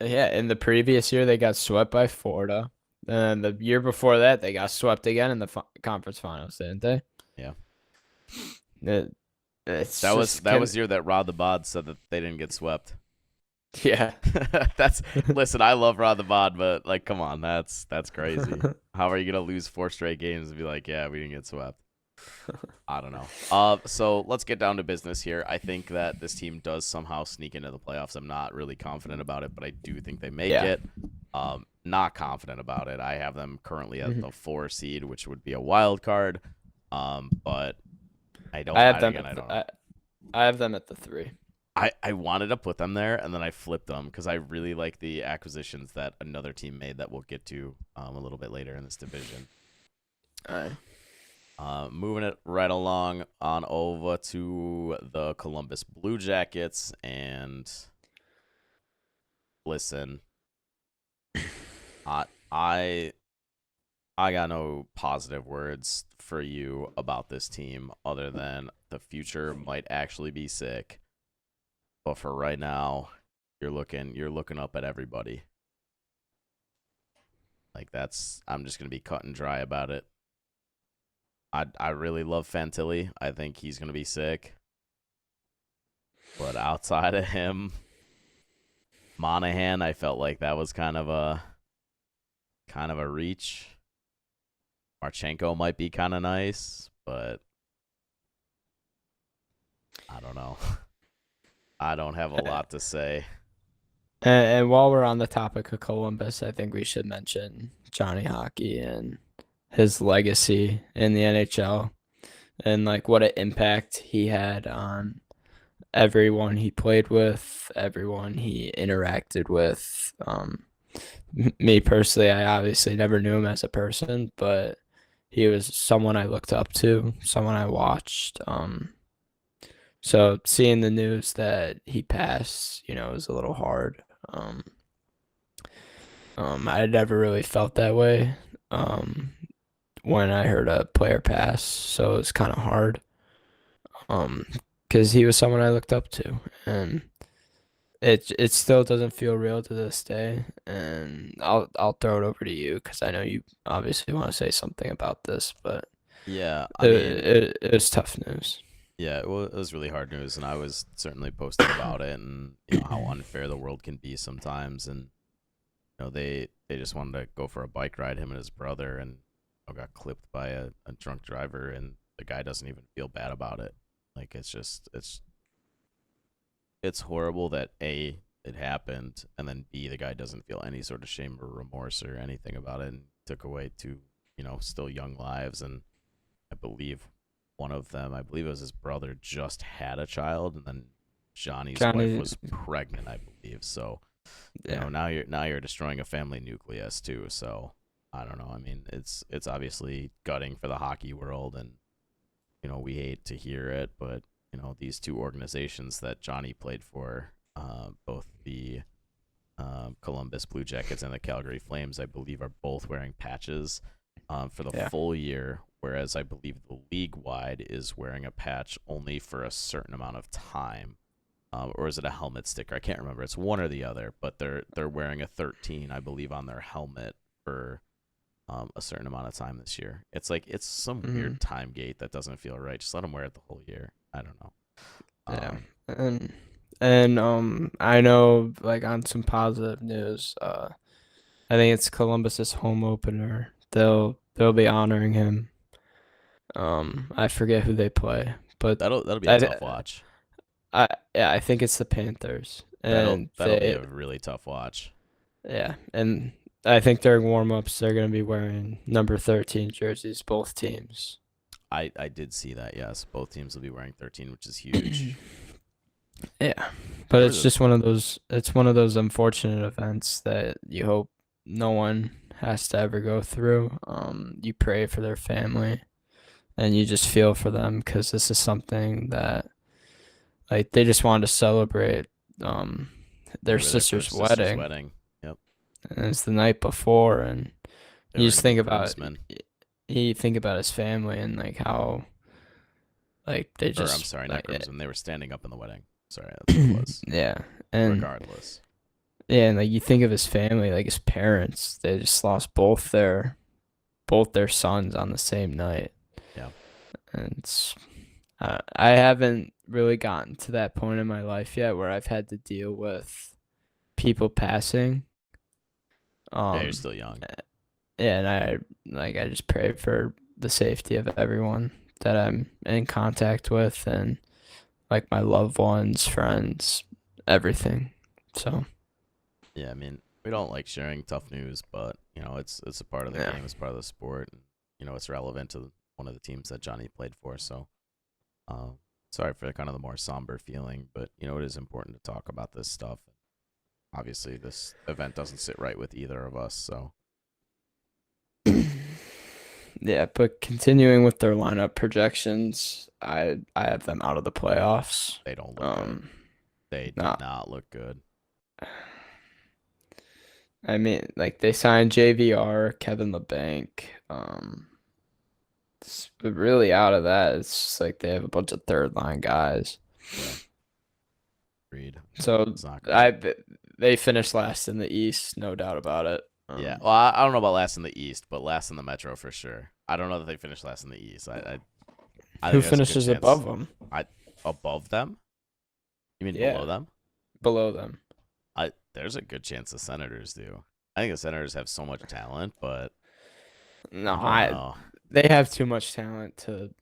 Yeah, in the previous year they got swept by Florida, and the year before that they got swept again in the conference finals, didn't they? Yeah. It's That was just that can was the year that Rod the Bod said that they didn't get swept. yeah. That's listen. I love Rod the Bod, but like, come on, that's crazy. How are you gonna lose 4 straight games and be like, yeah, we didn't get swept? I don't know. So let's get down to business here. I think that this team does somehow sneak into the playoffs. I'm not really confident about it, but I do think they make Yeah. it. Not confident about it. I have them currently at Mhm. the 4 seed, which would be a wild card. But I I don't. have I them again, at I the, don't know. I have them at the 3. I wanted to put them there, and then I flipped them because I really like the acquisitions that another team made that we'll get to a little bit later in this division. All right. Moving it right along on over to the Columbus Blue Jackets, and listen, I I I got no positive words for you about this team other than the future might actually be sick. But for right now, you're looking up at everybody. Like that's I'm just gonna be cut and dry about it. I really love Fantilli. I think he's gonna be sick. But outside of him, Monahan, I felt like that was kind of a reach. Marchenko might be kind of nice, but I don't know. I don't have a lot to say. And while we're on the topic of Columbus, I think we should mention Johnny Hockey and his legacy in the NHL and like what an impact he had on everyone he played with, everyone he interacted with. Me personally, I obviously never knew him as a person, but he was someone I looked up to, someone I watched. So seeing the news that he passed, was a little hard. I never really felt that way when I heard a player pass, so it was kind of hard. Um, because he was someone I looked up to, and it still doesn't feel real to this day. And I'll throw it over to you because I know you obviously want to say something about this, but Yeah, I it mean, it was tough news. yeah, well, it was really hard news, and I was certainly posting about it, and how unfair the world can be sometimes, and they just wanted to go for a bike ride, him and his brother, and got clipped by a drunk driver, and the guy doesn't even feel bad about it. Like it's horrible that A, it happened, and then B, the guy doesn't feel any sort of shame or remorse or anything about it, and took away two still young lives. And I believe one of them, I believe it was his brother, just had a child, and then Johnny's wife Johnny, was pregnant, I believe. So yeah, now you're destroying a family nucleus too. So I don't know. I mean, it's obviously gutting for the hockey world, and we hate to hear it, but these two organizations that Johnny played for, both the Columbus Blue Jackets and the Calgary Flames, I believe, are both wearing patches for the yeah. full year, whereas I believe the league wide is wearing a patch only for a certain amount of time. Or is it a helmet sticker? I can't remember. It's one or the other, but they're wearing a 13, I believe, on their helmet for a certain amount of time this year. It's some Hmm. weird time gate that doesn't feel right. Just let them wear it the whole year. I don't know. Yeah. Um, And I know like on some positive news, I think it's Columbus's home opener. They'll be honoring him. I forget who they play, but that'll be a I tough watch. I yeah, I think it's the Panthers. That'll And that'll be a really tough watch. yeah, and I think during warm-ups they're going to be wearing number 13 jerseys both teams. I did see that. Yes, both teams will be wearing 13, which is huge. Yeah. But There was it's a just one of those unfortunate events that you hope no one has to ever go through. You pray for their family and you just feel for them because this is something that like they just wanted to celebrate um they their were there for their sister's sister's wedding, wedding. Yep, and it's the night before, and they you were just gonna be think about groomsmen, you think about his family and like how like they or I'm just sorry, not like groomsmen. They were standing up in the wedding. Sorry, that's what it was. yeah, and Regardless, yeah, and like you think of his family, like his parents, they just lost both their sons on the same night. yeah. And I haven't really gotten to that point in my life yet where I've had to deal with people passing. Yeah, you're Um, still young. yeah, and I just pray for the safety of everyone that I'm in contact with and like my loved ones, friends, everything. So, Yeah, I mean, we don't like sharing tough news, but it's a part of the yeah. game, it's part of the sport, and it's relevant to one of the teams that Johnny played for. So, um, sorry for kind of the more somber feeling, but it is important to talk about this stuff. Obviously, this event doesn't sit right with either of us, so Yeah, but continuing with their lineup projections, I have them out of the playoffs. they don't look good. Um, They do not not look good. I mean, like they signed JVR, Kevin LeBanc. But really out of that, it's just like they have a bunch of third line guys. Yeah, agreed. So It's not great. I they finished last in the East, no doubt about it. Yeah, well, I don't know about last in the East, but last in the Metro for sure. I don't know that they finished last in the East. I Who think there's a good finishes chance. above them? I Above them? You mean below Yeah, them? below them. There's a good chance the Senators do. I think the Senators have so much talent, but No, I don't I know. they have too much talent to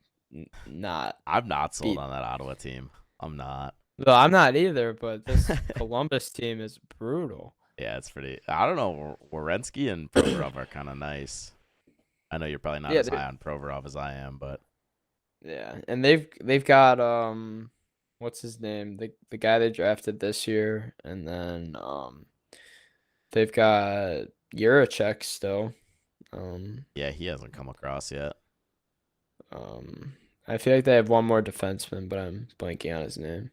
not I'm not sold beat. on that Ottawa team. I'm not. Well, I'm not either, but this Columbus team is brutal. Yeah, it's pretty. I don't know. Werenski and Provorov are kind of nice. I know you're probably not Yeah, as high on Provorov as I am, but yeah, and they've got what's his name? The guy they drafted this year, and then they've got Juracek still. Um yeah, he hasn't come across yet. um I feel like they have one more defenseman, but I'm blanking on his name.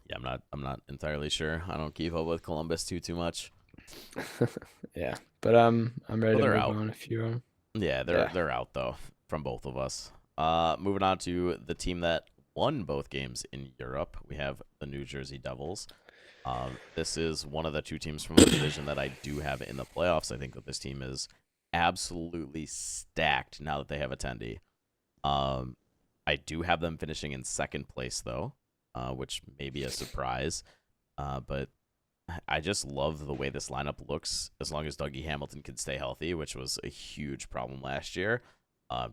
Yeah, I'm not entirely sure. I don't keep up with Columbus too much. Yeah, but I'm ready But to they're move out. on if you are. Yeah, they're Yeah. they're out though from both of us. Moving on to the team that won both games in Europe. We have the New Jersey Devils. This is one of the two teams from the division that I do have in the playoffs. I think that this team is absolutely stacked now that they have a Tendy. Um, I do have them finishing in second place though, which may be a surprise. But I just love the way this lineup looks as long as Dougie Hamilton can stay healthy, which was a huge problem last year.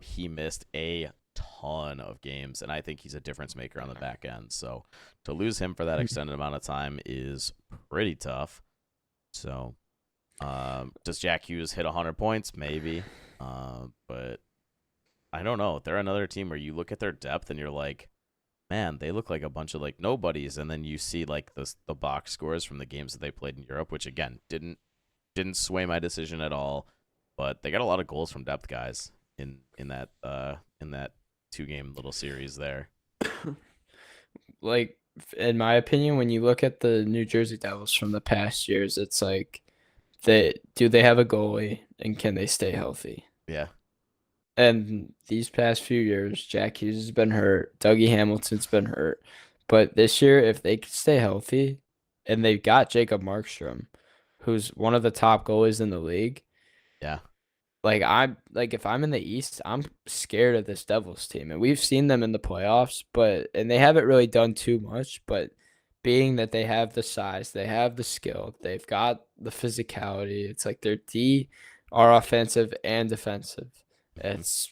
He missed a ton of games, and I think he's a difference maker on the back end. So to lose him for that extended amount of time is pretty tough. So does Jack Hughes hit 100 points? Maybe. But I don't know. They're another team where you look at their depth and you're like, man, they look like a bunch of like nobodies, and then you see like the box scores from the games that they played in Europe, which again didn't sway my decision at all. But they got a lot of goals from depth guys in that 2 game little series there. Like in my opinion, when you look at the New Jersey Devils from the past years, it's like they have a goalie and can they stay healthy? Yeah, And these past few years, Jack Hughes has been hurt, Dougie Hamilton's been hurt. But this year, if they could stay healthy, and they've got Jacob Markstrom, who's one of the top goalies in the league, yeah, like if I'm in the East, I'm scared of this Devils team. And we've seen them in the playoffs, and they haven't really done too much, but being that they have the size, they have the skill, they've got the physicality. It's like their D are offensive and defensive. mhm. It's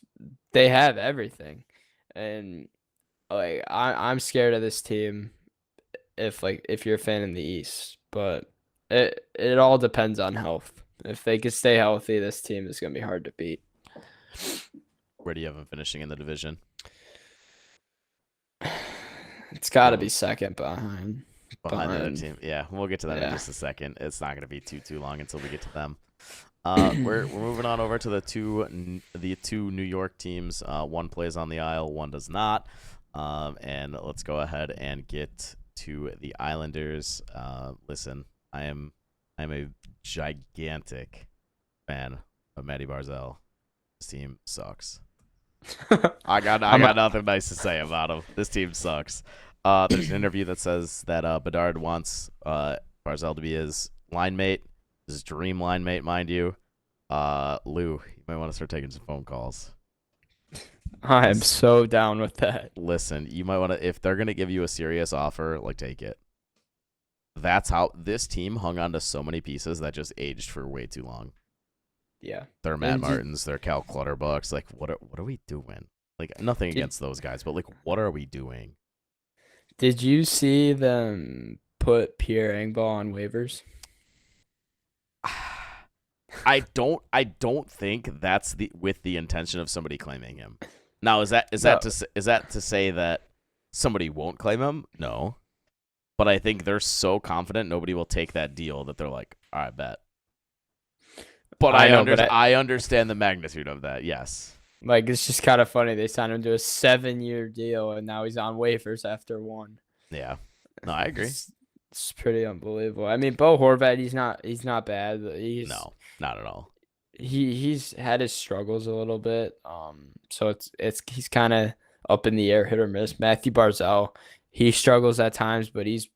they have everything. And like I'm scared of this team if you're a fan in the East, but it all depends on health. If they can stay healthy, this team is gonna be hard to beat. Where do you have them finishing in the division? It's got to Feeling be second behind the other behind. team. Yeah, we'll get to them in Yeah. just a second. It's not going to be too long until we get to them. We're moving on over to the two New York teams. One plays on the aisle, one does not. And let's go ahead and get to the Islanders. Listen, I'm a gigantic fan of Matty Barzell. This team sucks. I I'm got a, nothing nice to say about him. This team sucks. There's an interview that says that Bedard wants Barzell to be his line mate, his dream line mate, mind you. Lou, you might want to start taking some phone calls. I am Listen, so down with that. listen, you might want to, if they're gonna give you a serious offer, like take it. That's how this team hung on to so many pieces that just aged for way too long. Yeah. They're Matt And did, Martins, they're Cal Clutterbucks. Like, what are we doing? Like, nothing did against those guys, but like, what are we doing? did you see them put Pierre Engvall on waivers? I don't think that's the with the intention of somebody claiming him. Now No. is that to say that somebody won't claim him? No. But I think they're so confident nobody will take that deal that they're like, all right, bet. But I know, but I understand the magnitude of that. Yes. like it's just kind of funny. They signed him to a 7-year deal, and now he's on waivers after one. Yeah. No, I agree. It's pretty unbelievable. I mean, Bo Horvat, he's not bad. No, not at all. He's had his struggles a little bit. So it's he's kind of up in the air, hit or miss. Matthew Barzell, he struggles at times, but he's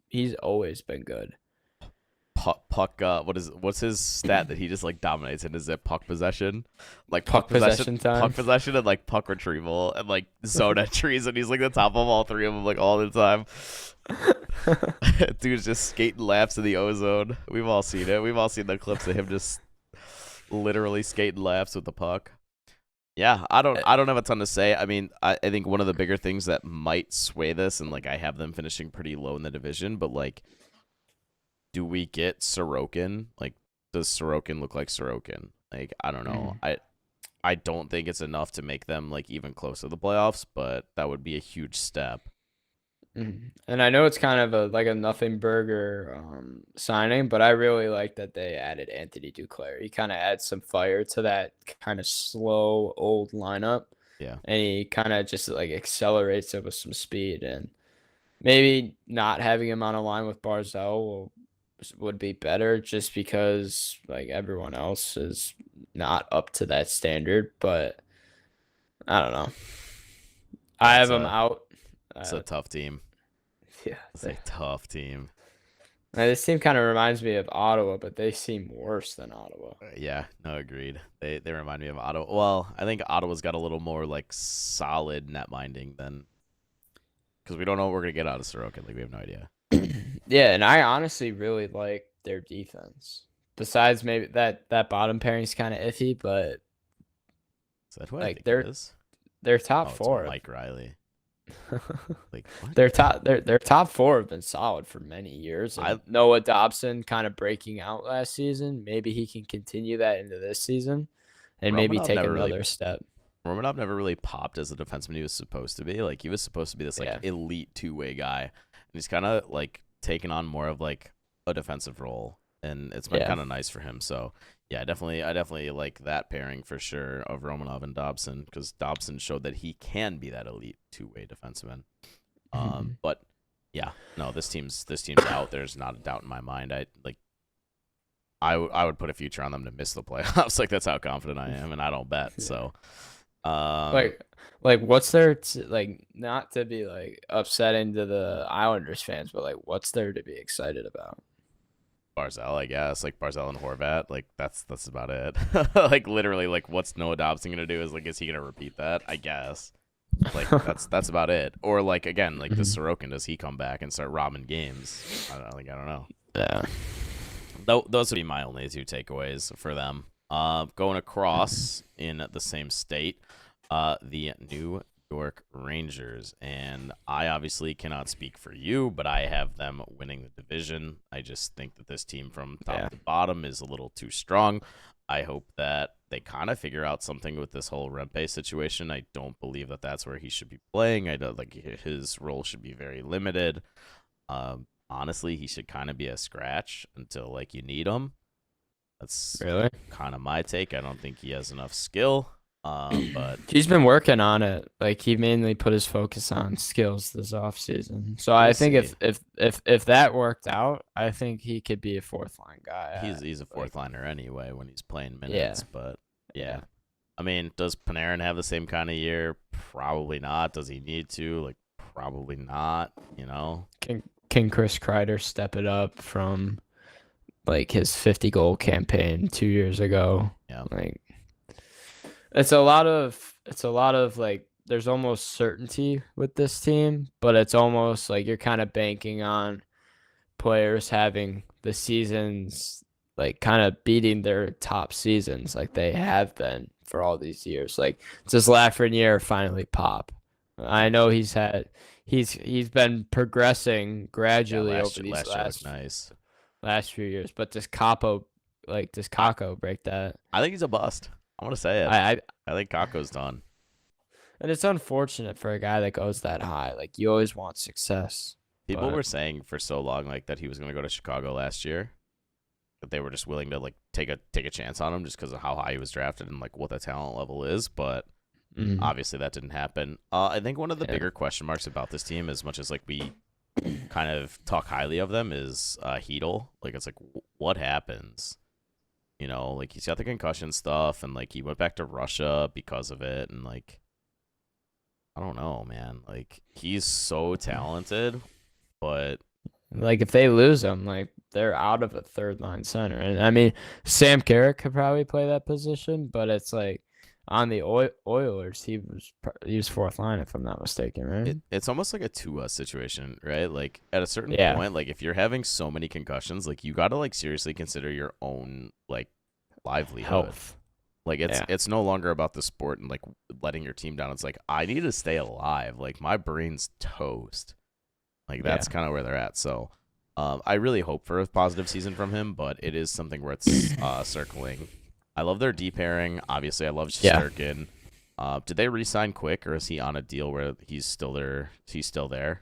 always been good. Puck, what's his stat that he just like dominates in? Is it puck possession, like Puck possession puck time. possession, and like puck retrieval and like zone entries, and he's like the top of all three of them like all the time. Dude's just skating laps in the ozone. We've all seen it. We've all seen the clips of him just literally skating laps with the puck. Yeah, I don't have a ton to say. I mean, I think one of the bigger things that might sway this, and like I have them finishing pretty low in the division, but like, do we get Sorokin? Like, does Sorokin look like Sorokin? Like, I don't know. Mhm. I don't think it's enough to make them like even close to the playoffs, but that would be a huge step. And I know it's kind of a like a nothing burger signing, but I really like that they added Anthony Duclair. He kind of adds some fire to that kind of slow old lineup, Yeah. and he kind of just like accelerates it with some speed. And maybe not having him on a line with would be better, just because like everyone else is not up to that standard. But I don't know. I Yeah, have him out. it's a Uh, tough team. yeah, It's a tough team. now, this team kind of reminds me of Ottawa, but they seem worse than Ottawa. Yeah, no, agreed. They remind me of Ottawa. Well, I think Ottawa's got a little more like solid net minding than because we don't know what we're gonna get out of Sorokin. Like we have no idea. Yeah, and I honestly really like their defense. Besides maybe that bottom pairing's kind of iffy, but Is that who I like think it is? they're top Oh, it's four. Mike Riley. Like what? Their top four have been solid for many years. I And Noah Dobson kind of breaking out last season. Maybe he can continue that into this season and maybe Romanov take never really another step. Romanov never really popped as the defenseman he was supposed to be. Like he was supposed to be this like Yeah. elite two-way guy, and he's kind of like taken on more of like a defensive role, and it's been Yeah. kind of nice for him. So yeah, I definitely like that pairing for sure of Romanov and Dobson because Dobson showed that he can be that elite two-way defenseman. But yeah, no, this team's out. There's not a doubt in my mind. I would put a future on them to miss the playoffs. Like that's how confident I am, and I don't bet. So, Like, like what's there to, like, not to be like upsetting to the Islanders fans, but like what's there to be excited about? Barzell, I guess, like Barzell and Horvat, like that's about it. Like literally, like what's Noah Dobson gonna do? Is like, is he gonna repeat that? I guess. Like that's about it. Or like again, like this Sorokin, does he come back and start robbing games? I don't know. Yeah. Those would be my only two takeaways for them. Going across in the same state, the New York Rangers, and I obviously cannot speak for you, but I have them winning the division. I just think that this team from top to bottom is a little too strong. I hope that they kind of figure out something with this whole Rempe situation. I don't believe that that's where he should be playing. I don't like his role should be very limited. Honestly, he should kind of be a scratch until like you need him. That's Really? kind of my take. I don't think he has enough skill. But He's been working on it. Like he mainly put his focus on skills this offseason. So we'll I think see. if that worked out, I think he could be a fourth line guy. He's a fourth liner anyway when he's playing Yeah. minutes. But yeah. I mean, does Panarin have the same kind of year? Probably not. Does he need to? Like, probably not. You know. Can Chris Kreider step it up from like his 50 goal campaign 2 years ago? Yeah. Like It's a lot of like there's almost certainty with this team, but it's almost like you're kind of banking on players having the seasons like kind of beating their top seasons like they have been for all these years. Like does Lafreniere finally pop? I know he's been progressing Yeah, gradually over last these year looked nice. last few years, but does I, Kako break that? I think he's a bust. I want to say it. I I think Kako's done. and it's unfortunate for a guy that goes that high. Like you always want success, People but were saying for so long like that he was going to go to Chicago last year, that they were just willing to like take a chance on him just because of how high he was drafted and like what the talent level is. But mm, obviously that didn't happen. I think one of the yeah, bigger question marks about this team, as much as like we kind of talk highly of them, is Heedle. Like it's like what happens? You know, like he's got the concussion stuff, and like he went back to Russia because of it, and like I don't know, man. Like he's so talented, but like if they lose him, like they're out of a third line center. And I mean, Sam Carrick could probably play that position, but it's like on the Oilers, he was fourth line if I'm not mistaken, right? it's almost like a Tua situation, right? Like at a certain Yeah, point, like if you're having so many concussions, like you got to like seriously consider your own like livelihood. health. Like Yeah, it's no longer about the sport and like letting your team down. It's like I need to stay alive. Like my brain's toast. Like yeah, that's kind of where they're at. So I really hope for a positive season from him, but it is something where it's circling. I love their D pairing. Obviously, I love yeah. Shesterkin. Did they re-sign Quick, or is he on a deal where he's still there? He's still there.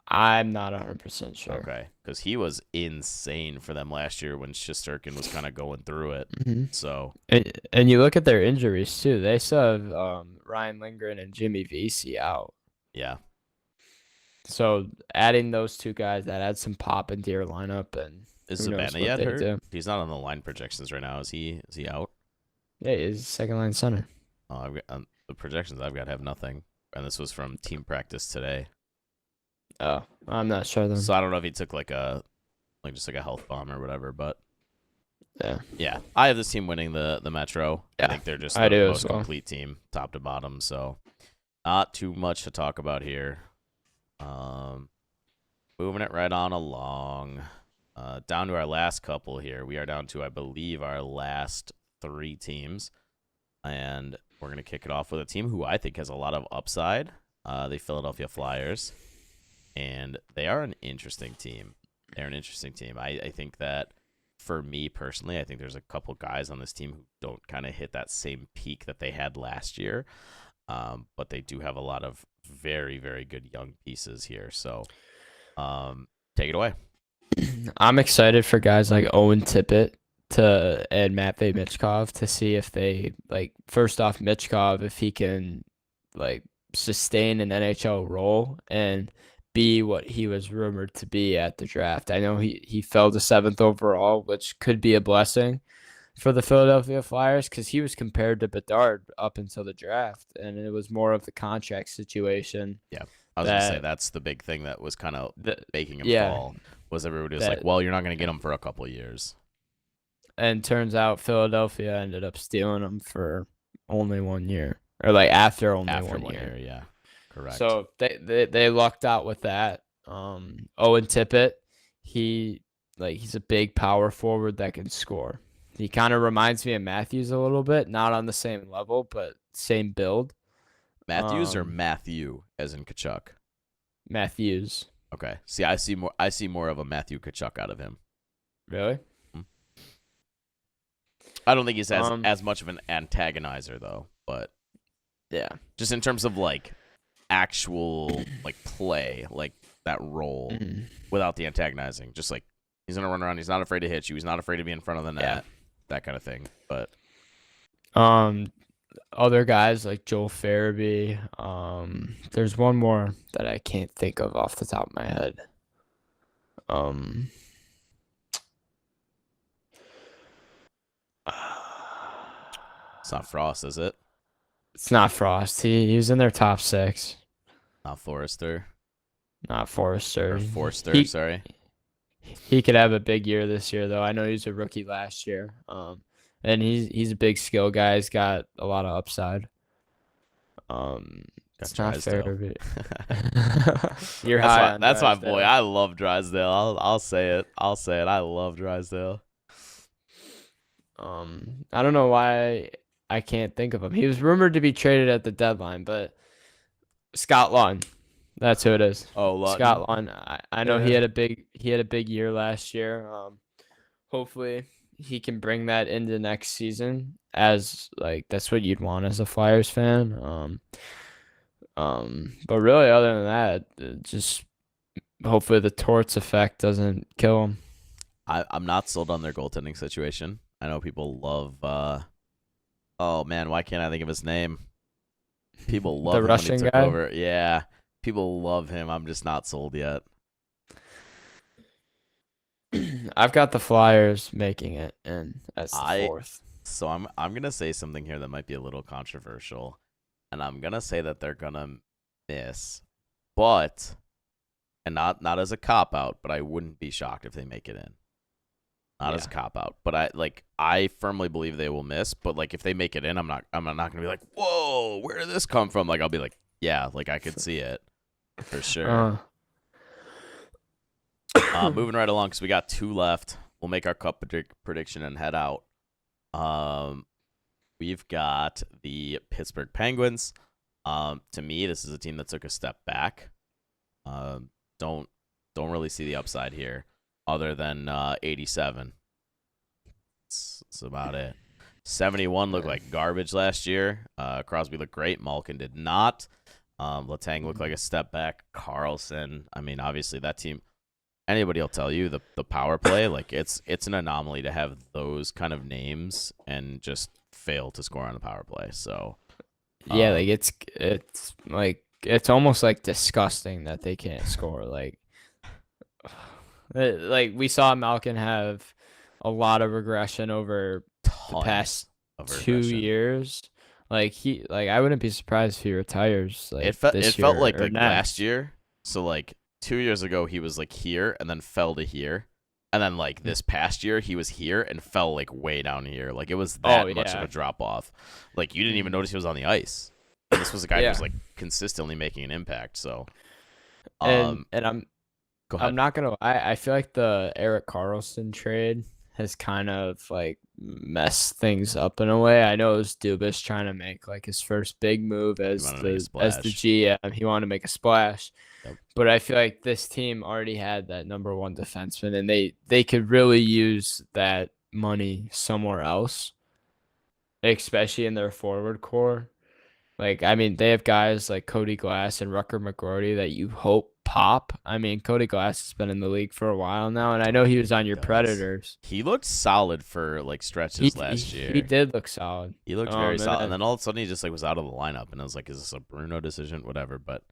I'm not 100% sure. Okay, because he was insane for them last year when Shesterkin was kind of going through it. hmm So And you look at their injuries too. They still have Ryan Lindgren and Jimmy Vesey out. yeah, So adding those two guys that add some pop into your lineup, and is who knows Zabana what yet they hurt? do. He's not on the line projections right now. Is he? Is he out? Yeah, he's second line center. I've got, the projections I've got have nothing, and this was from team practice today. Oh, I'm not sure then. So I don't know if he took like just like a health bomb or whatever, but Yeah, yeah, I have this team winning the Metro. I yeah, think they're just I the do as most well. complete team, top to bottom. So not too much to talk about here. Um, moving it right on along. Down to our last couple here. We are down to, I believe, our last three teams, and we're gonna kick it off with a team who I think has a lot of upside. The Philadelphia Flyers, and they are an interesting team. They're an interesting team. I think that for me personally, I think there's a couple guys on this team who don't kind of hit that same peak that they had last year. But they do have a lot of very, very good young pieces here. So take it away. I'm excited for guys like Owen Tippett to and Matvey Michkov to see if they like first off Michkov if he can like sustain an NHL role and be what he was rumored to be at the draft. I know he fell to seventh overall, which could be a blessing for the Philadelphia Flyers because he was compared to Bedard up until the draft, and it was more of the contract situation Yeah. I was going to say that that's the big thing that was kind of the making him yeah fall, was everybody was like, that well, you're not going to get him for a couple years and turns out Philadelphia ended up stealing him for only 1 year or like after only after one 1 year. year. Yeah. Correct. So they lucked out with that. Owen Tippett, he he's a big power forward that can score. He kind of reminds me of Matthews a little bit, not on the same level, but same build. Matthews or Um, Matthew as in Kachuk? Matthews, Okay. See, I see more of a Matthew Kachuk out of him. really? Hmm. I don't think he's as Um, as much of an antagonizer though, but yeah. just in terms of like actual like play, like that role Mhm. without the antagonizing, just like he's gonna run around, he's not afraid to hit you, he's not afraid to be in front of the Yeah. net, that kind of thing. But Um, Other guys like Joel Farabee. There's one more that I can't think of off the top of my head. Um, it's not Frost, is it? it's not Frost. He was in their top six. Not Forrester Not Forrester. or Forster, He sorry. he could have a big year this year though. I know he was a rookie last year. and he's a big skill guy. He's got a lot of upside. Got It's not fair Drysdale. of it. You're high on That's my boy. Drysdale. I love Drysdale. I'll say it. I'll say it. I love Drysdale. I don't know why I can't think of him. He was rumored to be traded at the deadline, but Scott Lund, that's who it is. Oh, Lutton. Scott Lund. I know Yeah. he had a big year last year. Hopefully he can bring that into next season as like that's what you'd want as a Flyers fan. But really other than that, just hopefully the Torts effect doesn't kill him. I'm not sold on their goaltending situation. I know people love. Oh man, why can't I think of his name? People The love him when he Russian took guy. over. Yeah, people love him. I'm just not sold yet. I've got the Flyers making it, and that's the I fourth. so I'm gonna say something here that might be a little controversial, and I'm gonna say that they're gonna miss, but and not as a cop out, but I wouldn't be shocked if they make it in. Not as Yeah. a cop out, but I firmly believe they will miss. But like if they make it in, I'm not gonna be like, whoa, where did this come from? Like I'll be like, yeah, like I could see it for sure. Uh, Moving right along because we got two left. We'll make our cup prediction and head out. Um, we've got the Pittsburgh Penguins. To me, this is a team that took a step back. Um, don't don't really see the upside here, other than 87. That's about it. 71 looked like garbage last year. Crosby looked great. Malkin did not. Letang looked like a step back. Carlson. I mean, obviously that team. Anybody will tell you the power play, like it's an anomaly to have those kind of names and just fail to score on the power play. So yeah, um, like it's like it's almost like disgusting that they can't score. Like we saw Malkin have a lot of regression over the tons past of 2 regression. years. Like I wouldn't be surprised if he retires like It this felt year like or last next. year. So like 2 years ago he was like here and then fell to here. And then like this past year he was here and fell like way down here. Like it was Oh that much of a yeah. drop off. Like you didn't even Mhm. notice he was on the ice. And this was a guy who was Yeah. like consistently making an impact. So And go I'm ahead. not gonna lie. I feel like the Eric Carlson trade has kind of like messed things up in a way. I know it was Dubas trying to make like his first big move You wanted to make a as the splash. GM. He wanted to make a splash, Yep. but I feel like this team already had that number one defenseman, and they could really use that money somewhere else, especially in their forward core. Like, I mean, they have guys like Cody Glass and Rucker McGroarty that you hope pop. I mean, Cody Glass has been in the league for a while now, and I know he was on He your does. Predators. He looked solid for like stretches last He year. did look solid. He looked very And solid, and then then all of a sudden he just like was out of the lineup, and I was like, "Is this a Bruno decision? Whatever." But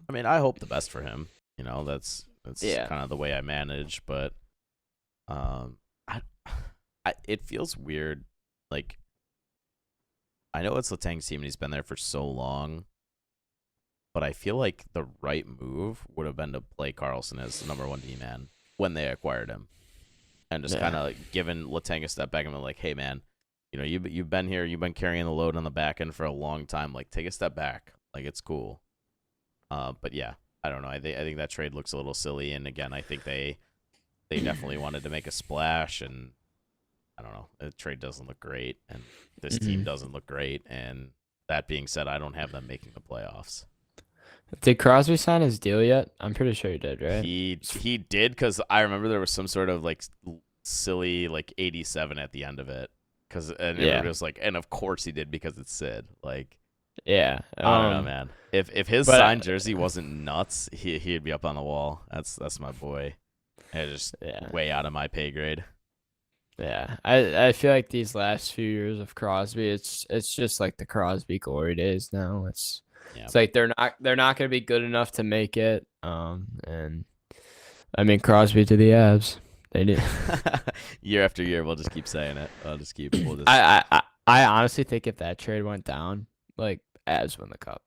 I mean, I hope the best for him. You know, that's yeah, kind of the way I manage. But um, I, it feels weird. Like I know it's Letang's team, and he's been there for so long, but I feel like the right move would have been to play Carlson as the number one D man when they acquired him, and just kind yeah. of like given Letang a step back and been like, "Hey, man, you know you've been here, you've been carrying the load on the back end for a long time. Like, take a step back. Like, it's cool." But yeah, I don't know. I think that trade looks a little silly, and again, I think they definitely wanted to make a splash, and I don't know. The trade doesn't look great, and this team hmm doesn't look great. And that being said, I don't have them making the playoffs. Did Crosby sign his deal yet? I'm pretty sure he did, right? He did because I remember there was some sort of like silly like 87 at the end of it because and everybody Yeah, was like, and of course he did because it's Sid. Like yeah. I don't know, man. If his signed But jersey wasn't nuts, he'd be up on the wall. That's my boy. And just yeah, way out of my pay grade. yeah. I feel like these last few years of Crosby, it's just like the Crosby glory days now. Yeah. It's like they're not gonna be good enough to make it. And I mean Crosby to the Avs. They did. Year after year, we'll just keep saying it. We'll just I honestly think if that trade went down, like Avs win the cup.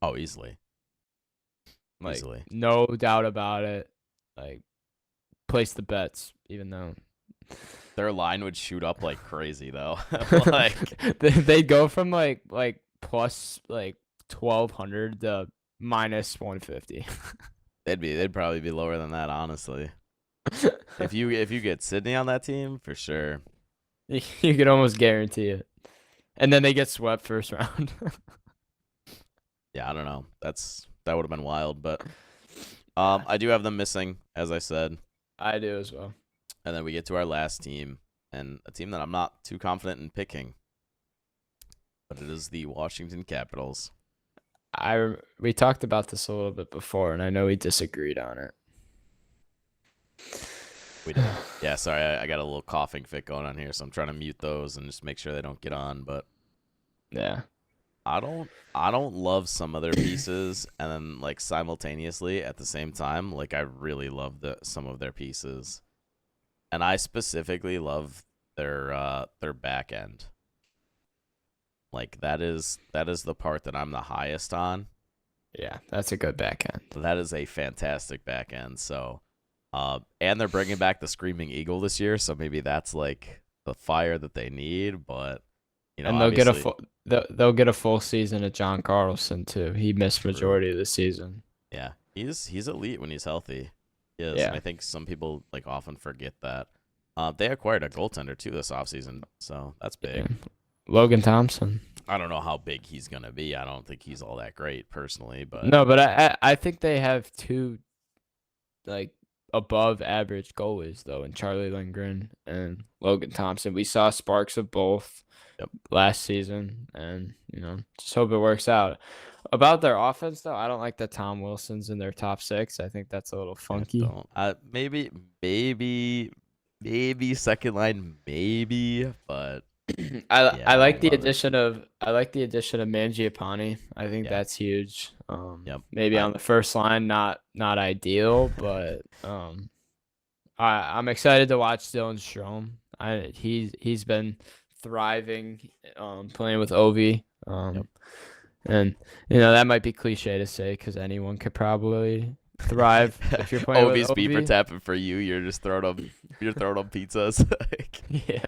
oh easily, Like easily. no doubt about it. Like place the bets, even though Their line would shoot up like crazy though. Like They'd go from like plus like 1,200 to minus 150. they'd probably be lower than that, honestly. If you get Sydney on that team, for sure. You could almost guarantee it. And then they get swept first round. Yeah, I don't know. That would have been wild, but Yeah, I do have them missing, as I said. I do as well. And then we get to our last team, and a team that I'm not too confident in picking, but it is the Washington Capitals. We talked about this a little bit before, and I know we disagreed on it. We did. Yeah, sorry, I got a little coughing fit going on here, so I'm trying to mute those and just make sure they don't get on. But Yeah. I don't love some of their pieces, and then like simultaneously at the same time, like I really love some of their pieces, and I specifically love their back end. Like that is the part that I'm the highest on. Yeah, that's a good backhand. That is a fantastic back end. So, and they're bringing back the Screaming Eagle this year, so maybe that's like the fire that they need. But And they'll get a obviously, they'll get a full season of John Carlson too. He missed true. majority of the season. Yeah, he's elite when he's healthy. Yes, and Yeah. I think some people like often forget that. They acquired a goaltender too this offseason, so that's Yeah. big. Logan Thompson. I don't know how big he's gonna be. I don't think he's all that great personally, but No, but I think they have two like above average goalies though, in Charlie Lindgren and Logan Thompson. We saw sparks of both yep. last season, and just hope it works out. About their offense though, I don't like that Tom Wilson's in their top six. I think that's a little funky. Don't. Maybe second line, maybe, but yeah, I I like don't the love it. addition of Mangiapane. I think Yeah, that's huge. yep. Maybe I on the first line, not ideal, but I'm excited to watch Dylan Strome. He's been thriving, playing with Ovi. yep. And that might be cliche to say because anyone could probably thrive if you're playing with Ovi's beeper Ovi. tapping for you. You're throwing up pizzas. Like, Yeah,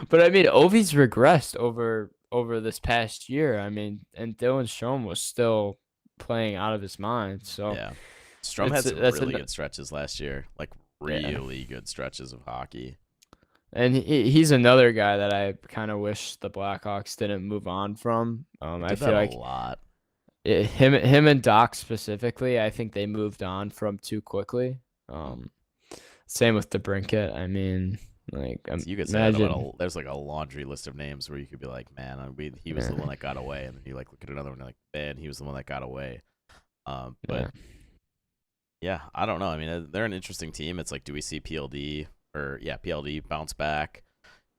but I mean, Ovi's regressed over this past year. I mean, and Dylan Strome was still playing out of his mind. So yeah, Strom had some that's really good stretches last year, like yeah. really good stretches of hockey. And he's another guy that I kind of wish the Blackhawks didn't move on from. He I did that feel a like lot. him and Doc specifically, I think they moved on from too quickly. Same with DeBrincat. I mean, like So you could say that imagine. about there's like a laundry list of names where you could be like, man, he was the Yeah, one that got away, and then you like look at another one and you're like, man, he was the one that got away. yeah. But yeah, I don't know. I mean, they're an interesting team. It's like, do we see PLD or yeah, PLD bounce back?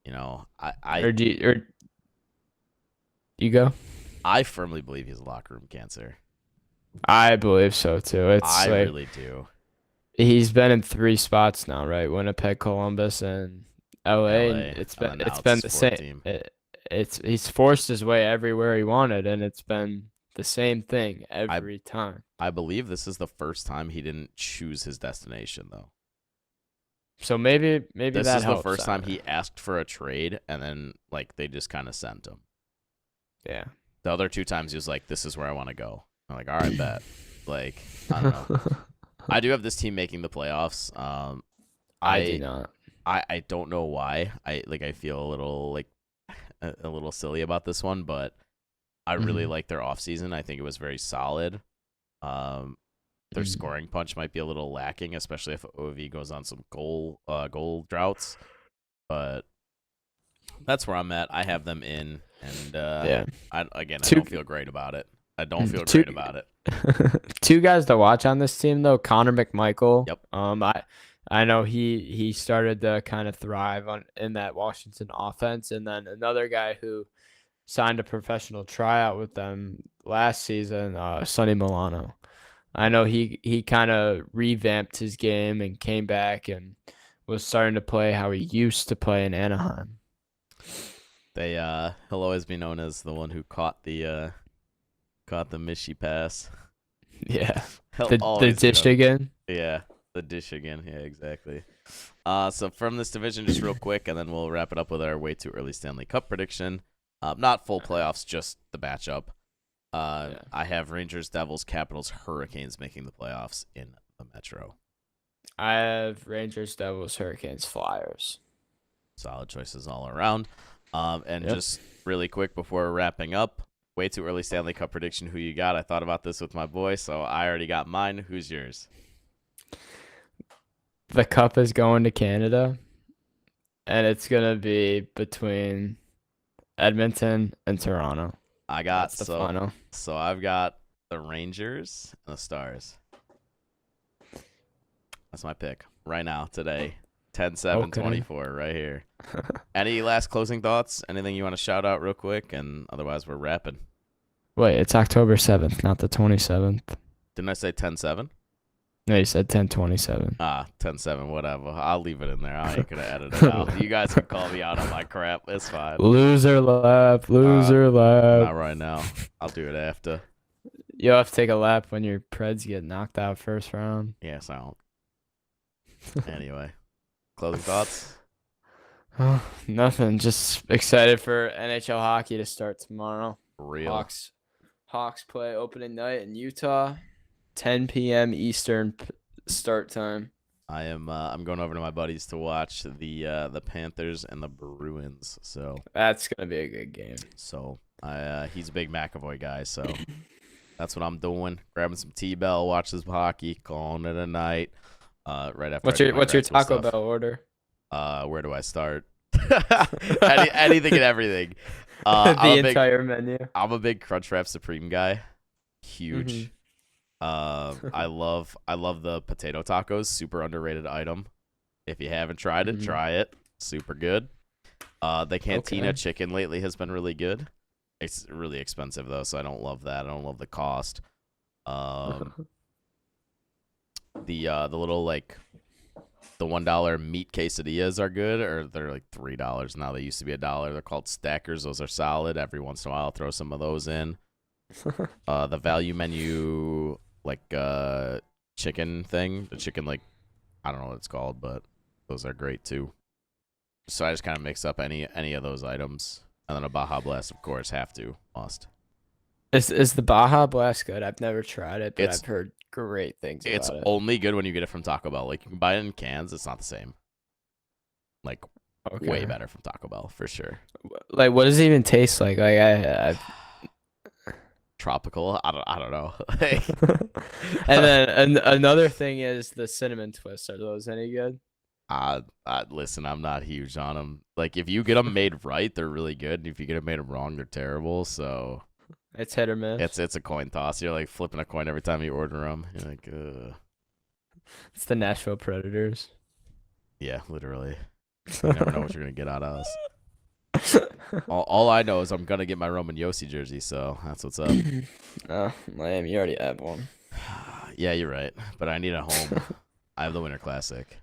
I Or you go. I firmly believe he's a locker room cancer. I believe so too. It's I like really do. he's been in three spots now, right? Winnipeg, Columbus, and LA, and LA, it's and been then now it's it's been his the fourth same. team. He's forced his way everywhere he wanted, and it's been the same thing every time. I believe this is the first time he didn't choose his destination though. So maybe This that is the helps. first time he asked for a trade, and then like they just kind of sent him. Yeah. The other two times he was like, "This is where I want to go." I'm like, "All right, bet." Like, I don't know. I do have this team making the playoffs. I do I not. I don't know why. I feel a little like a little silly about this one, but I really Mhm. like their offseason. I think it was very solid. Their Mhm. scoring punch might be a little lacking, especially if OV goes on some goal droughts. But that's where I'm at. I have them in, and Yeah. I Two don't feel great about it. I don't feel two great about it. two guys to watch on this team though. Connor McMichael. Yep. I know he started to kind of thrive in that Washington offense, and then another guy who signed a professional tryout with them last season, Sonny Milano. I know he kind of revamped his game and came back and was starting to play how he used to play in Anaheim. He'll always be known as the one who caught the Mishi pass. Yeah. He'll The always be dish known. again. Yeah, the dish again. Yeah, exactly. So from this division, just real quick, and then we'll wrap it up with our way too early Stanley Cup prediction. Not full playoffs, just the matchup. Yeah. I have Rangers, Devils, Capitals, Hurricanes making the playoffs in the Metro. I have Rangers, Devils, Hurricanes, Flyers. Solid choices all around. And Yep. just really quick before wrapping up, way too early Stanley Cup prediction. Who you got? I thought about this with my boy, so I already got mine. Who's yours? The cup is going to Canada, and it's gonna be between Edmonton and Toronto. I got That's the final. so I've got the Rangers and the Stars. That's my pick right now today. 10-7-24 right here. Any last closing thoughts? Anything you want to shout out real quick? And otherwise, we're wrapping. Wait, it's October 7th, not the 27th. Didn't I say 10-7? No, you said 10/27. 10-7, whatever. I'll leave it in there. I ain't going to edit it out. You guys can call me out on my crap. It's fine. Loser lap, loser Not lap. right now. I'll do it after. You'll have to take a lap when your Preds get knocked out first round. Yes, I don't. Anyway, closing thoughts? Oh, nothing. Just excited for NHL hockey to start tomorrow. Real. Hawks play opening night in Utah, 10 p.m. Eastern start time. I'm going over to my buddies to watch the Panthers and the Bruins. So That's gonna be a good game. he's a big McAvoy guy, so that's what I'm doing. Grabbing some T-Bell, watch this hockey, calling it a night. Right after What's I do my your graduate Taco stuff. Bell order? Where do I start? Anything and everything. The entire menu. I'm a big Crunchwrap Supreme guy. Huge. I love the potato tacos. Super underrated item. If you haven't tried it, try it. Super good. The Cantina chicken lately has been really good. It's really expensive though, so I don't love that. I don't love the cost. The little like the $1 meat quesadillas are good, or they're like $3 now. They used to be $1. They're called stackers. Those are solid. Every once in a while, I'll throw some of those in. The value menu like chicken thing, the chicken like I don't know what it's called, but those are great too. So I just kind of mix up any of those items, and then a Baja Blast, of course, must. Is the Baja Blast good? I've never tried it, but I've heard great things about It's it. only good when you get it from Taco Bell. Like you can buy it in cans, it's not the same. Like way better from Taco Bell for sure. Like, what does it even taste like? Like I Tropical. I don't know. And then another thing is the cinnamon twists. Are those any good? Listen, I'm not huge on them. Like if you get them made right, they're really good. And if you get them made wrong, they're terrible. So It's hit or miss. it's a coin toss. You're like flipping a coin every time you order them. You're like, It's the Nashville Predators. yeah, literally. You never know what you're gonna get out of us. All I know is I'm gonna get my Roman Yossi jersey, so that's what's up. Oh, lame. You already have one. Yeah, you're right, but I need a home. I have the Winter Classic.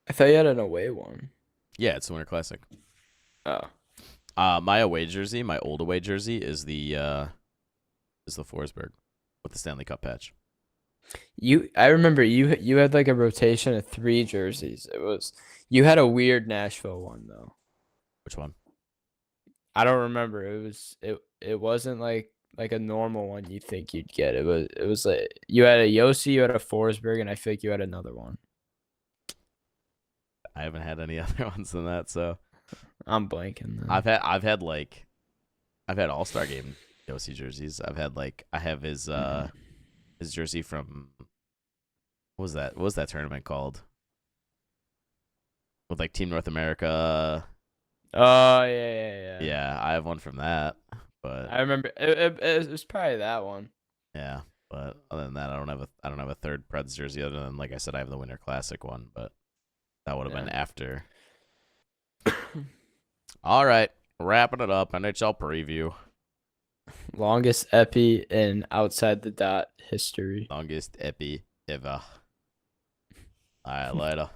I thought you had an away one. Yeah, it's the Winter Classic. Oh. My away jersey, my old away jersey, is the Forsberg with the Stanley Cup patch. I remember you had like a rotation of 3 jerseys. You had a weird Nashville one though. Which one? I don't remember. It wasn't like a normal one you think you'd get. It was like you had a Yossi, you had a Forsberg, and I feel like you had another one. I haven't had any other ones than that, so I'm blanking. Then. I've had All-Star game Yossi jerseys. I have his jersey from what was that tournament called? With like Team North America. Oh yeah. Yeah, I have one from that. But I remember it was probably that one. yeah, but other than that, I don't have a third Preds jersey other than like I said, I have the Winter Classic one, but that would have been after. All right, wrapping it up. NHL preview. Longest epi in outside the dot history. Longest epi ever. All right, later.